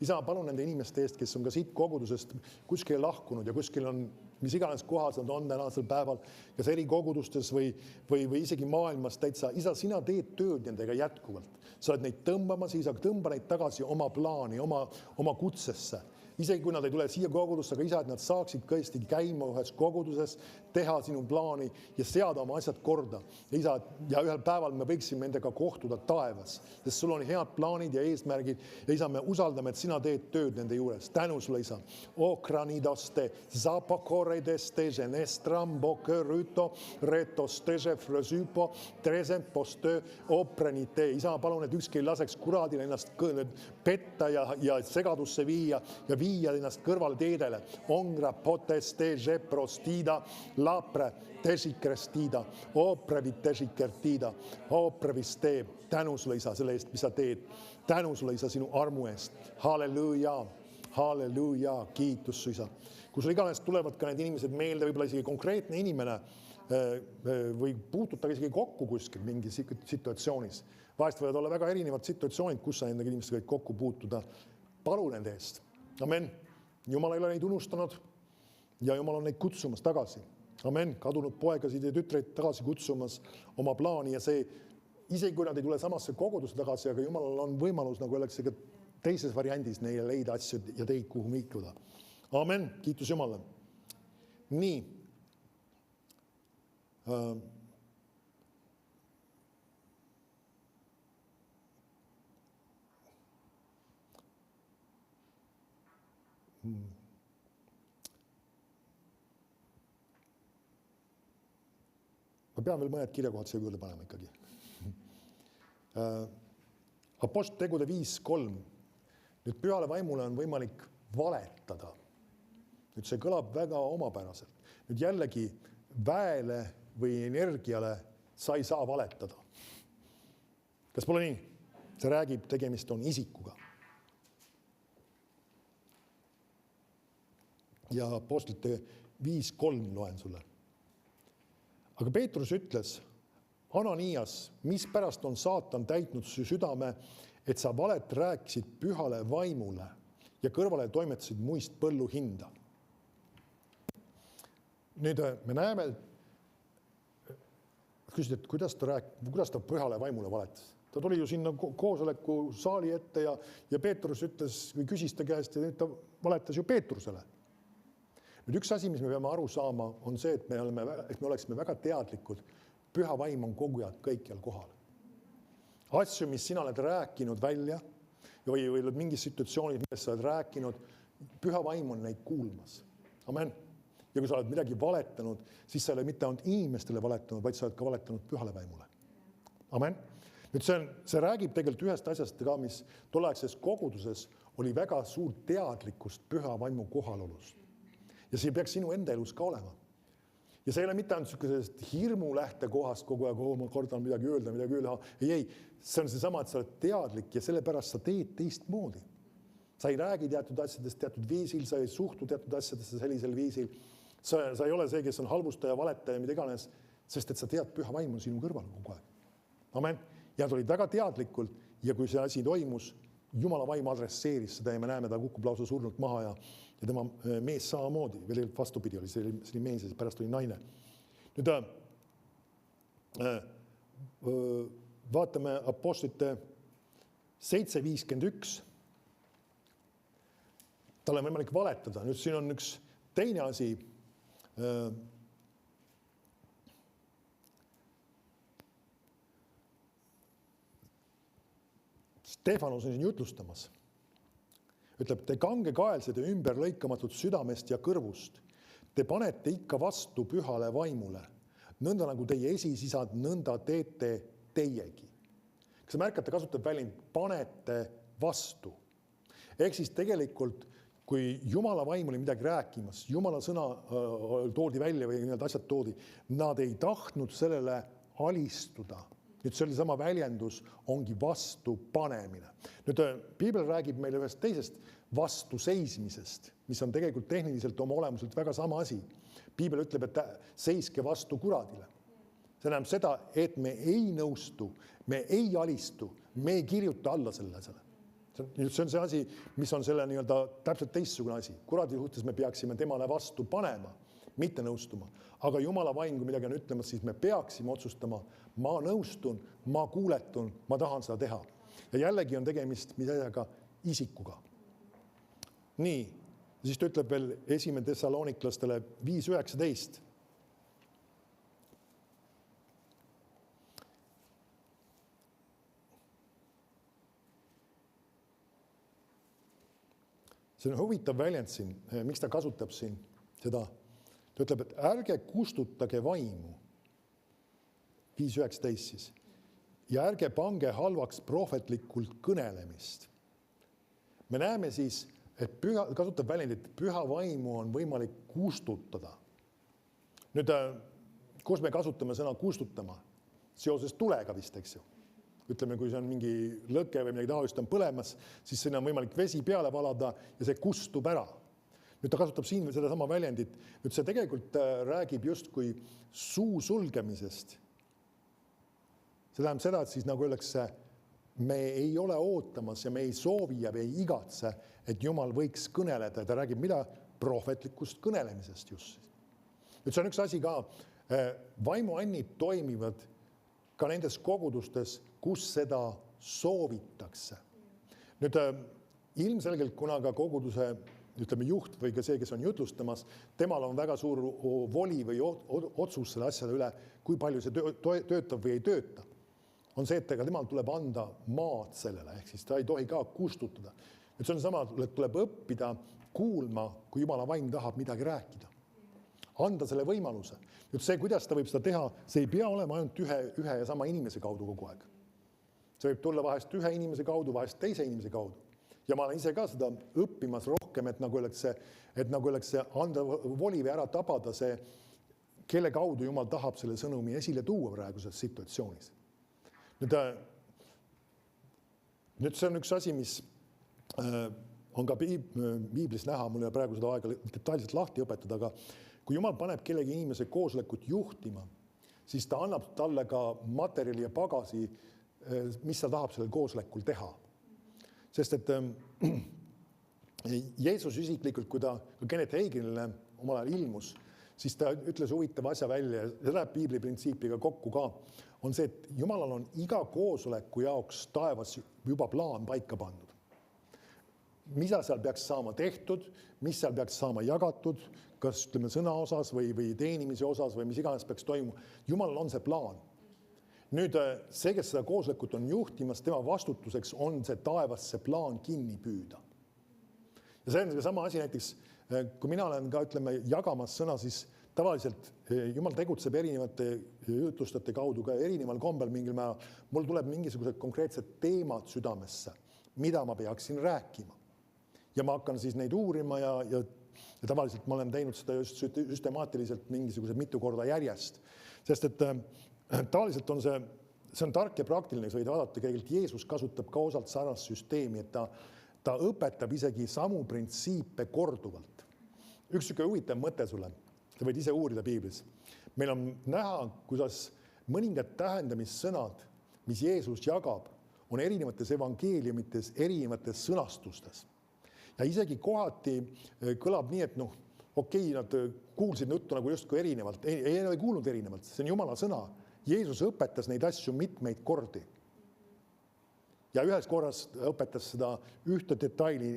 Isa, palun nende inimeste eest, kes on ka siit kogudusest kuskil lahkunud ja kuskil on, mis iganes kohas nad on tänasel päeval, kas eri kogudustes või isegi maailmas täitsa. Isa, sina teed tööd nendega jätkuvalt. Sa oled neid tõmbamas, isa, tõmba neid tagasi oma plaani, oma kutsesse. Isegi kui nad ei tule siia kogudusse, aga isa, et nad saaksid kõesti käima ühes koguduses, teha sinu plaani ja seada oma asjad korda. Isa, ja ühel päeval me võiksime nendega kohtuda taevas, sest sul on head plaanid ja eesmärgid ja isa, me usaldame, et sina teed tööd nende juures. Tänu sulle, isa. Okranidaste, zapakoredeste, genestrambo, körüto, retostese, frösüpo, tresemposte, oprenite. Isa, palun, et ükski ei laseks kuradile ennast petta ja segadusse viia ja viia ennast kõrval teedele. Ongra poteste, jeprostida, lapre, tesikrestida, oprevit tesikertida, opreviste. Tänu sulle, isa, selle eest, mis sa teed. Tänu sulle, isa, sinu armu eest. Halleluja, halleluja, kiitus su, isa. Kui sul iganes tulevad ka need inimesed meelde, võib-olla isegi konkreetne inimene või puututage isegi kokku kuskil mingi situatsioonis. Vahest võivad olla väga erinevad situatsioonid, kus sa nendega inimestega võid kokku puutuda. Palu nende eest. Amen. Jumal ei ole neid unustanud ja Jumal on neid kutsumas tagasi. Amen. Kadunud poegasid ja tütreid tagasi kutsumas oma plaani ja see, isegi kui nad ei tule samasse kogudusse tagasi, aga Jumalal on võimalus, nagu öeldakse, ka teises variandis neile leida asju ja teid, kuhu liikuda. Amen. Kiitus Jumalale. Nii. ma pean veel mõned kirjakohad siia juurde panema ikkagi. Apostlite tegude 5.3. Nüüd pühale vaimule on võimalik valetada. Nüüd see kõlab väga omapäraselt. Nüüd jällegi väele või energiale sa ei saa valetada. Kas pole nii? See räägib, tegemist on isikuga. Ja apostlite 5.3 loen sulle. Aga Peetrus ütles, Ananias, mis pärast on saatan täitnud su südame, et sa valet rääkisid pühale vaimule ja kõrvale toimetasid muist põllu hinda. Nüüd me näeme, küsid, et kuidas ta pühale vaimule valetas. Ta tuli ju sinna koosoleku saali ette ja Peetrus ütles või küsis ta käest ja ta valetas ju Peetrusele. Nüüd üks asi, mis me peame aru saama, on see, et me oleksime väga teadlikud. Püha vaim on kogu aeg kõikjal kohal. Asju, mis sina oled rääkinud välja või oled mingis situatsioonid, milles sa oled rääkinud, püha vaim on neid kuulmas. Amen. Ja kui sa oled midagi valetanud, siis sa ei ole mitte ainult inimestele valetanud, vaid sa oled ka valetanud pühale vaimule. Amen. Nüüd see räägib tegelikult ühest asjast ka, mis tolleaegses koguduses oli väga suur teadlikkust püha vaimu kohalolust. Ja see peaks sinu enda elus ka olema. Ja see ei ole mitte ainult sellisest hirmu lähtekohast kogu aeg, ma kordan midagi öelda. Ei, see on seesama, et sa oled teadlik ja sellepärast sa teed teistmoodi. Sa ei räägi teatud asjadest teatud viisil, sa ei suhtu teatud asjadest sellisel viisil. Sa ei ole see, kes on halvustaja, valetaja, mida iganes, sest et sa tead, püha vaim on sinu kõrval kogu aeg. Amen. Ja ta oli väga teadlikult ja kui see asi toimus, Jumala vaim adresseeris seda ja me näeme, ta kukub lausa surnult maha ja tema mees samamoodi, veel vastupidi oli, see oli mees ja pärast oli naine. Nüüd vaatame apostlite 7.51. Tal on võimalik valetada. Nüüd siin on üks teine asi. Stefanus on siin jutlustamas. Ütleb, te kangekaelsed ja ümberlõikamatud südamest ja kõrvust. Te panete ikka vastu pühale vaimule. Nõnda nagu teie esisisad, nõnda teete teiegi. Kas märkate, kasutab väljend, panete vastu. Ehk siis tegelikult, kui Jumala vaim oli midagi rääkimas, Jumala sõna toodi välja või need asjad toodi, nad ei tahtnud sellele alistuda. Nüüd see oli sama väljendus, ongi vastu panemine. Nüüd Piibel räägib meile ühest teisest vastu seismisest, mis on tegelikult tehniliselt oma olemuselt väga sama asi. Piibel ütleb, et seiske vastu kuradile. See näeb seda, et me ei nõustu, me ei alistu, me ei kirjuta alla selle asjale. See on see asi, mis on selle nii-öelda täpselt teistsugune asi. Kuradi suhtes me peaksime temale vastu panema, mitte nõustuma. Aga Jumala vaim, kui midagi on ütlemas, siis me peaksime otsustama, ma nõustun, ma kuuletun, ma tahan seda teha. Ja jällegi on tegemist midagi isikuga. Nii, siis ta ütleb veel 1. Thessaloniklastele 5.19. See on huvitav väljend siin, miks ta kasutab siin seda. Ta ütleb, et ärge kustutage vaimu, 5.19 siis, ja ärge pange halvaks prohvetlikult kõnelemist. Me näeme siis, et kasutab väljendit, püha vaimu on võimalik kustutada. Nüüd, kus me kasutame sõna kustutama? Seoses tulega vist, eks ju. Ütleme, kui see on mingi lõke või midagi taolist on põlemas, siis sinna on võimalik vesi peale valada ja see kustub ära. Nüüd ta kasutab siin seda sama väljendit. Nüüd see tegelikult räägib justkui suu sulgemisest. See tähendab seda, et siis nagu öeldakse, me ei ole ootamas ja me ei soovi ja me ei igatse, et Jumal võiks kõneleda. Ta räägib mida? Prohvetlikust kõnelemisest just. Nüüd see on üks asi ka. Vaimuannid toimivad ka nendes kogudustes, kus seda soovitakse. Nüüd ilmselgelt, kuna ka koguduse ütleme juht või ka see, kes on jutlustamas, temal on väga suur voli või otsus selle asjale üle, kui palju see töötab või ei tööta. On see, et temal tuleb anda maad sellele, ehk siis ta ei tohi ka kustutada. Nüüd see on sama, tuleb õppida kuulma, kui Jumala vaim tahab midagi rääkida. anda selle võimaluse. Nüüd see, kuidas ta võib seda teha, see ei pea olema ainult ühe ja sama inimese kaudu kogu aeg. See võib tulla vahest ühe inimese kaudu, vahest teise inimese kaudu. Ja ma olen ise ka seda õppimas rohkem, et nagu öeldakse anda voli või ära tabada see, kelle kaudu Jumal tahab selle sõnumi esile tuua praeguses situatsioonis. Nüüd see on üks asi, mis on ka Piiblis näha, mul ei ole praegu seda aega detailselt lahti õpetada, aga kui Jumal paneb kellegi inimese koosolekut juhtima, siis ta annab talle ka materjali ja pagasi, mis ta tahab sellel koosolekul teha. Sest et Jeesus isiklikult, kui ta Kenneth Haginile omal ajal ilmus, siis ta ütles huvitava asja välja, ja see läheb Piibli printsiipiga kokku ka, on see, et Jumalal on iga koosoleku jaoks taevas juba plaan paika pandud. Mida seal peaks saama tehtud, mis seal peaks saama jagatud, kas ütleme sõna osas või teenimise osas või mis iganes peaks toimuma. Jumalal on see plaan. Nüüd see, kes seda koosolekut on juhtimas, tema vastutuseks on see taevas see plaan kinni püüda. Ja see on sama asi näiteks, kui mina olen ka jagamas sõna, siis tavaliselt Jumal tegutseb erinevate jutlustajate kaudu ka erineval kombel mingil määral. Mul tuleb mingisugused konkreetsed teemad südamesse, mida ma peaksin rääkima. Ja ma hakkan siis neid uurima ja tavaliselt ma olen teinud seda just süstemaatiliselt mingisugused mitu korda järjest. Sest et tavaliselt on see on tark ja praktiline, sa võid vaadata, tegelikult Jeesus kasutab ka osalt sarnast süsteemi, et ta õpetab isegi samu printsiipe korduvalt. Üks siuke huvitav mõte sulle, sa võid ise uurida Piiblis. Meil on näha, kuidas mõningad tähendamissõnad, mis Jeesus jagab, on erinevates evangeeliumites, erinevates sõnastustes. Ja isegi kohati kõlab nii, et okei, nad kuulsid juttu nagu justkui erinevalt. Ei ole kuulnud erinevalt, see on Jumala sõna. Jeesus õpetas neid asju mitmeid kordi. Ja ühes korras õpetas seda ühte detaili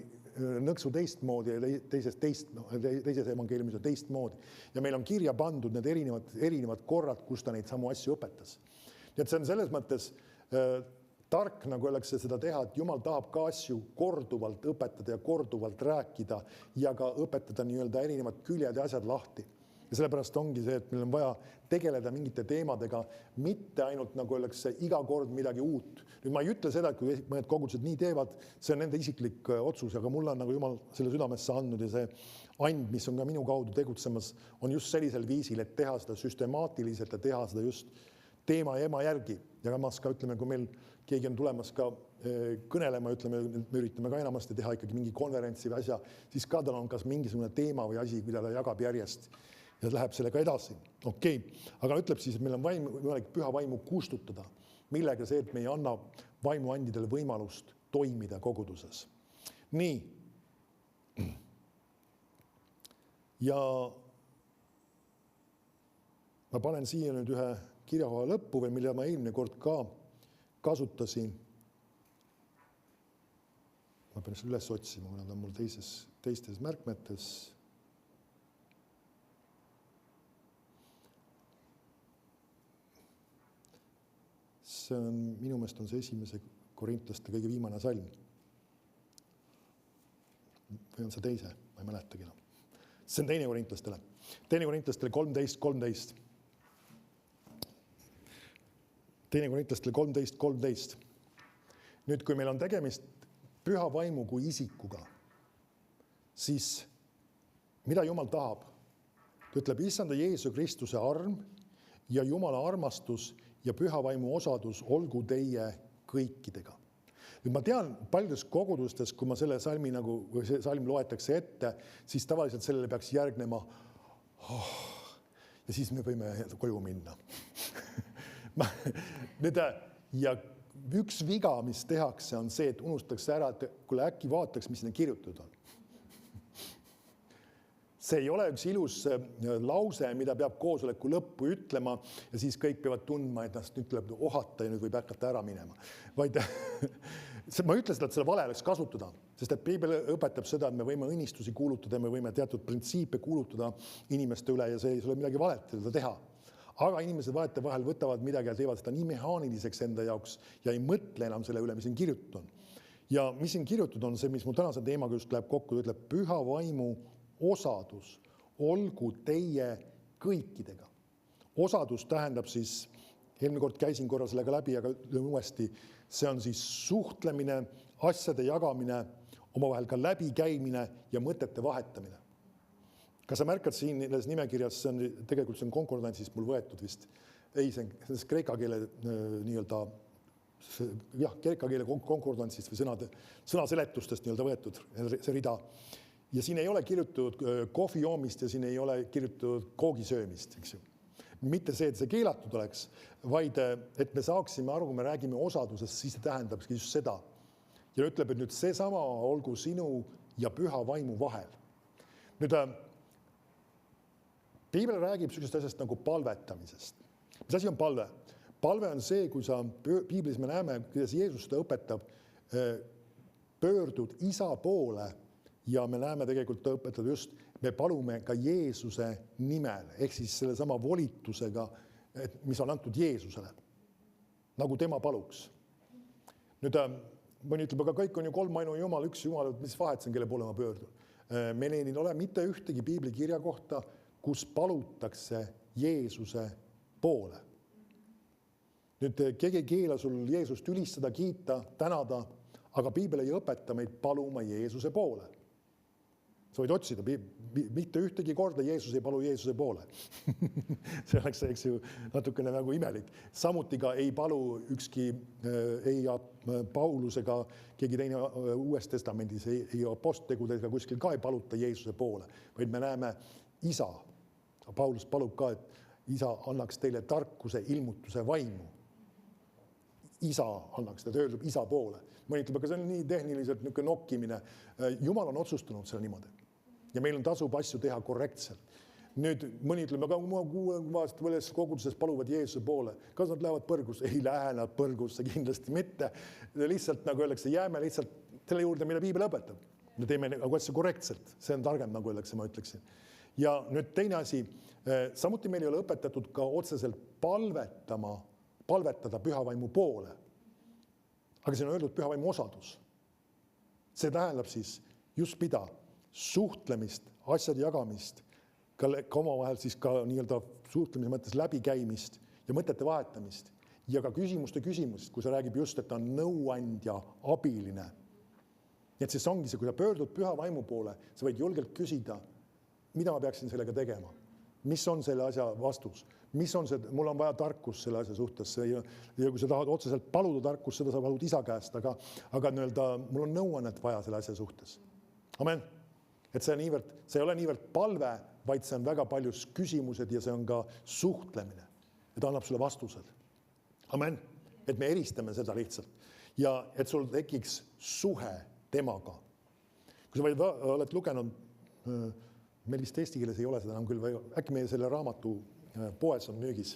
nõksu teistmoodi ja teises evangeeliumis on teistmoodi. Ja meil on kirja pandud need erinevad korrad, kus ta neid samu asju õpetas. Nii et see on selles mõttes tark, nagu öeldakse seda teha, et Jumal tahab ka asju korduvalt õpetada ja korduvalt rääkida ja ka õpetada nii-öelda erinevad küljed ja asjad lahti. Ja sellepärast ongi see, et meil on vaja tegeleda mingite teemadega, mitte ainult nagu öeldakse iga kord midagi uut. Nüüd ma ei ütle seda, et kui mõned kogudused nii teevad, see on nende isiklik otsus, aga mulle on nagu Jumal selle südamesse andnud ja see and, mis on ka minu kaudu tegutsemas, on just sellisel viisil, et teha seda süstemaatiliselt ja teha seda just teema ja ema järgi. Ja kamas ka ütleme, kui meil keegi on tulemas ka kõnelema, ütleme, me üritame ka enamasti teha ikkagi mingi konverentsi või asja, siis ka tal on kas mingisugune teema või asi, mida ta jagab järjest ja läheb sellega edasi. Okei, aga ütleb siis, et meil on võimalik püha vaimu kustutada, millega see, et me ei anna vaimuandidele võimalust toimida koguduses. Nii. Ja ma panen siia nüüd ühe kirjakoha lõppu või mille ma eelmine kord ka kasutasin. Ma pean selle üles otsima, kuna ta on mul teistes märkmetes. See on, minu meelest on see esimese korintlaste kõige viimane salm. Või on see teise? Ma ei mäletagi. See on teine korintlastele. Teine korintlastele 13. Teine korintlastele 13. Nüüd, kui meil on tegemist püha vaimu kui isikuga, siis mida Jumal tahab? Ta ütleb, Issanda Jeesu Kristuse arm ja Jumala armastus ja püha vaimu osadus olgu teie kõikidega. Nüüd ma tean, paljudes kogudustes, kui ma selle salmi või see salm loetakse ette, siis tavaliselt sellele peaks järgnema ja siis me võime koju minna. Ja üks viga, mis tehakse, on see, et unustatakse ära, et kui äkki vaataks, mis sinna kirjutatud on. See ei ole üks ilus lause, mida peab koosoleku lõppu ütlema ja siis kõik peavad tundma, et nüüd tuleb ohata ja nüüd võib hakata ära minema. Vaid ma ütlen seda, et selle vale oleks kasutada, sest et Piibel õpetab seda, et me võime õnnistusi kuulutada, me võime teatud printsiipe kuulutada inimeste üle ja see ei ole midagi valet seda teha. Aga inimesed vahetevahel võtavad midagi ja teevad seda nii mehaaniliseks enda jaoks ja ei mõtle enam selle üle, mis siin kirjutatud on. Ja mis siin kirjutatud on see, mis mu tänase teemaga just läheb kokku, ütleb püha vaimu osadus olgu teie kõikidega. Osadus tähendab siis, eelmine kord käisin korra sellega läbi, aga ütlen uuesti, see on siis suhtlemine, asjade jagamine, omavahel ka läbikäimine ja mõtete vahetamine. Kas sa märkad siin selles nimekirjas, tegelikult see on konkordantsist mul võetud vist, ei, see on kreeka keele nii-öelda, kreeka keele konkordantsist või sõnaseletustest nii-öelda võetud see rida. Ja siin ei ole kirjutatud kohvi joomist ja siin ei ole kirjutatud koogisöömist, eks ju. Mitte see, et see keelatud oleks, vaid et me saaksime aru, kui me räägime osadusest, siis see tähendab just seda. Ja ütleb, et nüüd seesama olgu sinu ja püha vaimu vahel. Nüüd, Piibel räägib sellisest asjast nagu palvetamisest. Mis asi on palve? Palve on see, kui sa Piiblis me näeme, kuidas Jeesus seda õpetab, pöördud isa poole ja me näeme tegelikult ta õpetada just, me palume ka Jeesuse nimel, ehk siis selle sama volitusega, mis on antud Jeesusele, nagu tema paluks. Nüüd, mõni ütleb, aga kõik on ju kolmainu Jumal, üks Jumal, mis vahet see on, kelle poole ma pöördun. Meil ei ole mitte ühtegi Piibli kirja kohta, kus palutakse Jeesuse poole. Nüüd, keegi ei keela sul Jeesust ülistada, kiita, tänada, aga Piibel ei õpeta meid paluma Jeesuse poole. Sa võid otsida, mitte ühtegi korda Jeesus ei palu Jeesuse poole. See oleks, eks ju, natukene nagu imelik. Samuti ka ei palu ükski, ei Paulus ega keegi teine Uues Testamendis, ei aposttegudega kuskil ka ei paluta Jeesuse poole, vaid me näeme isa. Paulus palub ka, et isa annaks teile tarkuse, ilmutuse vaimu. Isa annaks, ta öeldub isa poole. Mõni ütleb, aga see on nii tehniliselt niisugune nokkimine. Jumal on otsustanud selle niimoodi. Ja meil on tasub asju teha korrektselt. Nüüd mõni ütleb, aga kuuest koguduses paluvad Jeesuse poole. Kas nad lähevad põrgusse? Ei lähe nad põrgusse, kindlasti mitte. Lihtsalt, nagu öeldakse, jääme lihtsalt selle juurde, mille Piibel õpetab. Me teeme asju korrektselt. See on targem, nagu öeldakse, ma ütleksin. Ja nüüd teine asi, samuti meil ei ole õpetatud ka otseselt palvetada pühavaimu poole. Aga siin on öeldud pühavaimu osadus. See tähendab siis just mida suhtlemist, asjade jagamist, ka omavahel siis ka nii-öelda suhtlemise mõttes läbikäimist ja mõtete vahetamist ja ka küsimuste küsimust, kui sa räägib just, et ta on nõuandja, abiline. Nii et siis ongi see, kui sa pöördud püha vaimu poole, sa võid julgelt küsida, mida ma peaksin sellega tegema? Mis on selle asja vastus? Mis on see, mul on vaja tarkust selle asja suhtes ja kui sa tahad otseselt paluda tarkust, seda sa palud isa käest, aga nii-öelda mul on nõuannet vaja selle asja suhtes. Amen. Et see ei ole niivõrd palve, vaid see on väga paljus küsimused ja see on ka suhtlemine. Ja ta annab sulle vastused. Amen. Et me eristame seda lihtsalt. Ja et sul tekiks suhe temaga. Kui sa oled lugenud, meil vist eesti keeles ei ole seda enam küll, või äkki meie selle raamatu poes on müügis,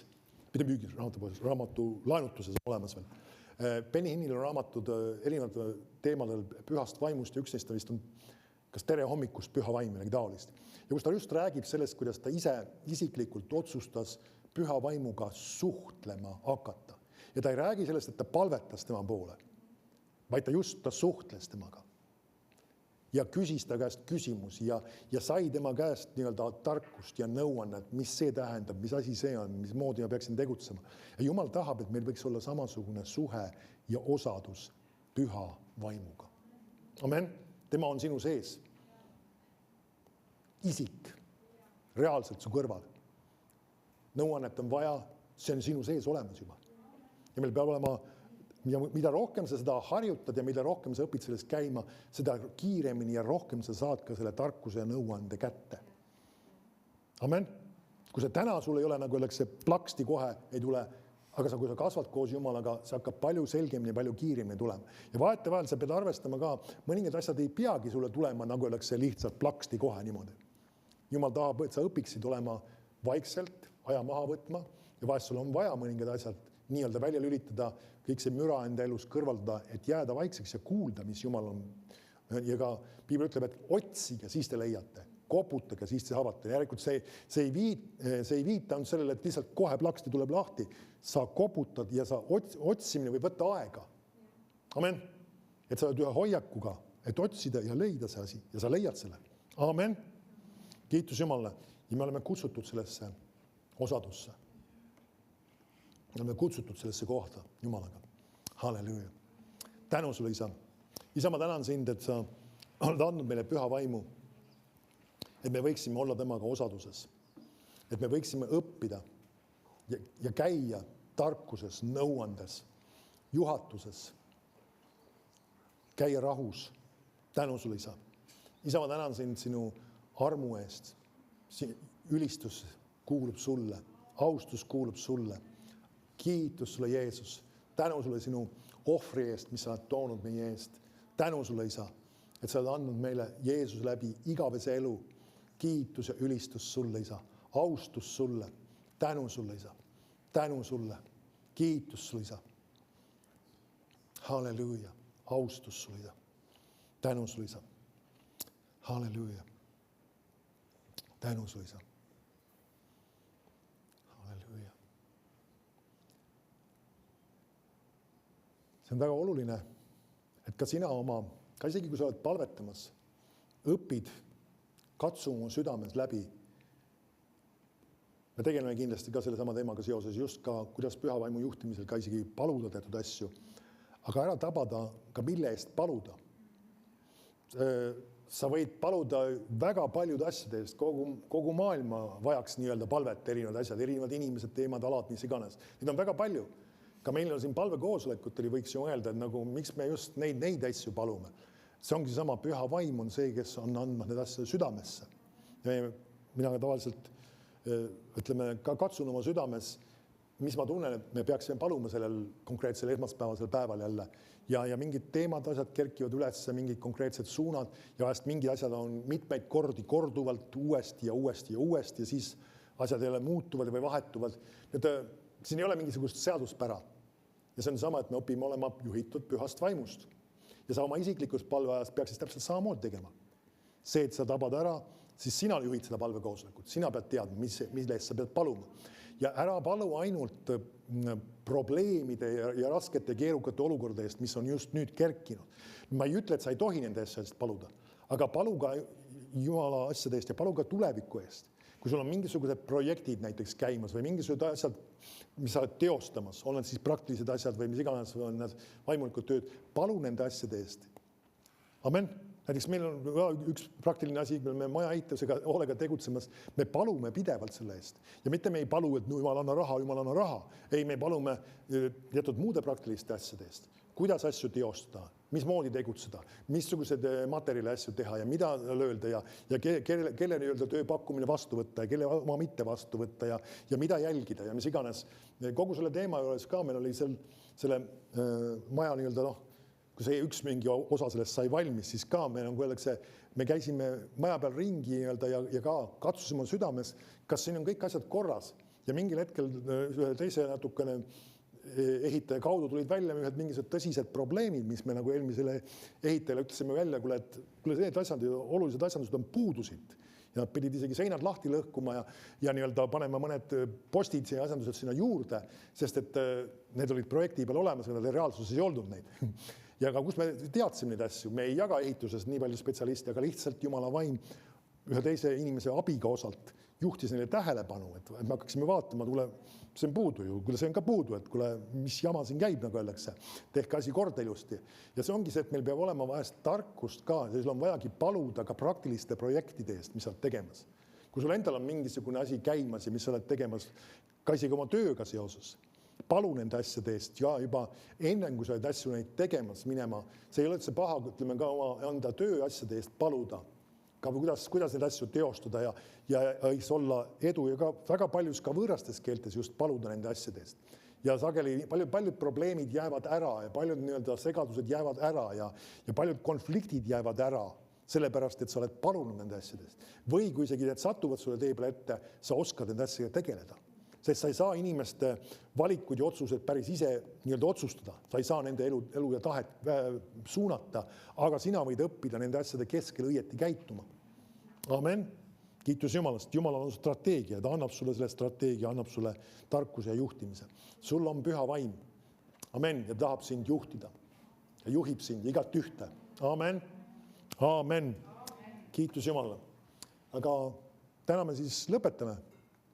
mitte müügis, raamatu laenutuses olemas veel. Penny Hinnil on raamatud erinevad teemadel pühast vaimust ja üks neist vist on kas tere hommikust püha vaim midagi taolist. Ja kus ta just räägib sellest, kuidas ta ise isiklikult otsustas püha vaimuga suhtlema hakata. Ja ta ei räägi sellest, et ta palvetas tema poole, vaid ta suhtles temaga. Ja küsis ta käest küsimusi ja sai tema käest nii-öelda tarkust ja nõuannet, mis see tähendab, mis asi see on, mis moodi ma peaksin tegutsema. Ja Jumal tahab, et meil võiks olla samasugune suhe ja osadus püha vaimuga. Amen. Tema on sinu sees. Isik. Reaalselt su kõrval. Nõuannet on vaja, see on sinu sees olemas juba. Ja meil peab olema, mida rohkem sa seda harjutad ja mida rohkem sa õpid sellest käima, seda kiiremini ja rohkem sa saad ka selle tarkuse ja nõuande kätte. Amen. Kui see täna sul ei ole, nagu öeldakse, plaksti kohe ei tule, aga kui sa kasvad koos Jumalaga, see hakkab palju selgemini, palju kiiremini tulema. Ja vahetevahel sa pead arvestama ka, mõningad asjad ei peagi sulle tulema, nagu öeldakse, lihtsalt plaksti kohe niimoodi. Jumal tahab, et sa õpiksid olema vaikselt, aja maha võtma ja vahest sul on vaja mõningad asjad nii-öelda välja lülitada, kõik see müra enda elus kõrvaldada, et jääda vaikseks ja kuulda, mis Jumal on. Ja ka Piibel ütleb, et otsige, siis te leiate. Koputage, siis te avate. Järelikult see ei viita on sellele, et lihtsalt kohe plaksti tuleb lahti. Sa koputad ja sa otsimine või võtta aega. Amen. Et sa oled ühe hoiakuga, et otsida ja leida see asi ja sa leiad selle. Amen. kiitus Jumalale ja me oleme kutsutud sellesse osadusse. Me oleme kutsutud sellesse kohta Jumalaga. Halleluuja. Tänu sulle, Isa. Isa, ma tänan sind, et sa oled andnud meile püha vaimu, et me võiksime olla temaga osaduses, et me võiksime õppida ja käia tarkuses, nõuandes, juhatuses, käia rahus. Tänu sulle, Isa. Isa, ma tänan sind sinu armu eest. Ülistus kuulub sulle, austus kuulub sulle. Kiitus sulle, Jeesus. Tänu sulle sinu ohvri eest, mis sa oled toonud meie eest. Tänu sulle, Isa, et sa oled andnud meile Jeesus läbi igavese elu. Kiitus ja ülistus sulle, Isa. Austus sulle. Tänu sulle, Isa. Tänu sulle. Kiitus sulle, Isa. Halleluuja. Austus sulle, Isa. Tänu sulle, Isa. Halleluuja. Tänu sulle, Isa. Halleluuja. See on väga oluline, et ka sina ka isegi kui sa oled palvetamas, õpid katsuma südames läbi. Me tegeleme kindlasti ka selle sama teemaga seoses just ka, kuidas püha vaimu juhtimisel ka isegi paluda teatud asju, aga ära tabada ka mille eest paluda. Sa võid paluda väga paljude asjade eest, kogu maailma vajaks nii-öelda palvet, erinevad asjad, erinevad inimesed, teemad, alad, mis iganes. Neid on väga palju. Ka meil on siin palvekoosolekutel võiks ju öelda, et nagu, miks me just neid asju palume. See ongi sama püha vaim on see, kes on andnud need asjad südamesse. Mina tavaliselt ütleme, ka katsun oma südames, mis ma tunnen, et me peaksime paluma sellel konkreetsel esmaspäevasel päeval jälle. Ja mingid teemad, asjad kerkivad üles, mingid konkreetsed suunad ja vahest mingid asjad on mitmeid kordi korduvalt uuesti ja siis asjad jälle muutuvad või vahetuvad. Siin ei ole mingisugust seaduspära. Ja see on sama, et me õpime olema juhitud pühast vaimust. Ja sa oma isiklikus palveajas peaksid täpselt samamoodi tegema. See, et sa tabad ära, siis sina juhid seda palvekoosolekut. Sina pead teadma, mille eest sa pead paluma. Ja ära palu ainult probleemide ja raskete keerukate olukordade eest, mis on just nüüd kerkinud. Ma ei ütle, et sa ei tohi nende eest paluda, aga palu ka Jumala asjade eest ja palu ka tuleviku eest. Kui sul on mingisugused projektid näiteks käimas või mingisugused asjad, mis sa oled teostamas, on need siis praktilised asjad või mis iganes on need vaimulikud tööd, palu nende asjade eest. Amen. Näiteks meil on üks praktiline asi, me maja ehitusega hoolega tegutsemas, me palume pidevalt selle eest. Ja mitte me ei palu, et Jumal anna raha. Ei, me palume teatud muude praktiliste asjade eest. Kuidas asju teostada, mismoodi tegutseda, missugused materjali asju teha ja mida öelda ja kelle nii-öelda tööpakkumine vastu võtta ja kelle oma mitte vastu võtta ja mida jälgida ja mis iganes. Kogu selle teema juures ka meil oli selle maja nii-öelda kui see üks mingi osa sellest sai valmis, siis ka me käisime maja peal ringi ja ka katsusime südames, kas siin on kõik asjad korras. Ja mingil hetkel teise natukene ehitaja kaudu tulid välja mingisugused tõsised probleemid, mis me nagu eelmisele ehitajale ütlesime välja, et need asjad, olulised asjandused on puudusid. Ja nad pidid isegi seinad lahti lõhkuma ja nii-öelda panema mõned postid ja asjandused sinna juurde, sest et need olid projekti peal olemas, aga reaalsuses ei olnud neid. Ja kus me teadsime neid asju, me ei jaga ehituses nii palju spetsialiste, aga lihtsalt Jumala vaim ühe teise inimese abiga osalt juhtis neile tähelepanu, et me hakkaksime vaatama, see on puudu ju, see on ka puudu, et mis jama siin käib, nagu öeldakse, tehke asi korda ilusti. Ja see ongi see, et meil peab olema vahest tarkust ka, ja sul on vajagi paluda ka praktiliste projektide eest, mis sa oled tegemas. Kui sul endal on mingisugune asi käimas ja mis sa oled tegemas, ka isegi oma tööga seoses, palu nende asjade eest ja juba enne, kui sa oled asju neid tegemas minema, see ei ole üldse paha, ütleme ka oma enda töö asjade eest paluda. Ka kuidas neid asju teostada ja võiks olla edu ja ka väga paljus ka võõrastes keeltes just paluda nende asjade eest. Ja sageli paljud probleemid jäävad ära ja paljud nii-öelda segadused jäävad ära ja paljud konfliktid jäävad ära, sellepärast, et sa oled palunud nende asjade eest. Või kui isegi need satuvad sulle tee peale ette, sa oskad nende asjadega tegeleda. Sest sa ei saa inimeste valikud ja otsused päris ise nii-öelda otsustada. Sa ei saa nende elu ja tahet suunata, aga sina võid õppida nende asjade keskel õieti käituma. Amen. Kiitus Jumalast. Jumalal on strateegia. Ta annab sulle selle strateegia, annab sulle tarkuse ja juhtimise. Sul on püha vaim. Amen. Ja tahab sind juhtida. Ja juhib sind igat ühte. Amen. Amen. Kiitus Jumalale. Aga täna me siis lõpetame.